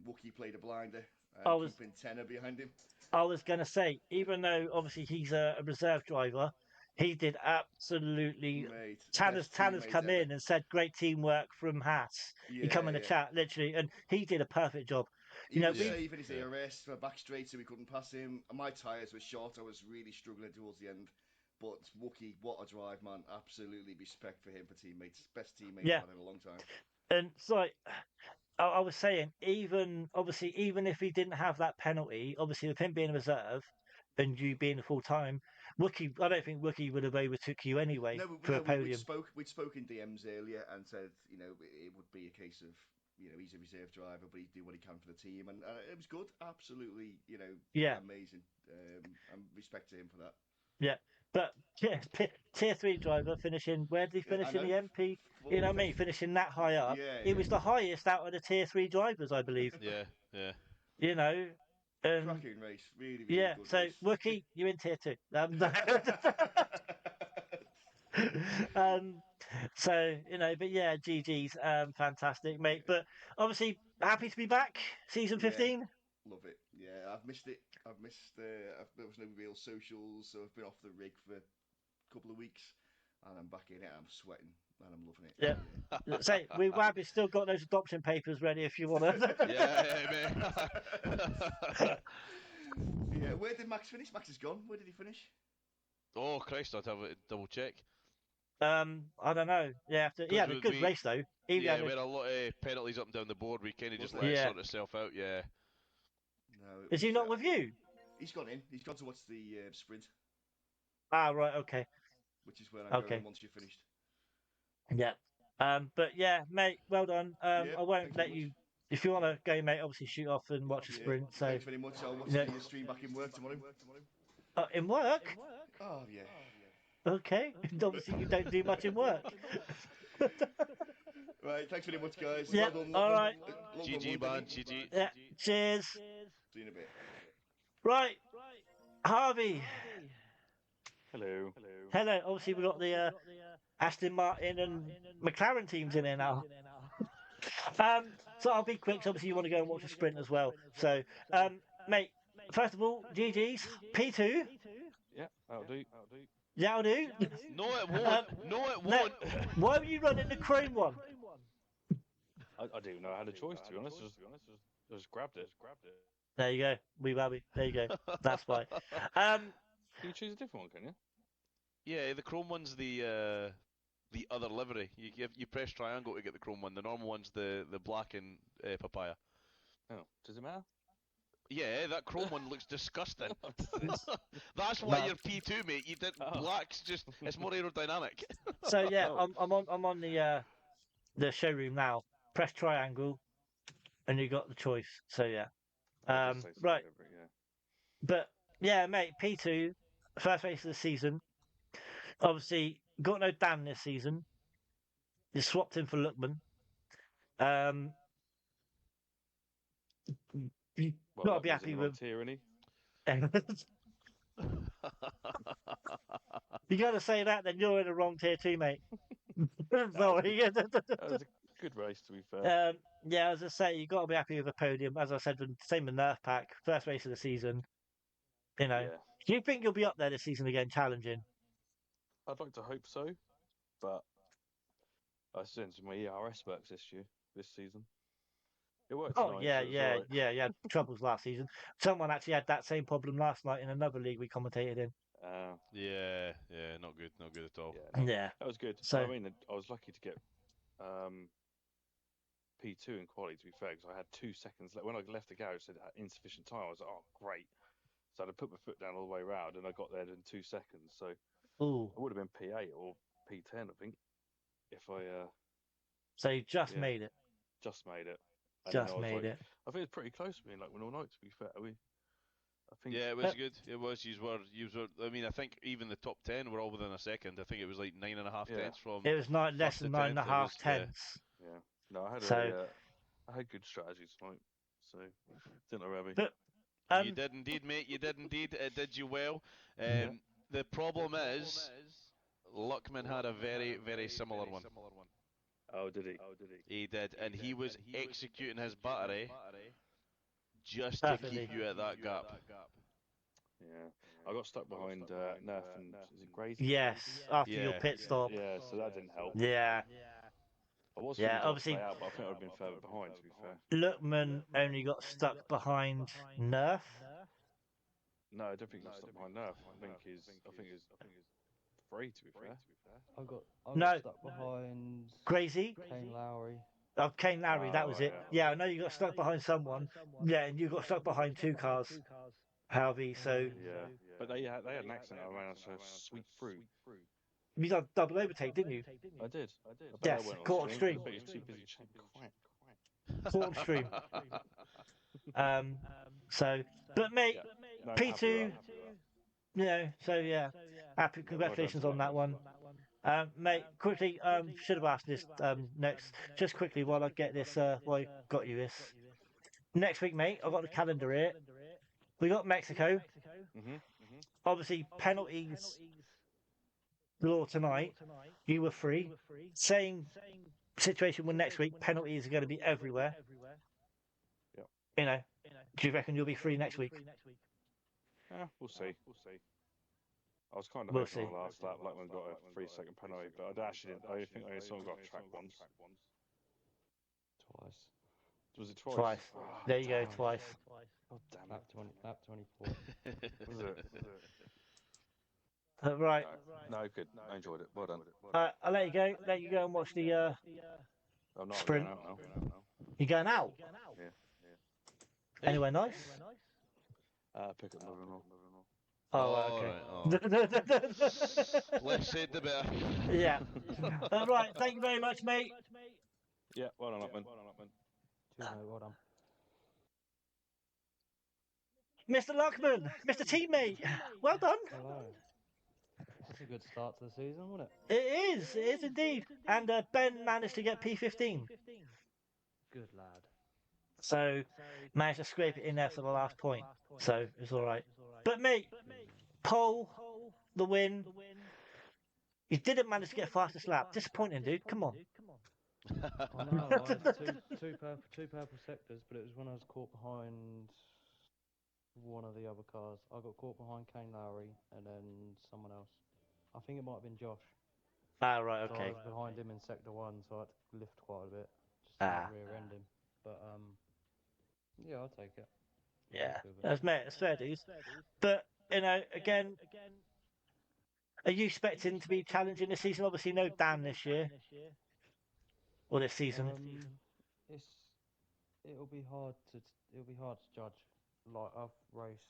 Wookie played a blinder, I was keeping tenner behind him. I was going to say, even though obviously he's a reserve driver, he did absolutely. Mate, Tanner's best teammate come ever. in and said great teamwork from Haas. He come Yeah, in the yeah. chat literally, and he did a perfect job. You He know, was Yeah, we saving his yeah. DRS for back straight so we couldn't pass him. My tyres were short. I was really struggling towards the end. But Wookie, what a drive, man. Absolutely respect for him for teammates. Best teammate yeah, I've had in a long time. and so I was saying, even if he didn't have that penalty, obviously with him being a reserve and you being full time, Wookie, I don't think Wookie would have overtook you anyway No, for a podium. we'd spoke in DMs earlier and said, it would be a case of, he's a reserve driver, but he'd do what he can for the team. And it was good. Absolutely, Yeah, amazing. And respect to him for that. yeah, but yeah, tier 3 driver finishing. Where did he Yeah, finish I in know. the MP? You know Fourth, what I mean? Finishing that high up, yeah, it was the highest out of the tier 3 drivers, I believe. Yeah, yeah. You know, and cracking race. Really, really yeah. good So race. Wookie, you're in tier 2. um, so but yeah, GG's, fantastic, mate. Yeah. But obviously, happy to be back, season Yeah, 15. love it. Yeah, I've missed it. I've missed. There was no real socials, so I've been off the rig for a couple of weeks, and I'm back in it. I'm sweating, and I'm loving it. Yeah. Say we Wabby's still got those adoption papers ready if you want to. Yeah, yeah, mate. Yeah, where did Max finish? Max is gone. Where did he finish? Oh, Christ, I'd have to double check. I don't know. Yeah, he had a good race though. We had a lot of penalties up and down the board. We kind of just Was let there? it Yeah. sort itself out, yeah. No, it Is he was. not with you? He's gone in. He's gone to watch the sprint, Ah, right. Okay. which is where I'm Okay. going once you're finished. Yeah. But yeah, mate, well done. Yeah, I won't thanks let very you. much. If you want to go, mate, obviously shoot off and watch a Yeah, sprint. So, thanks very much. I'll watch yeah. the stream back in work tomorrow. In work. Oh yeah. Okay. Obviously, you don't do much in work. Right, thanks very much, guys. Yeah, Well done, all Lachlan. right. Well done, GG, Lachlan. man, GG. Yeah. Cheers. See you in a bit. Right. Harvey. Hello. Hello. Obviously, we've got the Aston Martin and McLaren teams in here now. So I'll be quick. So obviously, you want to go and watch a sprint as well. So, mate, first of all, GG's P2. Yeah, that'll do. That'll do. No, it won't. No, it No, won't. why were you running the Chrome one? I didn't know I had a choice, to be honest. Just grabbed it. There you go. There you go. That's why. Can you choose a different one, can you? Yeah, the Chrome one's the the other livery. You press triangle to get the chrome one. The normal one's the black and papaya. Oh, does it matter? Yeah, that chrome one looks disgusting. That's why No. you're P2, mate. You did Oh. black's just it's more aerodynamic. So yeah, Oh. I'm on the showroom now. Press triangle, and you got the choice. So yeah, I did say something right. over it, yeah. But yeah, mate, P2, first race of the season. Obviously, got no Dan this season. You swapped him for Lookman. You Well, gotta be Luckman's in happy the wrong with. tier, isn't he? You gotta say that, then you're in the wrong tier too, mate. That Sorry. was a good race, to be fair. Yeah, as I say, you gotta be happy with a podium. As I said, the same with Nerf Pack, first race of the season. You know, Yeah. do you think you'll be up there this season again, challenging? I'd like to hope so, but I sense my ERS works this season. It worked Oh tonight, yeah, so it's yeah, alright. yeah. You had troubles last season. Someone actually had that same problem last night in another league we commentated in. Yeah, not good at all. Yeah, no, Yeah. that was good. So I mean, I was lucky to get P2 in quality, to be fair, because I had 2 seconds left. When I left the garage, it said insufficient time. I was like, oh, great. So I had to put my foot down all the way around, and I got there in 2 seconds. So ooh, I would have been P8 or P10, I think, if I so you just yeah, made it. just made it. And then Just I was made like, it. I think it's pretty close to me, like, when all night, to be fair. I think, Yeah, it was good. It was. You were. I mean, I think even the top 10 were all within a second. I think it was like 9.5 Yeah. tenths from It was not less first than to 10th. It 9.5 was tenths. yeah. No, So, I had good strategy tonight, so didn't I, Rabbi? but you did indeed, mate. You did indeed. It did you well. Yeah. The problem is, Luckman had a very, very similar one. Oh, did he? He did, and he was executing his battery just to perfectly. keep you at that gap. Yeah. I got stuck behind Nerf and is it Grazy? Yes, after your Yeah. pit stop. Yeah, so that didn't help. Yeah. I was Yeah, thinking to obviously, play out, but I think I'd have been further behind, to be fair. Lookman only got stuck behind Nerf. No, I don't think I got stuck behind Nerf. I think he's free, to be fair. I got No. stuck behind Crazy. Kane Lowry. Oh, Kane Lowry, that Oh, was right, it. Yeah, I know you got stuck behind someone. Yeah, and you got stuck behind 2 cars. Harvey, so Yeah, but they had an accident. I managed to sweep through. you got double overtake, didn't you? I did. I bet Yes, I went caught on on stream. stream. I bet he was too busy chatting quiet. Caught on stream. So, but mate, No, P2, happy with that. you know, so yeah, happy, Yeah, well done congratulations to on that one. Mate, quickly, should have asked this next, just quickly while I get this, while I got you this. Next week, mate, I've got the calendar here. We got Mexico. Mhm. Obviously, penalties law tonight. You were free. Same situation with next week. Penalties are going to be everywhere. Yep. You know, do you reckon you'll be free next week? Yeah, we'll see. I was kind of We'll hoping see. on the last lap, Blackman got a 3-second penalty, but I actually didn't. I think I saw him got track once. Twice. Was it twice? Twice. Oh, There you go, damn. twice. Oh, damn Lap it. 20, lap 24. Was it? Right. No, good. I enjoyed it. Well done. I'll let you go. Let you go and watch the I'm not sprint. going out now. You going out? Yeah. Anywhere nice? Pick up mother-in-law. Oh, okay. Right, less said the better. Yeah. Right. Thank you very much, mate. Yeah, well done, Upman. Cheers, mate, well done. Mr. Luckman, Mr. Teammate, well done. Hello. That's a good start to the season, wasn't it? It is indeed. And Ben managed to get P15. Good lad. So, managed to scrape it in there for the last point. So, it's alright. But, mate, pole, the win. You didn't manage to get fastest lap. Disappointing, dude. Come on. I know, I had two purple sectors, but it was when I was caught behind one of the other cars. I got caught behind Kane Lowry and then someone else. I think it might have been Josh. Ah, right, So okay. I was behind him in sector 1, so I had to lift quite a bit just to not rear end him. But yeah, I'll take it. Yeah, that's fair, dude. But, you know, again, Are you expecting to be challenging this season? Obviously, no Dan this year or this season. It's it'll be hard to judge. Like I've raced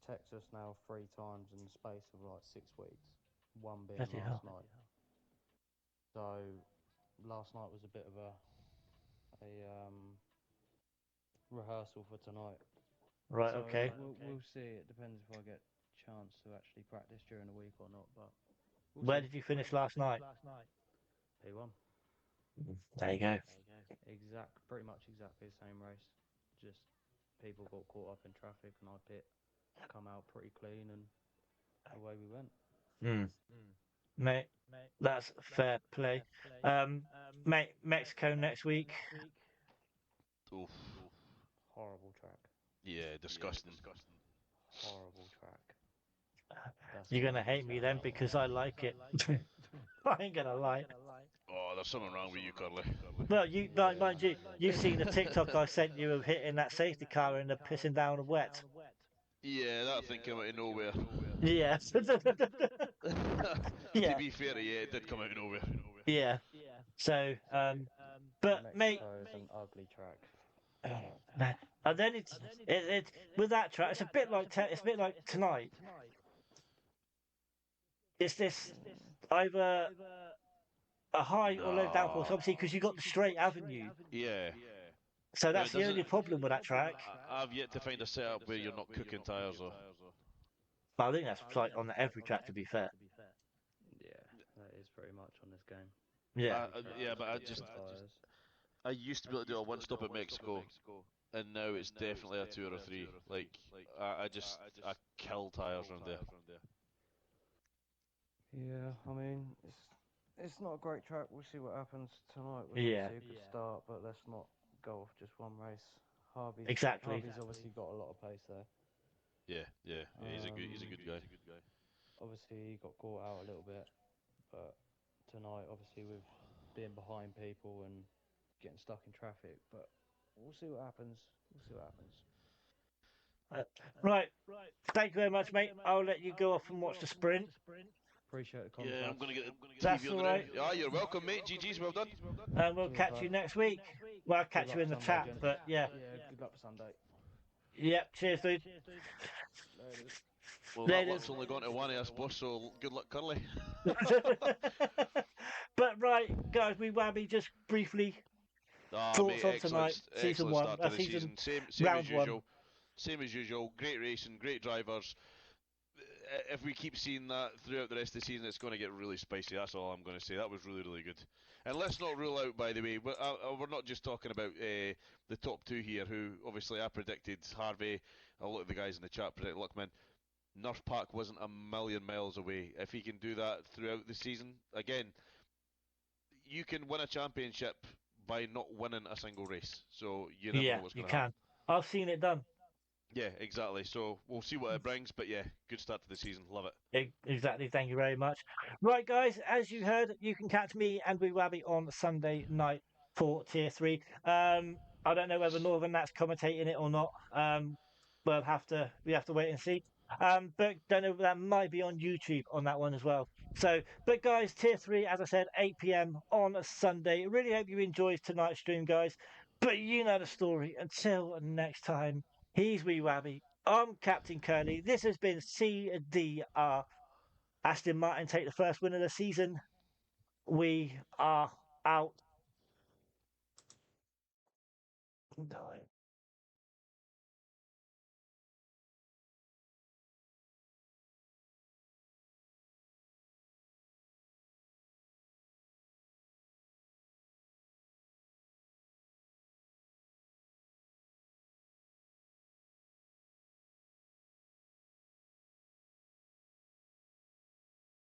Texas now 3 times in the space of like 6 weeks. One being Bloody hell. last night. So last night was a bit of a rehearsal for tonight. Right. So Okay. we'll see. It depends if I get chance to actually practice during the week or not. But we'll Where see. did you finish last night? P1. There you go. Pretty much exactly the same race. Just people got caught up in traffic, and I come out pretty clean, and away we went. Mate, that's fair play. Mate, Mexico next week. Oof. Horrible track. Yeah, disgusting. Horrible track. You're gonna hate me then because I like it. I ain't gonna lie. Oh, there's something wrong with you, Curly. Well, mind you, you've seen the TikTok I sent you of hitting that safety car and the pissing down the wet. Yeah, that thing came out of nowhere. Yeah. Yeah. To be fair, yeah, it did come out of nowhere. Yeah. So, but mate, Mexico is an ugly track. and then it with that track, it's a bit like tonight. It's this either a high or low downforce, obviously, because you got the straight avenue. Yeah. So But that's it the doesn't. only problem with that track. I've yet to find a setup where you're not cooking tyres, though. But I think that's like on every track, to be fair. Yeah, that is pretty much on this game. Yeah. Yeah, but I used to be able to do a one stop at Mexico, and now it's definitely a 2 or a 3. Like, I kill tyres around there. Yeah, I mean, it's not a great track. We'll see what happens tonight. Was Yeah. obviously a good start, but let's not go off just one race. Exactly. Harvey's obviously got a lot of pace there. Yeah, he's a good guy. Obviously, he got caught out a little bit, but tonight, obviously, with being behind people and getting stuck in traffic, but we'll see what happens. Right. Thank you very much, mate. I'll let you go off and watch the sprint. Appreciate the comment. Yeah, I'm gonna get the That's TV on all the right. Yeah, you're welcome, mate. GG's, well done. And we'll Cheers, catch bud. you next week. Well, I'll catch Good you in the luck Sunday, chat, gents. but yeah. Yeah, good luck for Sunday. Yep. Cheers, dude. Later. Well, that Ladies. luck's only gone to one, I suppose, so good luck, Curly. But right, guys, we Wabby just briefly thoughts Mate, on tonight, season excellent one, start to the season season. Same round as one. usual. Same as usual. Great racing, great drivers. If we keep seeing that throughout the rest of the season, it's going to get really spicy. That's all I'm going to say. That was really good. And let's not rule out, by the way, we're not just talking about the top two here, who obviously I predicted Harvey. A lot of the guys in the chat predict Luckman. Nerf Park wasn't a million miles away. If he can do that throughout the season, again, you can win a championship by not winning a single race. So you never know what's going to happen. I've seen it done. Yeah, exactly. So we'll see what it brings. But yeah, good start to the season. Love it. Exactly. Thank you very much. Right, guys, as you heard, you can catch me and Wee Wabby on Sunday night for Tier 3. I don't know whether Northern Nat's commentating it or not. We have to wait and see. But don't know, that might be on YouTube on that one as well. So, but guys, Tier 3, as I said, 8 p.m. on a Sunday. Really hope you enjoyed tonight's stream, guys. But you know the story. Until next time, he's Wee Wabby. I'm Captain Curly. This has been CDR. Aston Martin take the first win of the season. We are out.